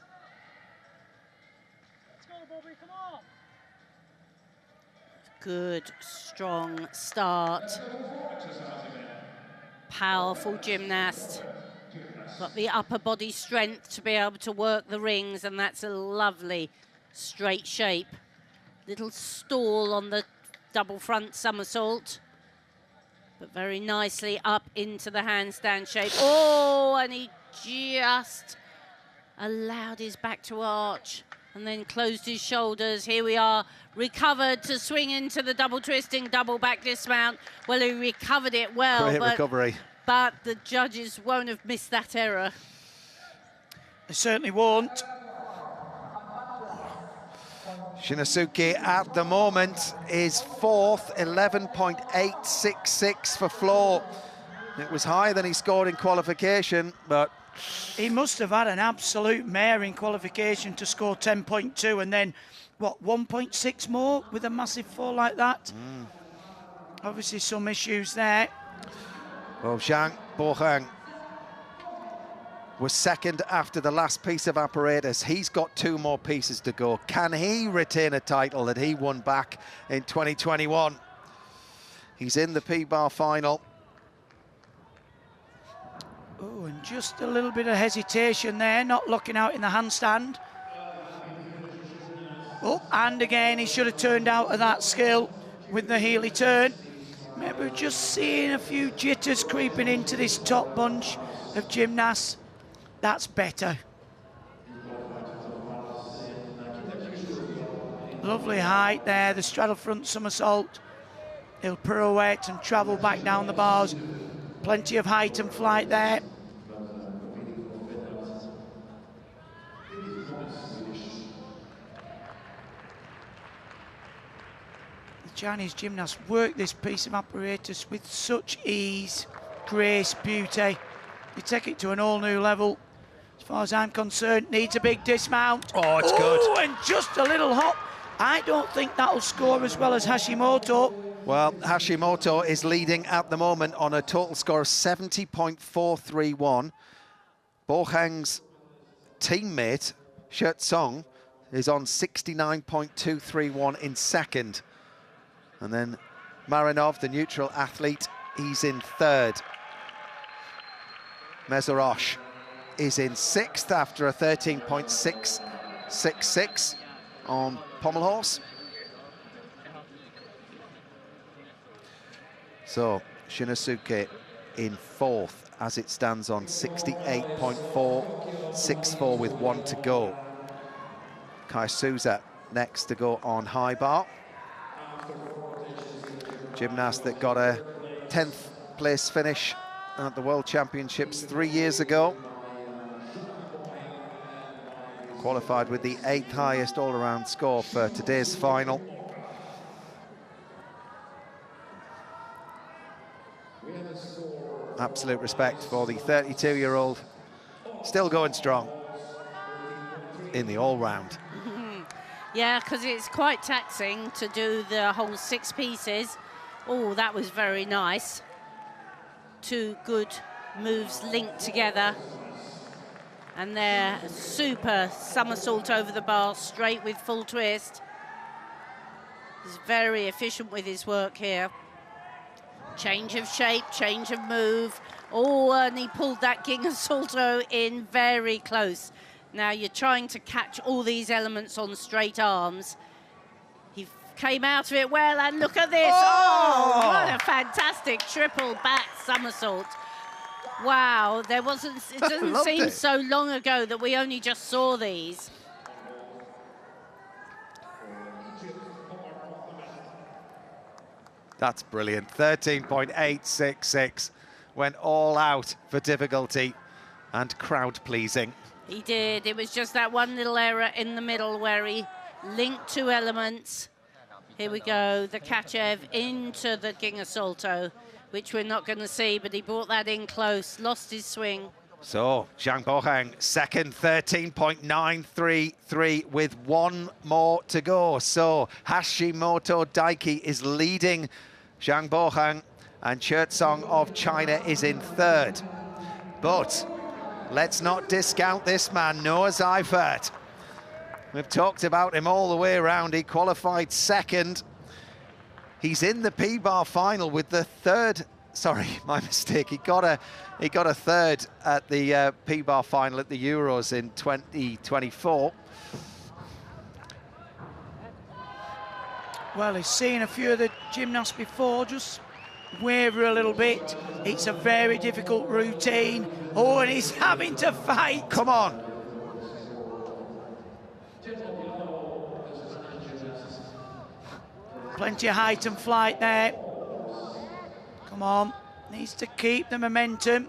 Good, strong start. Powerful gymnast. Got the upper body strength to be able to work the rings, and that's a lovely straight shape. Little stall on the double front somersault, but very nicely up into the handstand shape. Oh, and he just allowed his back to arch and then closed his shoulders. Here we are, recovered to swing into the double twisting, double back dismount. Well, he recovered it well. Great recovery. But the judges won't have missed that error. They certainly won't. Shinosuke at the moment is 4th, 11.866 for floor. It was higher than he scored in qualification, but he must have had an absolute mare in qualification to score 10.2 and then, what, 1.6 more with a massive fall like that? Obviously some issues there. Well, Zhang Boheng was 2nd after the last piece of apparatus. He's got 2 more pieces to go. Can he retain a title that he won back in 2021? He's in the P-bar final. Oh, and just a little bit of hesitation there, not looking out in the handstand. Oh, and again, he should have turned out of that skill with the Healy turn. Maybe we're just seeing a few jitters creeping into this top bunch of gymnasts. That's better. Lovely height there, the straddle front somersault. He'll pirouette and travel back down the bars. Plenty of height and flight there. The Chinese gymnasts work this piece of apparatus with such ease, grace, beauty. You take it to an all-new level. As far as I'm concerned, needs a big dismount. Oh, it's good. And just a little hop. I don't think that'll score as well as Hashimoto. Well, Hashimoto is leading at the moment on a total score of 70.431. Boheng's teammate, Shet Song, is on 69.231 in 2nd. And then Marinov, the neutral athlete, he's in 3rd. Mezerosh is in 6th after a 13.666 on pommel horse. So Shinosuke in fourth as it stands on 68.4, 6-4 with 1 to go. Kai Souza next to go on high bar. Gymnast that got a 10th place finish at the World Championships 3 years ago. Qualified with the 8th highest all-around score for today's final. Absolute respect for the 32-year-old, still going strong in the all-round. Yeah, because it's quite taxing to do the whole 6 pieces. Oh, that was very nice. 2 good moves linked together. And their super somersault over the bar, straight with full twist. He's very efficient with his work here. Change of shape, change of move. Oh, and he pulled that ginga salto in very close. Now you're trying to catch all these elements on straight arms. He came out of it well, and look at this. Oh, what a fantastic triple back somersault. Wow, it doesn't seem so long ago that we only just saw these. That's brilliant. 13.866 went all out for difficulty and crowd pleasing. He did. It was just that one little error in the middle where he linked 2 elements. Here we go, the Kachev into the ginga salto, which we're not going to see, but he brought that in close, lost his swing. So, Zhang Boheng, second, 13.933 with 1 more to go. So, Hashimoto Daiki is leading Zhang Boheng, and Chertsong of China is in third. But let's not discount this man, Noah Seifert. We've talked about him all the way around. He qualified second. He's in the P-bar final with the third. Sorry, my mistake. He got a third at the P-bar final at the Euros in 2024. Well, he's seen a few of the gymnasts before, just waver a little bit. It's a very difficult routine. Oh, and he's having to fight. Come on. Plenty of height and flight there. Come on, needs to keep the momentum.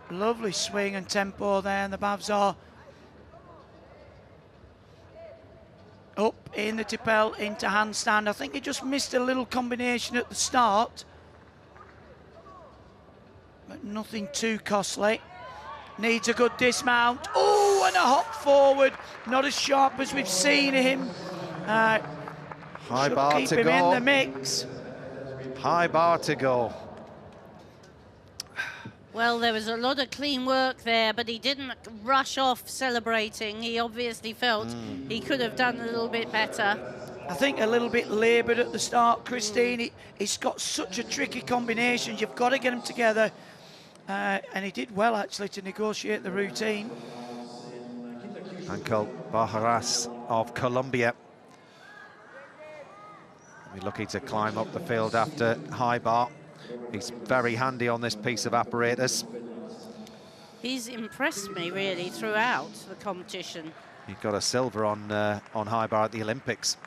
Lovely swing and tempo there, and the Bavs are up in the Tippel into handstand. I think he just missed a little combination at the start, but nothing too costly. Needs a good dismount. Oh, and a hop forward. Not as sharp as we've seen him. High bar keep to him go. in the mix. High bar to go. Well, there was a lot of clean work there, but he didn't rush off celebrating. He obviously felt he could have done a little bit better. I think a little bit laboured at the start, Christine. He's got such a tricky combination. You've got to get them together. And he did well, actually, to negotiate the routine. Ankle Bajaras of Colombia. He's lucky to climb up the field after high bar. He's very handy on this piece of apparatus. He's impressed me, really, throughout the competition. He got a silver on high bar at the Olympics.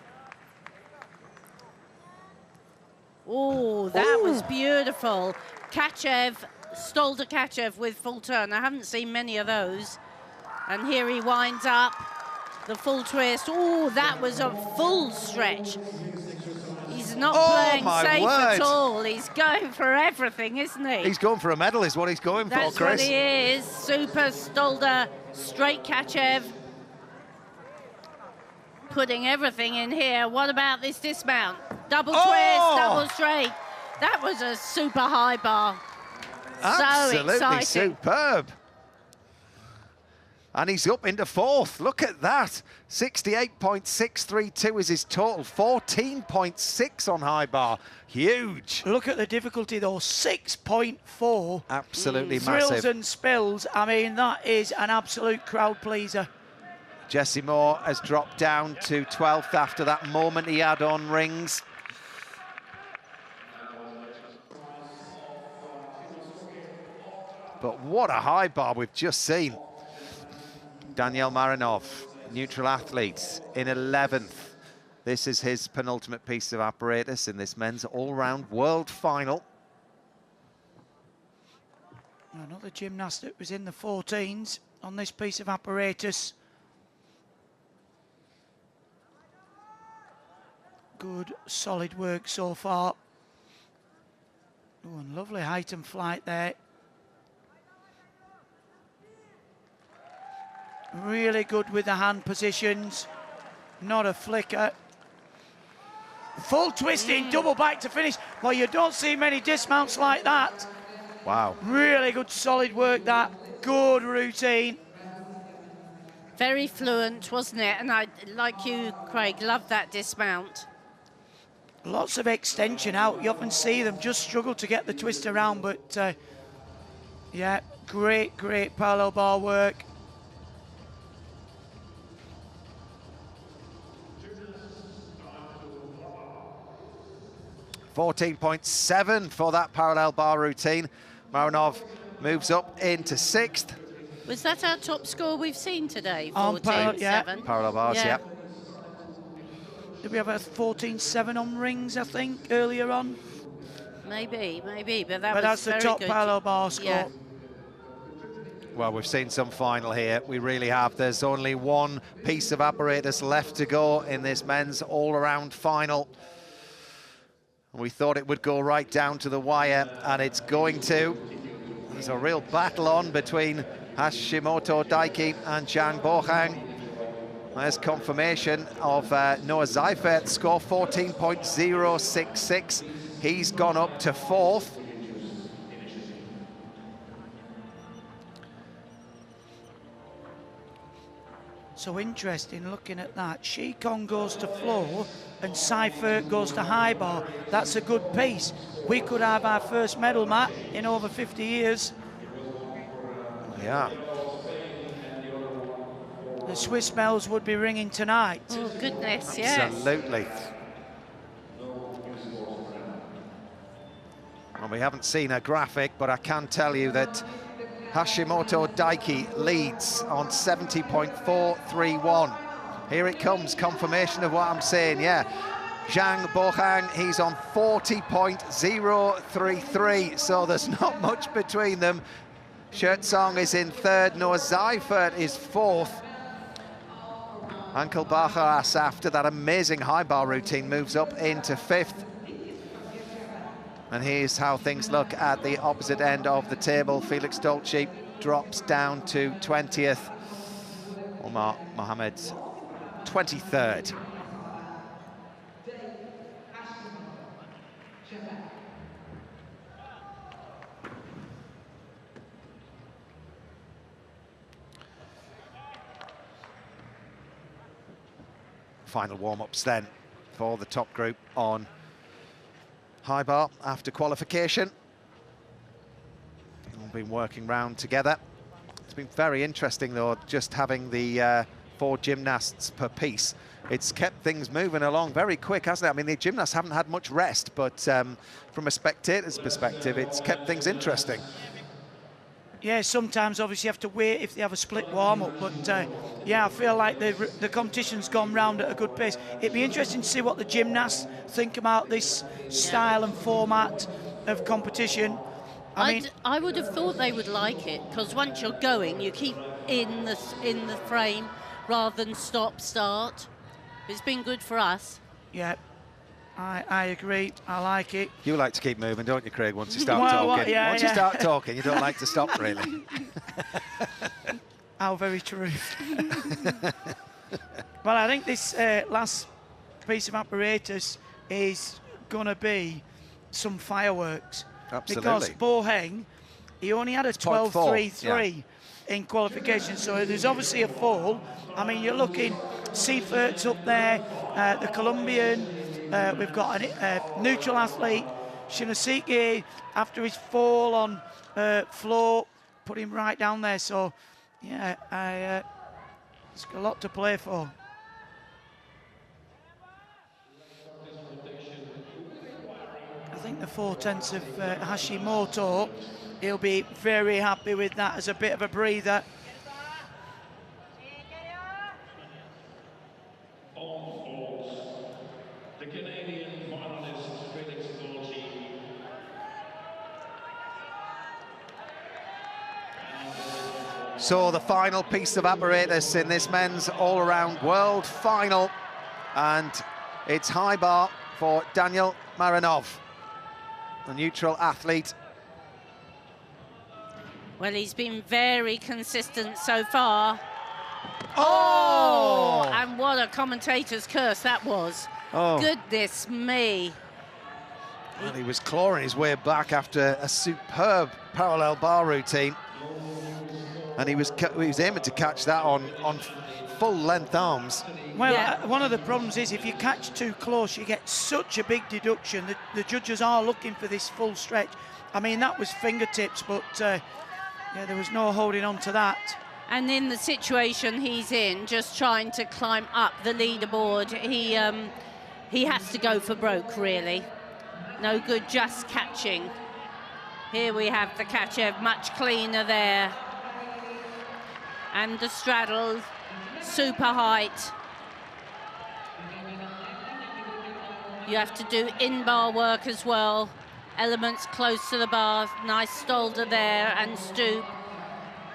Oh, that was beautiful. Kachev, Stolder Kachev with full turn. I haven't seen many of those. And here he winds up, the full twist. Oh, that was a full stretch. He's not playing safe at all. He's going for everything, isn't he? He's going for a medal is what he's going for, Chris. That's what he is. Super Stolder, straight Kachev. Putting everything in here. What about this dismount? Double twist, double straight. That was a super high bar. Absolutely so exciting. Superb. And he's up into fourth. Look at that. 68.632 is his total. 14.6 on high bar. Huge. Look at the difficulty, though. 6.4. Absolutely Thrills massive. and spills. I mean, that is an absolute crowd pleaser. Jesse Moore has dropped down to 12th after that moment he had on rings. But what a high bar we've just seen. Daniel Marinov, neutral athlete, in 11th. This is his penultimate piece of apparatus in this men's all-round world final. Another gymnast that was in the 14s on this piece of apparatus. Good, solid work so far. Oh, and lovely height and flight there. Really good with the hand positions. Not a flicker. Full twisting, double back to finish. Well, you don't see many dismounts like that. Wow. Really good, solid work, that. Good routine. Very fluent, wasn't it? And I, like you, Craig, love that dismount. Lots of extension out. You often see them just struggle to get the twist around, but yeah, great parallel bar work. 14.7 for that parallel bar routine. Marinov moves up into 6th. Was that our top score we've seen today? On 14.7. yeah. Parallel bars, yeah. Did we have a 14.7 on rings, I think, earlier on? Maybe, but that's the top parallel bar score. Yeah. Well, we've seen some final here. We really have. There's only one piece of apparatus left to go in this men's all-around final. We thought it would go right down to the wire, and it's going to. There's a real battle on between Hashimoto Daiki and Zhang Bohang. There's confirmation of Noah Seifert's score, 14.066. He's gone up to 4th. So interesting looking at that. Shikong goes to floor and Seifert goes to high bar. That's a good piece. We could have our first medal, Matt, in over 50 years. Yeah. The Swiss bells would be ringing tonight. Oh, goodness, yes. Absolutely. Well, we haven't seen a graphic, but I can tell you that Hashimoto Daiki leads on 70.431. Here it comes, confirmation of what I'm saying, yeah. Zhang Bohang, he's on 40.033, so there's not much between them. Schertzong is in 3rd, Noah Seifert is 4th. Ankel Bacharas, after that amazing high bar routine, moves up into 5th. And here's how things look at the opposite end of the table. Felix Dolce drops down to 20th. Omar Mohamed, 23rd. Final warm-ups then for the top group on high bar after qualification. We've been working round together. It's been very interesting though, just having the 4 gymnasts per piece. It's kept things moving along very quick, hasn't it? I mean, the gymnasts haven't had much rest, but from a spectator's perspective, it's kept things interesting. Yeah, sometimes obviously you have to wait if they have a split warm-up, but yeah, I feel like the competition's gone round at a good pace. It'd be interesting to see what the gymnasts think about this style and format of competition. I would have thought they would like it, because once you're going, you keep in the frame rather than stop-start. It's been good for us. Yeah, I agree. I like it. You like to keep moving, don't you, Craig, once you start talking? Once you start talking, you don't like to stop, really. How very true. Well, I think this last piece of apparatus is going to be some fireworks. Absolutely. Because Boheng, he only had a 12.33 in qualification, so there's obviously a fall. I mean, you're looking, Seifert's up there, the Colombian, we've got a neutral athlete, Shinoseki, after his fall on floor, put him right down there. So, yeah, it's a lot to play for. I think the 4/10 of Hashimoto, he'll be very happy with that as a bit of a breather. So the final piece of apparatus in this men's all-around world final, and it's high bar for Daniel Marinov, the neutral athlete. Well, he's been very consistent so far. Oh! And what a commentator's curse that was. Oh. Goodness me. Well, he was clawing his way back after a superb parallel bar routine. And he was aiming to catch that on full length arms. Well, Yeah. one of the problems is if you catch too close, you get such a big deduction. The judges are looking for this full stretch. I mean, that was fingertips, but yeah, there was no holding on to that. And in the situation he's in, just trying to climb up the leaderboard, he has to go for broke, really. No good just catching. Here we have the Kachev, much cleaner there. And the straddle, super height. You have to do in-bar work as well. Elements close to the bar, nice stolder there and stoop.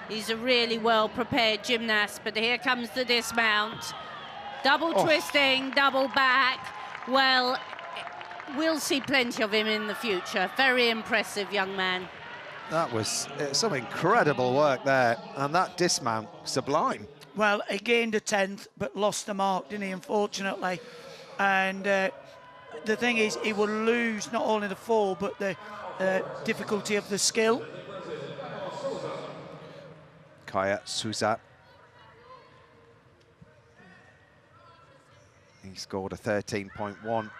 He's a really well-prepared gymnast, but here comes the dismount. Double twisting, double back. Well, we'll see plenty of him in the future. Very impressive young man. That was some incredible work there, and that dismount, sublime. Well, he gained a 10th, but lost the mark, didn't he, unfortunately? And the thing is, he will lose not only the fall, but the difficulty of the skill. Kaya Souza. He scored a 13.1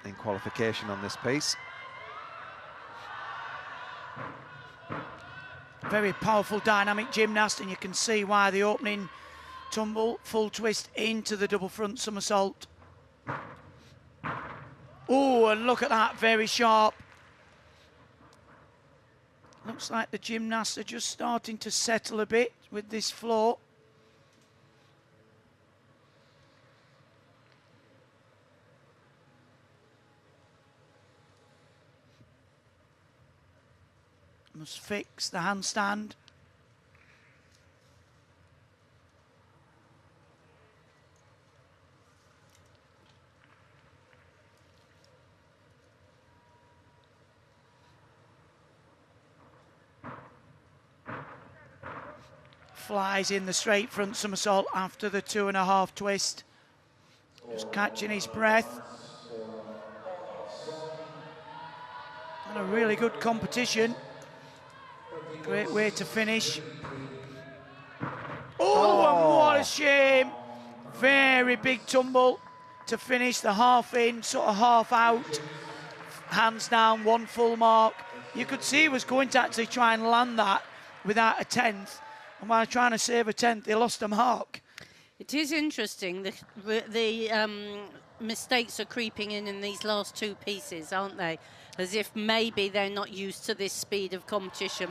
in qualification on this piece. Very powerful, dynamic gymnast, and you can see why the opening tumble, full twist into the double front somersault. Oh, and look at that, very sharp. Looks like the gymnasts are just starting to settle a bit with this floor. Must fix the handstand. Flies in the straight front somersault after the 2.5 twist. Just catching his breath. And a really good competition. Great way to finish. Oh, and what a shame. Very big tumble to finish the half in, sort of half out. Hands down, one full mark. You could see he was going to actually try and land that without a 10th. And while trying to save a 10th, he lost a mark. It is interesting. The mistakes are creeping in these last two pieces, aren't they? As if maybe they're not used to this speed of competition.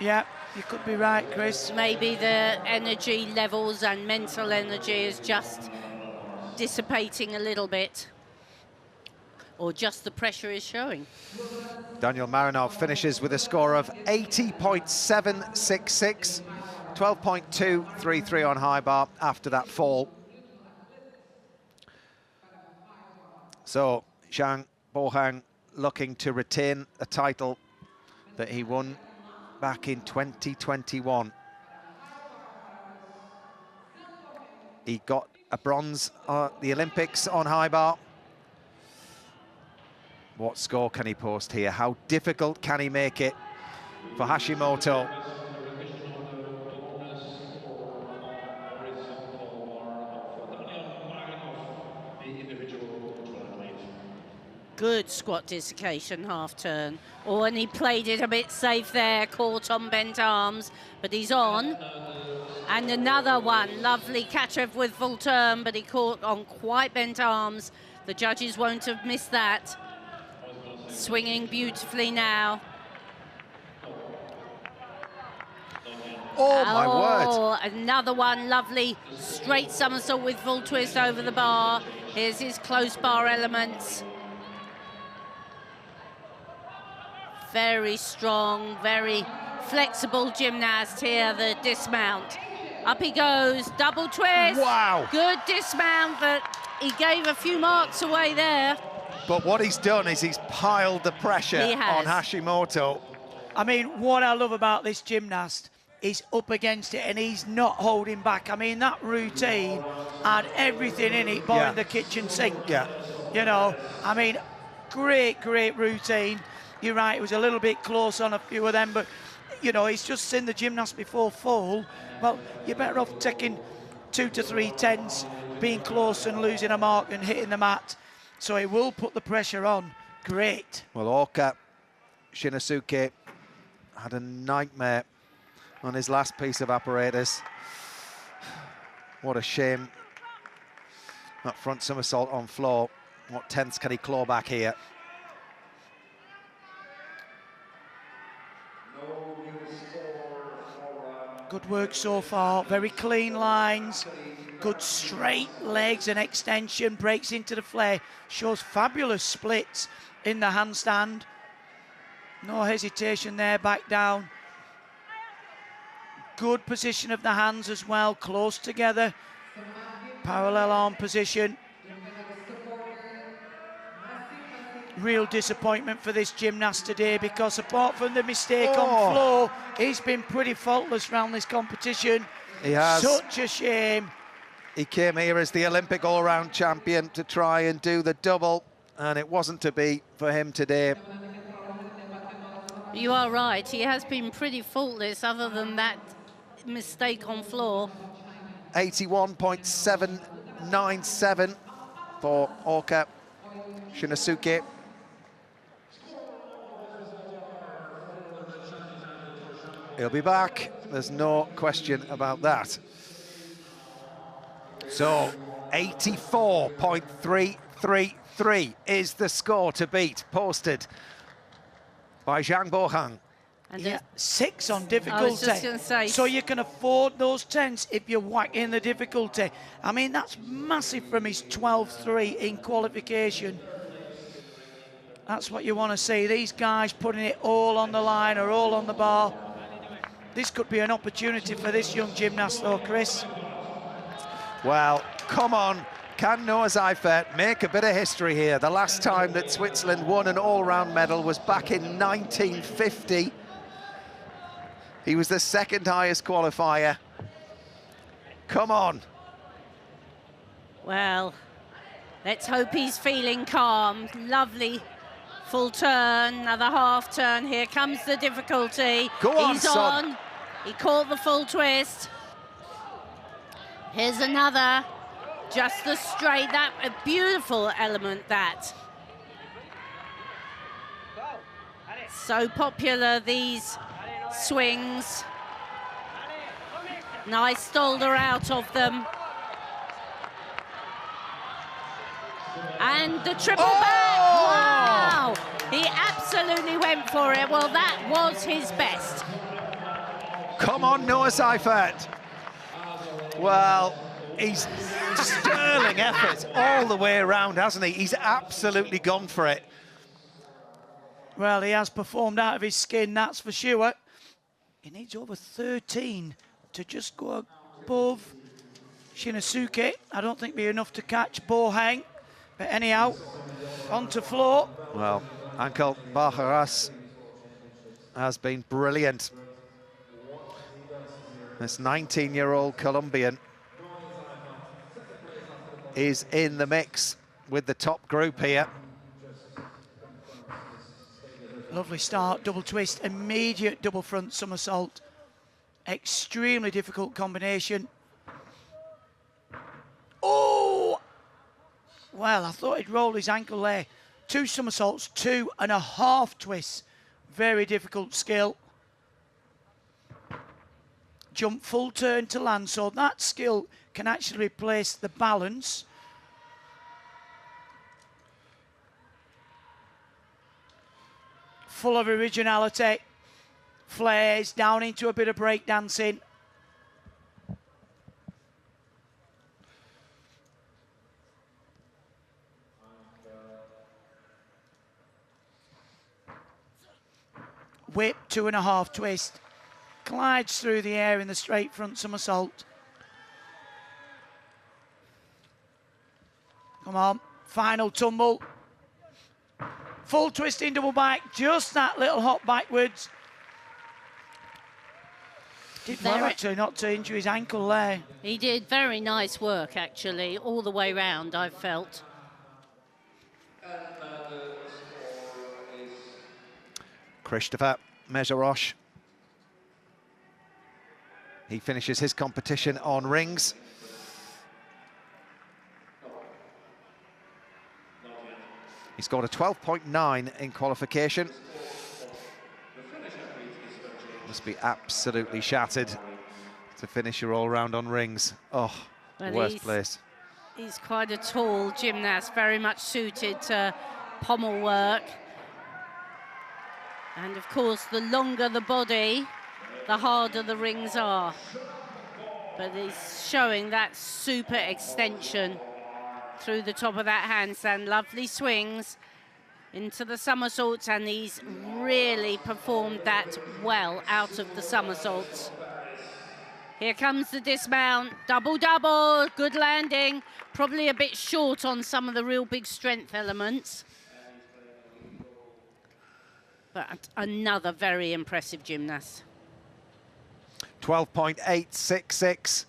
Yeah, you could be right, Chris. Maybe the energy levels and mental energy is just dissipating a little bit. Or just the pressure is showing. Daniel Marinov finishes with a score of 80.766, 12.233 on high bar after that fall. So Zhang Bohang looking to retain a title that he won back in 2021. He got a bronze at the Olympics on high bar. What score can he post here? How difficult can he make it for Hashimoto? Good squat dislocation, half turn. Oh, and he played it a bit safe there, caught on bent arms, but he's on. And another one, lovely Kachev with full turn, but he caught on quite bent arms. The judges won't have missed that. Swinging beautifully now. Oh, my word. Oh, another one, lovely straight somersault with full twist over the bar. Here's his close bar elements. Very strong, very flexible gymnast here, the dismount. Up he goes, double twist. Wow. Good dismount, but he gave a few marks away there. But what he's done is he's piled the pressure He has. on Hashimoto. I mean, what I love about this gymnast is up against it and he's not holding back. I mean, that routine had everything in it, barring the kitchen sink. Yeah. You know, I mean, great routine. You're right, it was a little bit close on a few of them, but, you know, he's just seen the gymnast before fall. Well, you're better off taking 2 to 3 tenths, being close and losing a mark and hitting the mat. So he will put the pressure on. Great. Well, Oka Shinosuke had a nightmare on his last piece of apparatus. What a shame. That front somersault on floor. What tenths can he claw back here? Good work so far. Very clean lines. Good straight legs and extension. Breaks into the flare. Shows fabulous splits in the handstand. No hesitation there, back down. Good position of the hands as well, close together. Parallel arm position. Real disappointment for this gymnast today, because apart from the mistake on floor, he's been pretty faultless around this competition. He has. Such a shame. He came here as the Olympic all-round champion to try and do the double, and it wasn't to be for him today. You are right, he has been pretty faultless other than that mistake on floor. 81.797 for Oka Shinosuke. He'll be back, there's no question about that. So 84.333 is the score to beat, posted by Zhang Bohang. And Yeah, 6 on difficulty. I was just going to say. So you can afford those tenths if you're whacking the difficulty. I mean, that's massive from his 12-3 in qualification. That's what you want to see. These guys putting it all on the line or all on the bar. This could be an opportunity for this young gymnast, though, Chris. Well, come on. Can Noah Seifert make a bit of history here? The last time that Switzerland won an all-round medal was back in 1950. He was the second highest qualifier. Come on. Well, let's hope he's feeling calm. Lovely full turn, another half turn. Here comes the difficulty. Go on, he's son. on. He caught the full twist. Here's another. Just the straight, that a beautiful element, that. So popular, these swings. Nice stolder out of them. And the triple back, wow! He absolutely went for it. Well, that was his best. Come on, Noah Seifert. Well, he's sterling effort all the way around, hasn't he? He's absolutely gone for it. Well, he has performed out of his skin, that's for sure. He needs over 13 to just go above Shinosuke. I don't think it'll be enough to catch Bohang. But anyhow, onto floor. Well, Ankal Bajaras has been brilliant. This 19-year-old Colombian is in the mix with the top group here. Lovely start, double twist, immediate double front somersault. Extremely difficult combination. Oh! Well, I thought he'd roll his ankle there. 2 somersaults, 2.5 twists. Very difficult skill. Jump full turn to land, so that skill can actually replace the balance. full of originality, flares down into a bit of breakdancing. Whip, 2.5 twist, glides through the air in the straight front somersault. Come on, final tumble. Full twisting double back, just that little hop backwards. Did well actually not to injure his ankle there. He did very nice work actually, all the way round, I felt. Christopher Mezerosh. He finishes his competition on rings. He scored a 12.9 in qualification. Must be absolutely shattered to finish your all-round on rings. Oh, well, worst place. He's quite a tall gymnast, very much suited to pommel work. And of course, the longer the body, the harder the rings are. But he's showing that super extension through the top of that handstand. Lovely swings into the somersaults, and he's really performed that well out of the somersaults. Here comes the dismount, double, double, good landing. Probably a bit short on some of the real big strength elements. But another very impressive gymnast. 12.866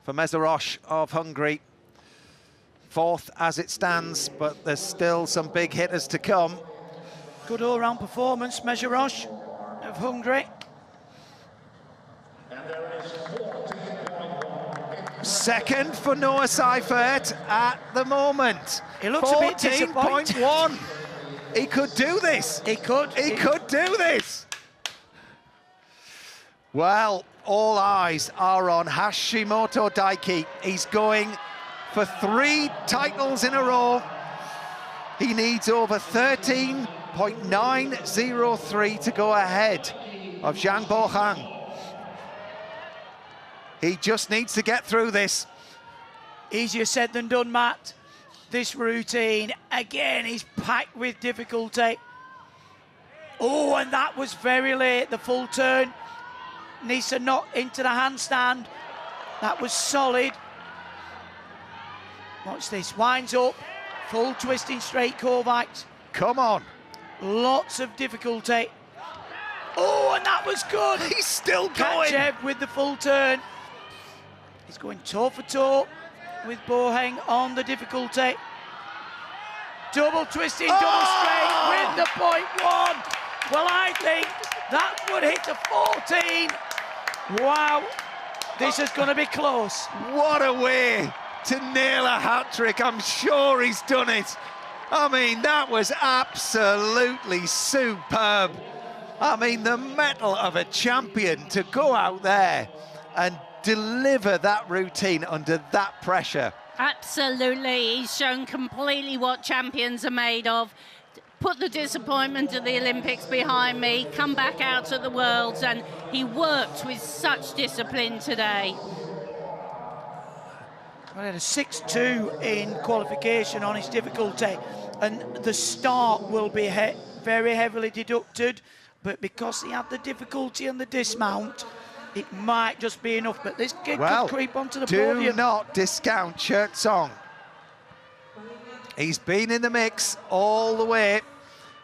for Mezerosh of Hungary. Fourth as it stands, but there's still some big hitters to come. Good all-round performance, Mezerosh of Hungary. Second for Noah Seifert at the moment. He looks a bit disappointed. 14.1. He could do this. He could. He could do this. Well, all eyes are on Hashimoto Daiki. He's going for 3 titles in a row. He needs over 13.903 to go ahead of Zhang Bohang. He just needs to get through this. Easier said than done, Matt. This routine, again, is packed with difficulty. Oh, and that was very late, the full turn. Needs to knock into the handstand. That was solid. Watch this, winds up, full twisting straight Kovacs. Come on. Lots of difficulty. Oh, and that was good. He's still going. Kachev with the full turn. He's going toe for toe with Bohang on the difficulty. Double twisting, double straight with the .1. Well, I think that would hit the 14. Wow, this is going to be close. What a way to nail a hat-trick. I'm sure he's done it. I mean, that was absolutely superb. I mean, the mettle of a champion to go out there and deliver that routine under that pressure. Absolutely, he's shown completely what champions are made of. Put the disappointment of the Olympics behind me, come back out at the Worlds, and he worked with such discipline today. Well, he had a 6.2 in qualification on his difficulty, and the start will be very heavily deducted, but because he had the difficulty and the dismount, it might just be enough, but this kid could creep onto the podium. Do not discount Chertsong. He's been in the mix all the way.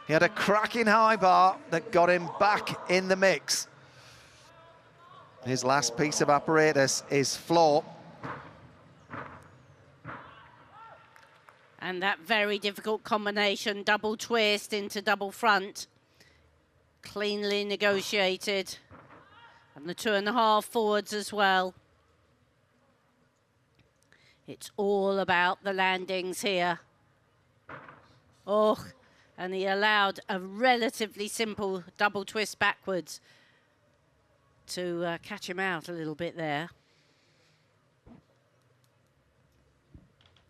He had a cracking high bar that got him back in the mix. His last piece of apparatus is floor. And that very difficult combination, double twist into double front. Cleanly negotiated. And the 2.5 forwards as well. It's all about the landings here. Oh, and he allowed a relatively simple double twist backwards to catch him out a little bit there.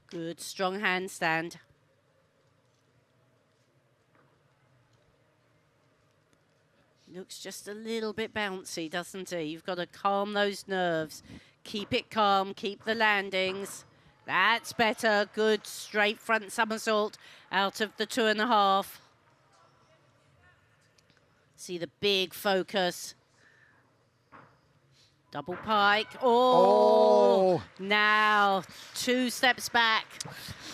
Good, strong handstand. Looks just a little bit bouncy, doesn't he? You've got to calm those nerves. Keep it calm, keep the landings. That's better. Good straight front somersault out of the 2.5. See the big focus. Double pike. Oh. Now 2 steps back.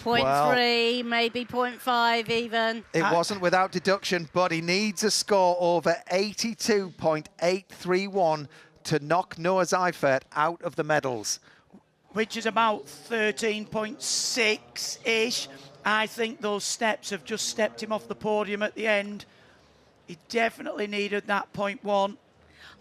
0.3, maybe 0.5 even. It wasn't without deduction, but he needs a score over 82.831 to knock Noah Seifert out of the medals. Which is about 13.6-ish. I think those steps have just stepped him off the podium at the end. He definitely needed that 0.1.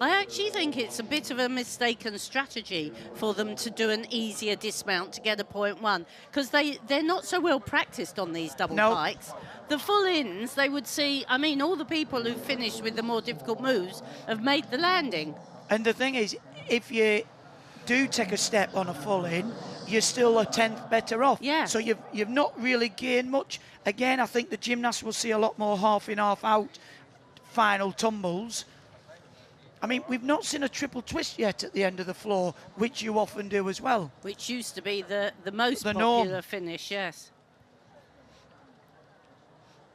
I actually think it's a bit of a mistaken strategy for them to do an easier dismount to get a 0.1, because they're not so well practiced on these double pikes. The full ins, they would see, I mean, all the people who finished with the more difficult moves have made the landing. And the thing is, if you do take a step on a full in, you're still a 10th better off. Yeah. So you've not really gained much. Again, I think the gymnast will see a lot more half in, half out final tumbles. I mean, we've not seen a triple twist yet at the end of the floor, which you often do as well. Which used to be the most The popular norm. finish, yes.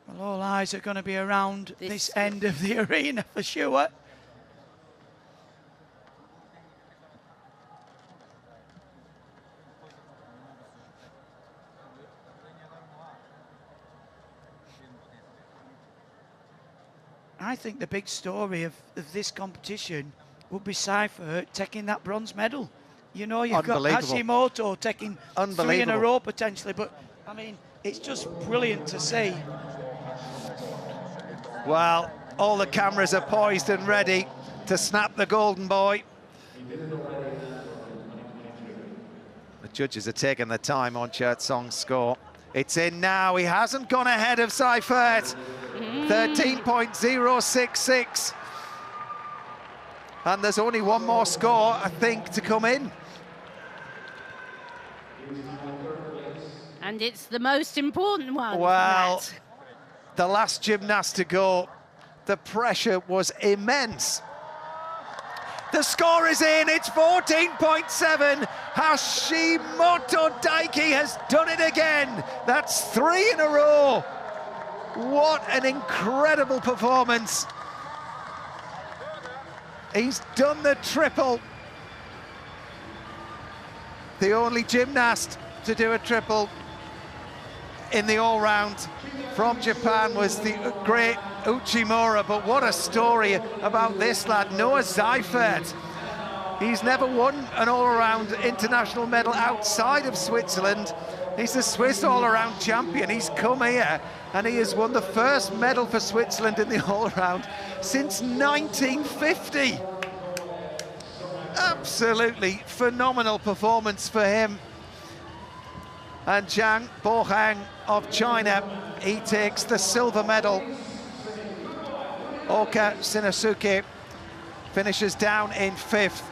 Well, all eyes are going to be around this end of the arena for sure. I think the big story of this competition would be Seifert taking that bronze medal. You know, you've got Hashimoto taking 3 in a row potentially, but I mean, it's just brilliant to see. Well, all the cameras are poised and ready to snap the golden boy. The judges are taking the time on Chertsong's score. It's in now. He hasn't gone ahead of Seifert. 13.066. And there's only one more score, I think, to come in. And it's the most important one. Well, the last gymnast to go, the pressure was immense. The score is in, it's 14.7. Hashimoto Daiki has done it again. That's 3 in a row. What an incredible performance. He's done the triple. The only gymnast to do a triple in the all-round from Japan was the great Uchimura, but what a story about this lad, Noah Seifert. He's never won an all-around international medal outside of Switzerland. He's the Swiss all-around champion. He's come here and he has won the first medal for Switzerland in the all-around since 1950. Absolutely phenomenal performance for him. And Zhang Bohang of China, he takes the silver medal. Oka Shinosuke finishes down in 5th.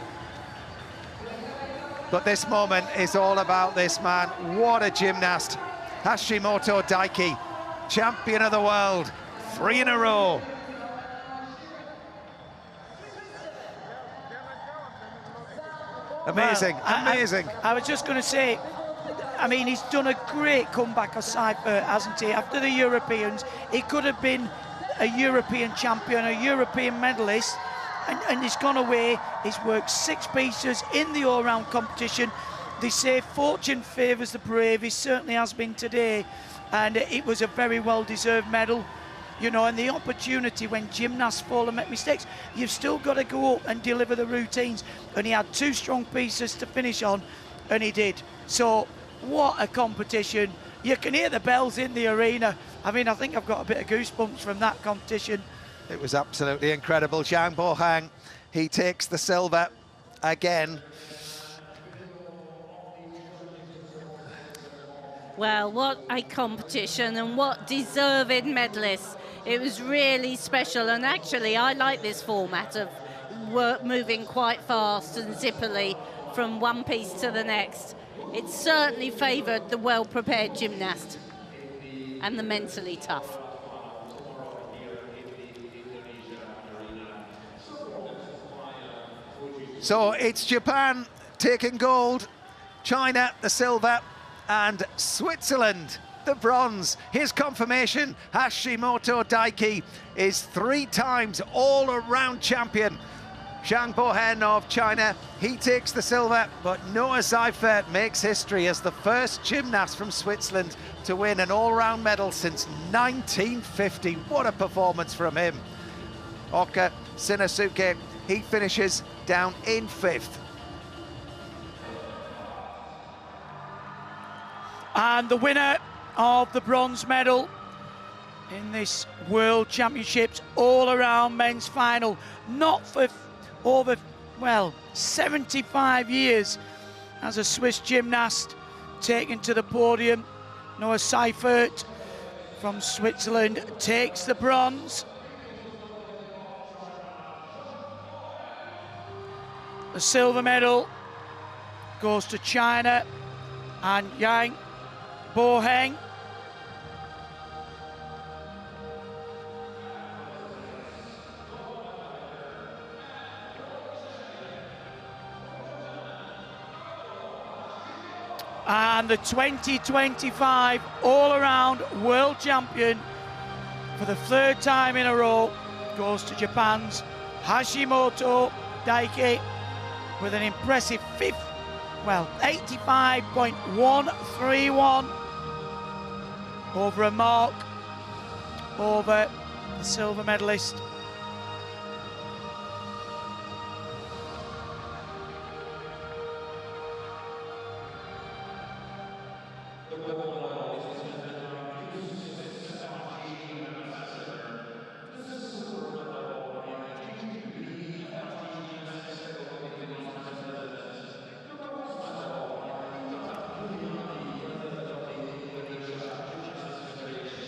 But this moment is all about this man. What a gymnast. Hashimoto Daiki, champion of the world, 3 in a row. Amazing, well, amazing. I was just going to say, I mean, he's done a great comeback of Seifert, hasn't he? After the Europeans, he could have been a European champion, a European medalist, and he's gone away. He's worked 6 pieces in the all-round competition. They say fortune favours the brave. He certainly has been today, and it was a very well-deserved medal. You know, and the opportunity when gymnasts fall and make mistakes, you've still got to go up and deliver the routines. And he had 2 strong pieces to finish on, and he did. So, what a competition. You can hear the bells in the arena. I mean, I think I've got a bit of goosebumps from that competition. It was absolutely incredible. Zhang Bohang, he takes the silver again. Well, what a competition and what deserving medalists. It was really special, and actually I like this format of moving quite fast and zippily from one piece to the next. It certainly favoured the well-prepared gymnast and the mentally tough. So it's Japan taking gold, China the silver, and Switzerland the bronze. Here's confirmation. Hashimoto Daiki is 3 times all-around champion. Zhang Bohen of China, he takes the silver, but Noah Seifert makes history as the first gymnast from Switzerland to win an all-round medal since 1950. What a performance from him. Oka Shinosuke, he finishes down in 5th. And the winner of the bronze medal in this World Championships all-around men's final, not for over, well, 75 years as a Swiss gymnast taken to the podium. Noah Seifert from Switzerland takes the bronze. The silver medal goes to China and Yang Boheng. And the 2025 all-around world champion for the 3rd time in a row goes to Japan's Hashimoto Daiki with an impressive 85.131 over a mark over the silver medalist.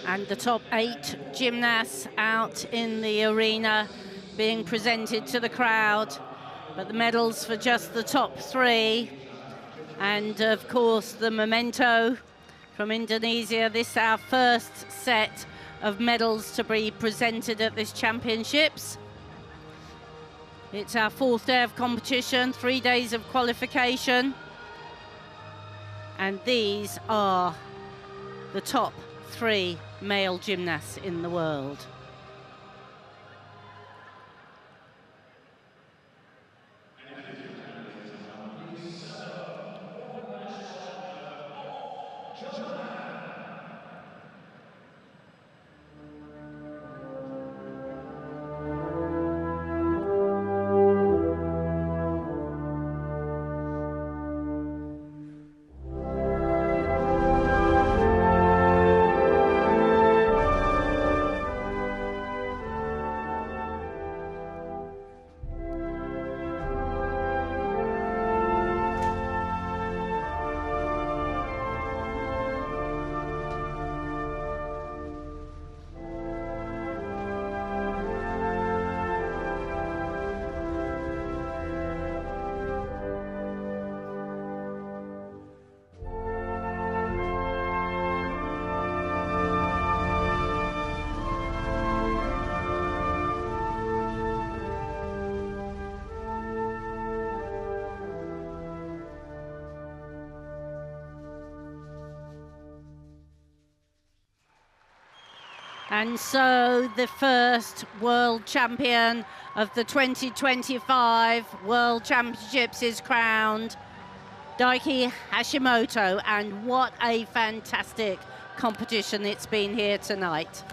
And the top 8 gymnasts out in the arena being presented to the crowd, but the medals for just the top 3. And of course the memento from Indonesia. This is our first set of medals to be presented at this championships. It's our 4th day of competition, 3 days of qualification. And these are the top 3 male gymnasts in the world. And so the first world champion of the 2025 World Championships is crowned, Daiki Hashimoto, and what a fantastic competition it's been here tonight.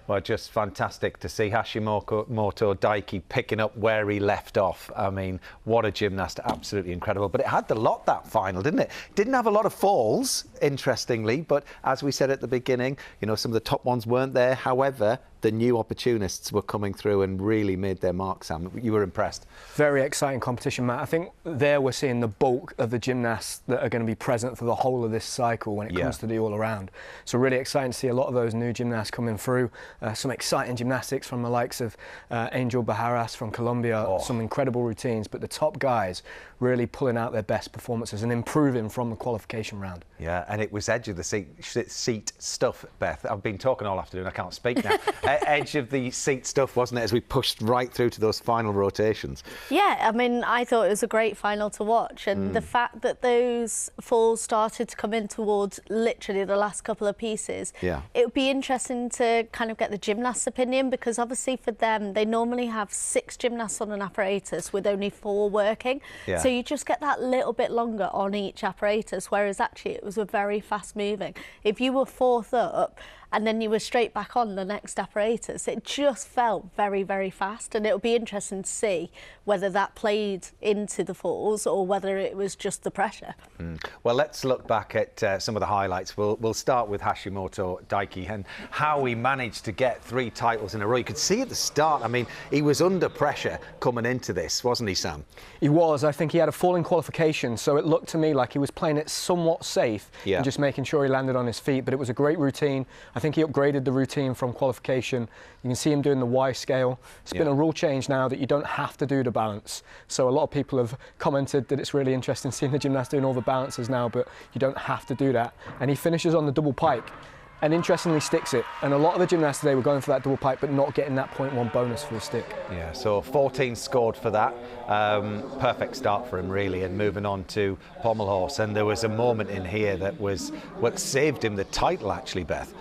Well, just fantastic to see Hashimoto Daiki picking up where he left off. I mean, what a gymnast, absolutely incredible. But it had the lot, that final, didn't it? Didn't have a lot of falls, interestingly, but as we said at the beginning, you know, some of the top ones weren't there. However, the new opportunists were coming through and really made their mark, Sam. You were impressed. Very exciting competition, Matt. I think there we're seeing the bulk of the gymnasts that are going to be present for the whole of this cycle when it comes to the all-around. So really exciting to see a lot of those new gymnasts coming through. some exciting gymnastics from the likes of Angel Bajaras from Colombia, some incredible routines, but the top guys really pulling out their best performances and improving from the qualification round. Yeah, and it was edge of the seat stuff, Beth. I've been talking all afternoon, I can't speak now. Edge of the seat stuff, wasn't it, as we pushed right through to those final rotations? Yeah, I mean, I thought it was a great final to watch, and the fact that those falls started to come in towards literally the last couple of pieces, it would be interesting to kind of get the gymnast's opinion, because obviously for them, they normally have 6 gymnasts on an apparatus with only 4 working. So you just get that little bit longer on each apparatus, whereas actually it was a very fast moving. If you were 4th up and then you were straight back on the next apparatus, it just felt very, very fast, and it'll be interesting to see whether that played into the falls or whether it was just the pressure. Well, let's look back at some of the highlights. We'll start with Hashimoto Daiki and how he managed to get 3 titles in a row. You could see at the start, I mean, he was under pressure coming into this, wasn't he, Sam? He was. I think he had a falling qualification, so it looked to me like he was playing it somewhat safe and just making sure he landed on his feet, but it was a great routine. I think he upgraded the routine from qualification. You can see him doing the Y scale. It's been a rule change now that you don't have to do the balance. So a lot of people have commented that it's really interesting seeing the gymnast doing all the balances now, but you don't have to do that. And he finishes on the double pike and interestingly sticks it. And a lot of the gymnasts today were going for that double pike but not getting that 0.1 bonus for the stick. Yeah, so 14 scored for that. Perfect start for him, really, and moving on to pommel horse. And there was a moment in here that was what saved him the title, actually, Beth.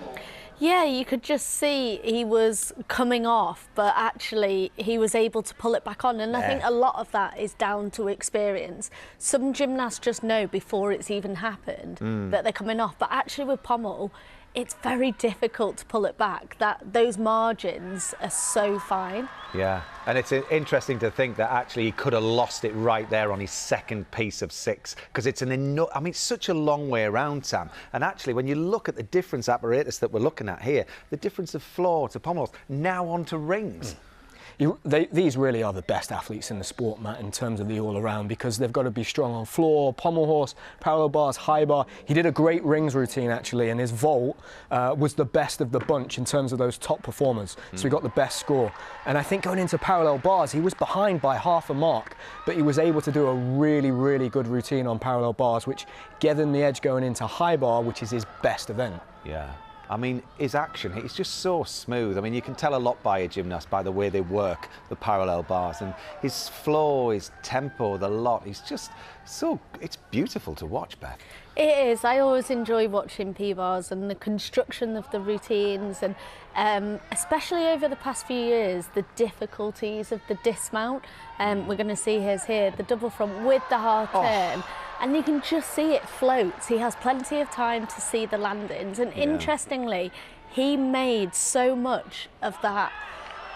Yeah, you could just see he was coming off, but actually he was able to pull it back on. And I think a lot of that is down to experience. Some gymnasts just know before it's even happened that they're coming off. But actually with pommel, it's very difficult to pull it back. Those margins are so fine. Yeah, and it's interesting to think that actually he could have lost it right there on his second piece of 6, because it's it's such a long way around, Sam. And actually, when you look at the difference apparatus that we're looking at here, the difference of floor to pommels, now onto rings. These really are the best athletes in the sport, Matt, in terms of the all-around, because they've got to be strong on floor, pommel horse, parallel bars, high bar. He did a great rings routine, actually, and his vault was the best of the bunch in terms of those top performers. So he got the best score. And I think going into parallel bars, he was behind by half a mark, but he was able to do a really, really good routine on parallel bars, which gave him the edge going into high bar, which is his best event. Yeah. I mean, his action, he's just so smooth. I mean, you can tell a lot by a gymnast by the way they work the parallel bars, and his flow, his tempo, the lot. He's just so, it's beautiful to watch, Beth. It is. I always enjoy watching P-bars and the construction of the routines, and especially over the past few years, the difficulties of the dismount. We're going to see his here, the double front with the hard turn. And you can just see it floats. He has plenty of time to see the landings. And interestingly, he made so much of that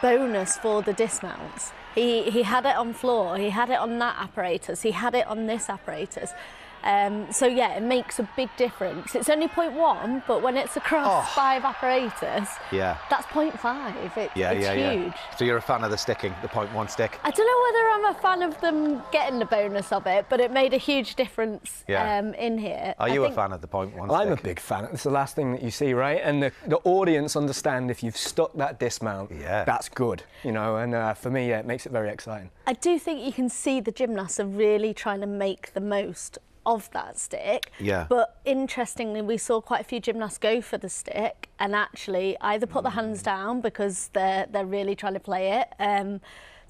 bonus for the dismounts. He had it on floor, he had it on that apparatus, he had it on this apparatus. So yeah, it makes a big difference. It's only 0.1, but when it's across 5 apparatus, that's 0.5. It's huge. So you're a fan of the sticking, the 0.1 stick? I don't know whether I'm a fan of them getting the bonus of it, but it made a huge difference in here. Are you a fan of the 0.1 stick? I'm a big fan. It's the last thing that you see, right? And the audience understand if you've stuck that dismount, that's good, you know. And for me, it makes it very exciting. I do think you can see the gymnasts are really trying to make the most of that stick. But interestingly, we saw quite a few gymnasts go for the stick and actually either put the hands down because they're really trying to play it.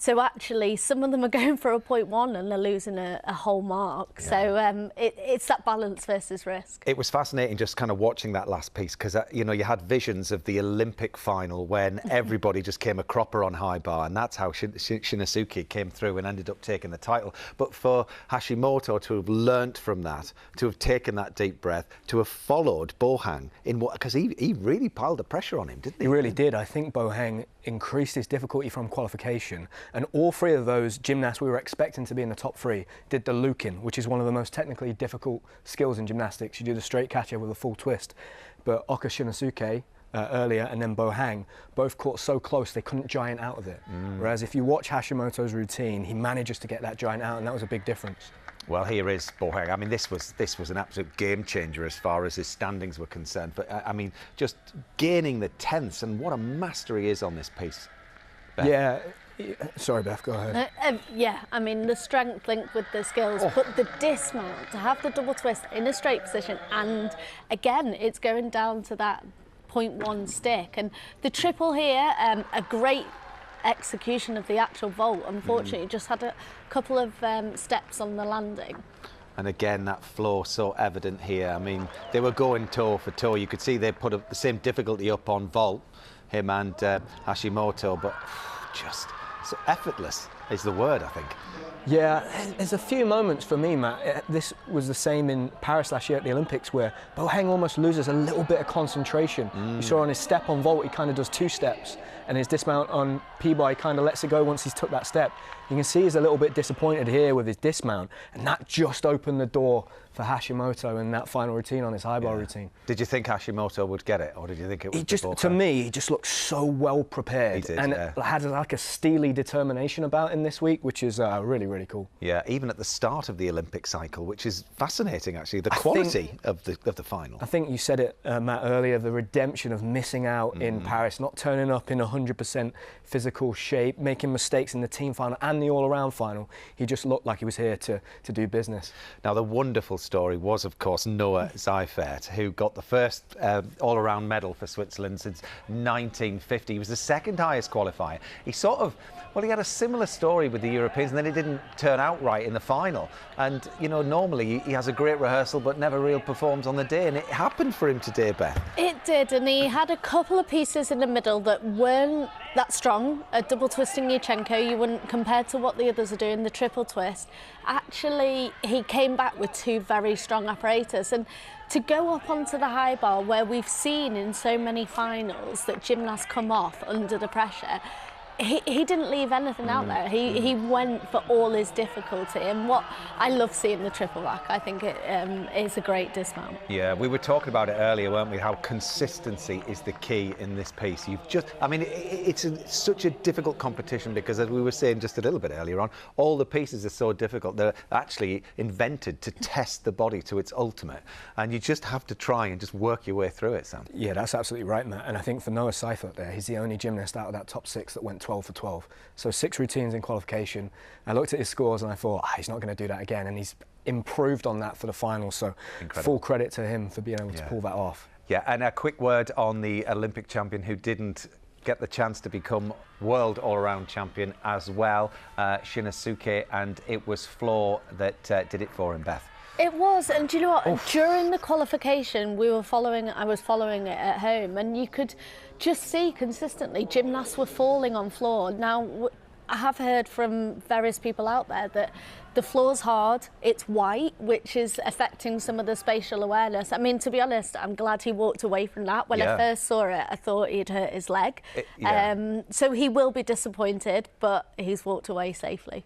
So actually, some of them are going for a 0.1 and they're losing a whole mark. So it's that balance versus risk. It was fascinating just kind of watching that last piece because, you know, you had visions of the Olympic final when everybody just came a cropper on high bar, and that's how Shinosuke came through and ended up taking the title. But for Hashimoto to have learnt from that, to have taken that deep breath, to have followed Bohang in what, because he really piled the pressure on him, didn't he? He really did. I think Bohang increased his difficulty from qualification, and all 3 of those gymnasts we were expecting to be in the top 3 did the Lukin, which is one of the most technically difficult skills in gymnastics. You do the straight catcher with a full twist, but Oka Shinosuke earlier and then Bohang both caught so close they couldn't giant out of it. Whereas if you watch Hashimoto's routine, he manages to get that giant out, and that was a big difference. Well, here is Boheng. I mean, this was an absolute game changer as far as his standings were concerned. But I mean, just gaining the tenths, and what a master he is on this piece. Beth. Yeah. Sorry, Beth, go ahead. Yeah, I mean, the strength linked with the skills, but the dismount, to have the double twist in a straight position, and again, it's going down to that 0.1 stick. And the triple here, a great execution of the actual vault. Unfortunately, just had a couple of steps on the landing. And again, that flow so evident here. I mean, they were going toe for toe. You could see they put the same difficulty up on vault, him and Hashimoto, but just so effortless is the word, I think. Yeah, there's a few moments for me, Matt. This was the same in Paris last year at the Olympics, where Boheng almost loses a little bit of concentration. You saw on his step on vault, he kind of does 2 steps, and his dismount on P-bar, he kind of lets it go once he's took that step. You can see he's a little bit disappointed here with his dismount, and that just opened the door for Hashimoto in that final routine on his high bar routine. Did you think Hashimoto would get it, or did you think it was to me, he just looked so well prepared. He did, and had like a steely determination about him this week, which is really, really cool. Yeah, even at the start of the Olympic cycle, which is fascinating, actually, the quality of the final. I think you said it, Matt, earlier, the redemption of missing out in Paris, not turning up in 100% physical shape, making mistakes in the team final and the all-around final. He just looked like he was here to do business. Now, the wonderful story was, of course, Noah Seifert, who got the first all-around medal for Switzerland since 1950. He was the second highest qualifier. He sort of, well, he had a similar story with the Europeans, and then it didn't turn out right in the final. And, you know, normally he has a great rehearsal, but never really performs on the day, and it happened for him today, Beth. It did, and he had a couple of pieces in the middle that weren't that strong. A double twisting Yurchenko, you wouldn't, compared to what the others are doing, the triple twist. Actually, he came back with 2 very strong apparatus, and to go up onto the high bar, where we've seen in so many finals that gymnasts come off under the pressure, he didn't leave anything out there. He went for all his difficulty, and what I love seeing the triple rack. I think it is a great dismount. Yeah, we were talking about it earlier, weren't we? How consistency is the key in this piece. You've just, I mean, it's such a difficult competition because, as we were saying just a little bit earlier on, all the pieces are so difficult. They're actually invented to test the body to its ultimate, and you just have to try and just work your way through it, Sam. Yeah, that's absolutely right, Matt. And I think for Noah Seifert there, he's the only gymnast out of that top 6 that went 12 for 12. So 6 routines in qualification. I looked at his scores and I thought, he's not going to do that again. And he's improved on that for the final. So full credit to him for being able to pull that off. Yeah, and a quick word on the Olympic champion who didn't get the chance to become world all-around champion as well, Shinosuke, and it was Flo that did it for him, Beth. It was, and do you know what? Oof. During the qualification, I was following it at home, and you could just see consistently gymnasts were falling on floor. Now, I have heard from various people out there that the floor's hard, it's white, which is affecting some of the spatial awareness. I mean, to be honest, I'm glad he walked away from that. When I first saw it, I thought he'd hurt his leg. So he will be disappointed, but he's walked away safely.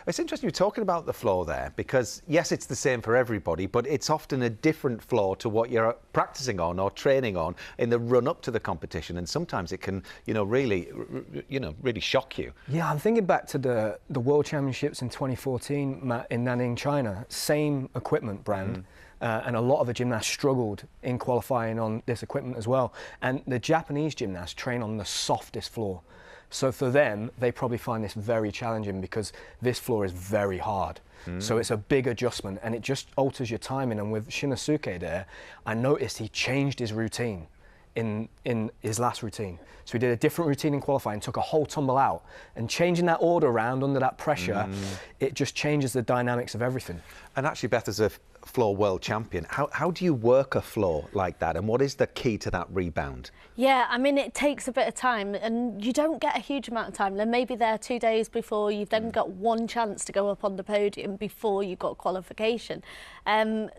It's interesting you're talking about the floor there, because yes, it's the same for everybody, but it's often a different floor to what you're practicing on or training on in the run up to the competition, and sometimes it can, really shock you. Yeah, I'm thinking back to the World Championships in 2014, Matt, in Nanning, China. Same equipment brand, and a lot of the gymnasts struggled in qualifying on this equipment as well. And the Japanese gymnasts train on the softest floor. So for them, they probably find this very challenging because this floor is very hard. So it's a big adjustment and it just alters your timing. And with Shinosuke there, I noticed he changed his routine in his last routine. So he did a different routine in qualifying, took a whole tumble out, and changing that order around under that pressure, it just changes the dynamics of everything. And actually, Beth, as a floor world champion, how do you work a floor like that, and what is the key to that rebound? Yeah, I mean, it takes a bit of time, and you don't get a huge amount of time. They may be there 2 days before, you've then got one chance to go up on the podium before you got qualification.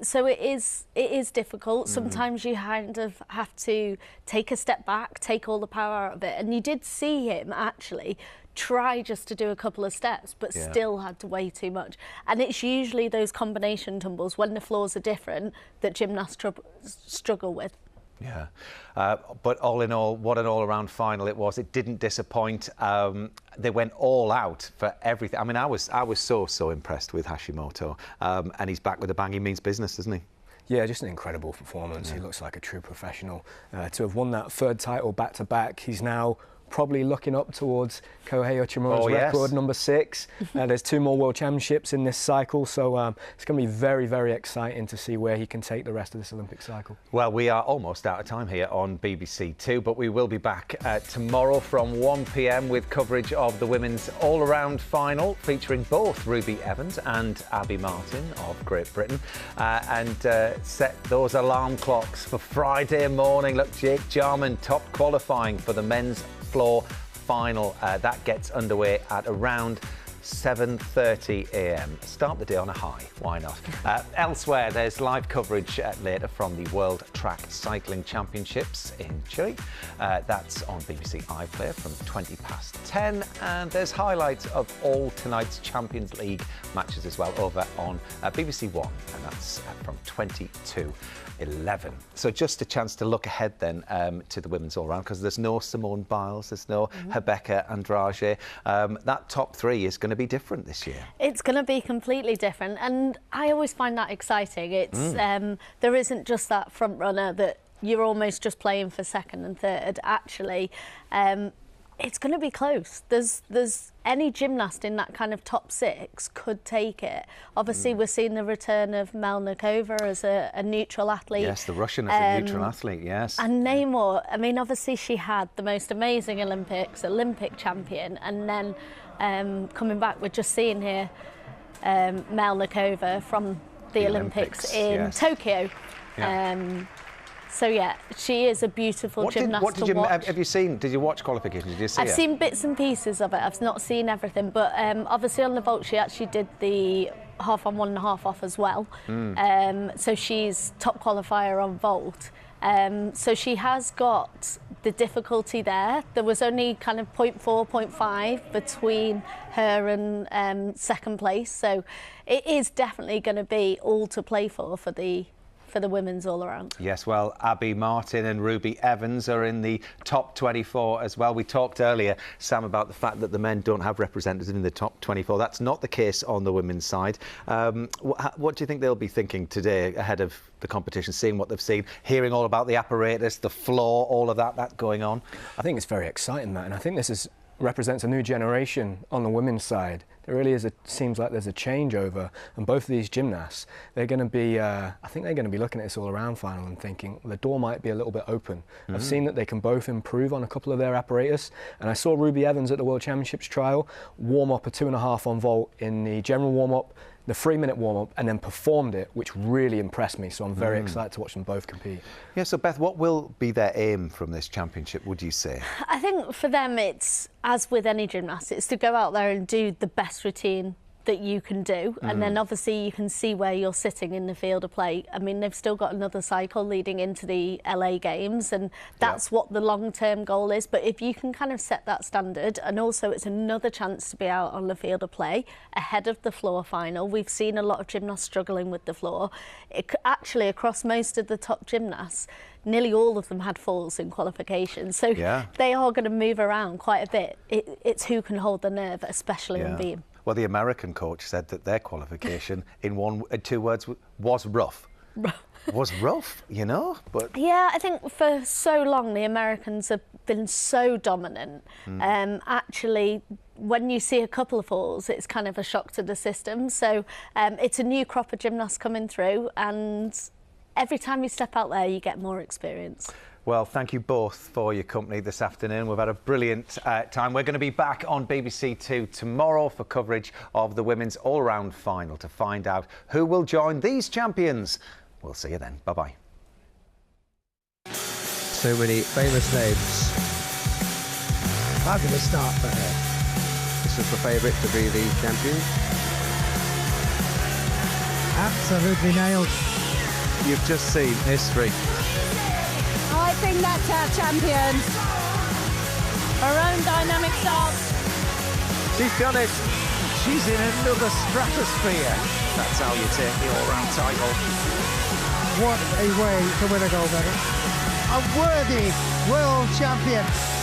So it is difficult. Sometimes you kind of have to take a step back, take all the power out of it. And you did see him actually try just to do a couple of steps, but still had to weigh too much. And it's usually those combination tumbles when the floors are different that gymnasts struggle with. Yeah, but all in all, what an all-around final it was. It didn't disappoint. They went all out for everything. I mean, I was so impressed with Hashimoto, and he's back with a bang. He means business, doesn't he? Yeah, just an incredible performance. He looks like a true professional. To have won that 3rd title back-to-back, he's now probably looking up towards Kohei Uchimura's record, number 6. There's 2 more World Championships in this cycle, so it's going to be very, very exciting to see where he can take the rest of this Olympic cycle. Well, we are almost out of time here on BBC Two, but we will be back tomorrow from 1 p.m. with coverage of the women's all-around final, featuring both Ruby Evans and Abby Martin of Great Britain, and set those alarm clocks for Friday morning. Look, Jake Jarman top qualifying for the men's floor final. That gets underway at around 7:30 a.m. Start the day on a high, why not? Elsewhere, there's live coverage later from the World Track Cycling Championships in Chile. That's on BBC iPlayer from 10:20, and there's highlights of all tonight's Champions League matches as well over on BBC One, and that's from 22:11. So just a chance to look ahead then to the women's all-round, because there's no Simone Biles, there's no Rebecca Andrade. That top 3 is going to be different this year. It's going to be completely different, and I always find that exciting. It's there isn't just that front runner that you're almost just playing for 2nd and 3rd. Actually, it's going to be close. There's any gymnast in that kind of top 6 could take it. Obviously, we're seeing the return of Melnikova as a neutral athlete. Yes, the Russian as a neutral athlete, yes. And Namor, I mean, obviously she had the most amazing Olympic champion, and then coming back, we're just seeing here Melnikova from the Olympics in Tokyo. Yeah. So yeah, she is a beautiful gymnast to watch. Have you seen? Did you watch qualifications? Did you see I've seen bits and pieces of it. I've not seen everything, but obviously on the vault she actually did the half on 1.5 off as well. So she's top qualifier on vault. So she has got the difficulty there. There was only kind of 0.4, 0.5 between her and 2nd place. So it is definitely going to be all to play for the women's all-around. Yes, well, Abby Martin and Ruby Evans are in the top 24 as well. We talked earlier, Sam, about the fact that the men don't have representatives in the top 24. That's not the case on the women's side. What do you think they'll be thinking today ahead of the competition, seeing what they've seen, hearing all about the apparatus, the floor, all of that going on? I think it's very exciting, Matt, and I think this represents a new generation on the women's side. There really seems like there's a changeover, and both of these gymnasts, they're going to be, I think they're going to be looking at this all-around final and thinking the door might be a little bit open. I've seen that they can both improve on a couple of their apparatus, and I saw Ruby Evans at the World Championships trial warm up a 2.5 on vault in the general warm-up, the 3-minute warm-up, and then performed it, which really impressed me. So I'm very excited to watch them both compete. Yeah, so Beth, what will be their aim from this championship, would you say? I think for them it's, as with any gymnast, it's to go out there and do the best routine that you can do, and then obviously you can see where you're sitting in the field of play. I mean, they've still got another cycle leading into the LA Games, and that's what the long-term goal is. But if you can kind of set that standard, and also it's another chance to be out on the field of play ahead of the floor final. We've seen a lot of gymnasts struggling with the floor. Actually, across most of the top gymnasts, nearly all of them had falls in qualification, so they are going to move around quite a bit. It's who can hold the nerve, especially on beam. Well, the American coach said that their qualification, in 2 words, was rough. Was rough, you know, but... Yeah, I think for so long the Americans have been so dominant. Actually, when you see a couple of falls, it's kind of a shock to the system. So it's a new crop of gymnasts coming through, and every time you step out there, you get more experience. Well, thank you both for your company this afternoon. We've had a brilliant time. We're going to be back on BBC Two tomorrow for coverage of the women's all-round final to find out who will join these champions. We'll see you then. Bye-bye. So many famous names. Fabulous start for her. This was the favourite to be the champion. Absolutely nailed. You've just seen history. I think that's our champion. Her own dynamic stance. She's done it. She's in another stratosphere. That's how you take the all-round title. What a way to win a gold medal. a worthy world champion.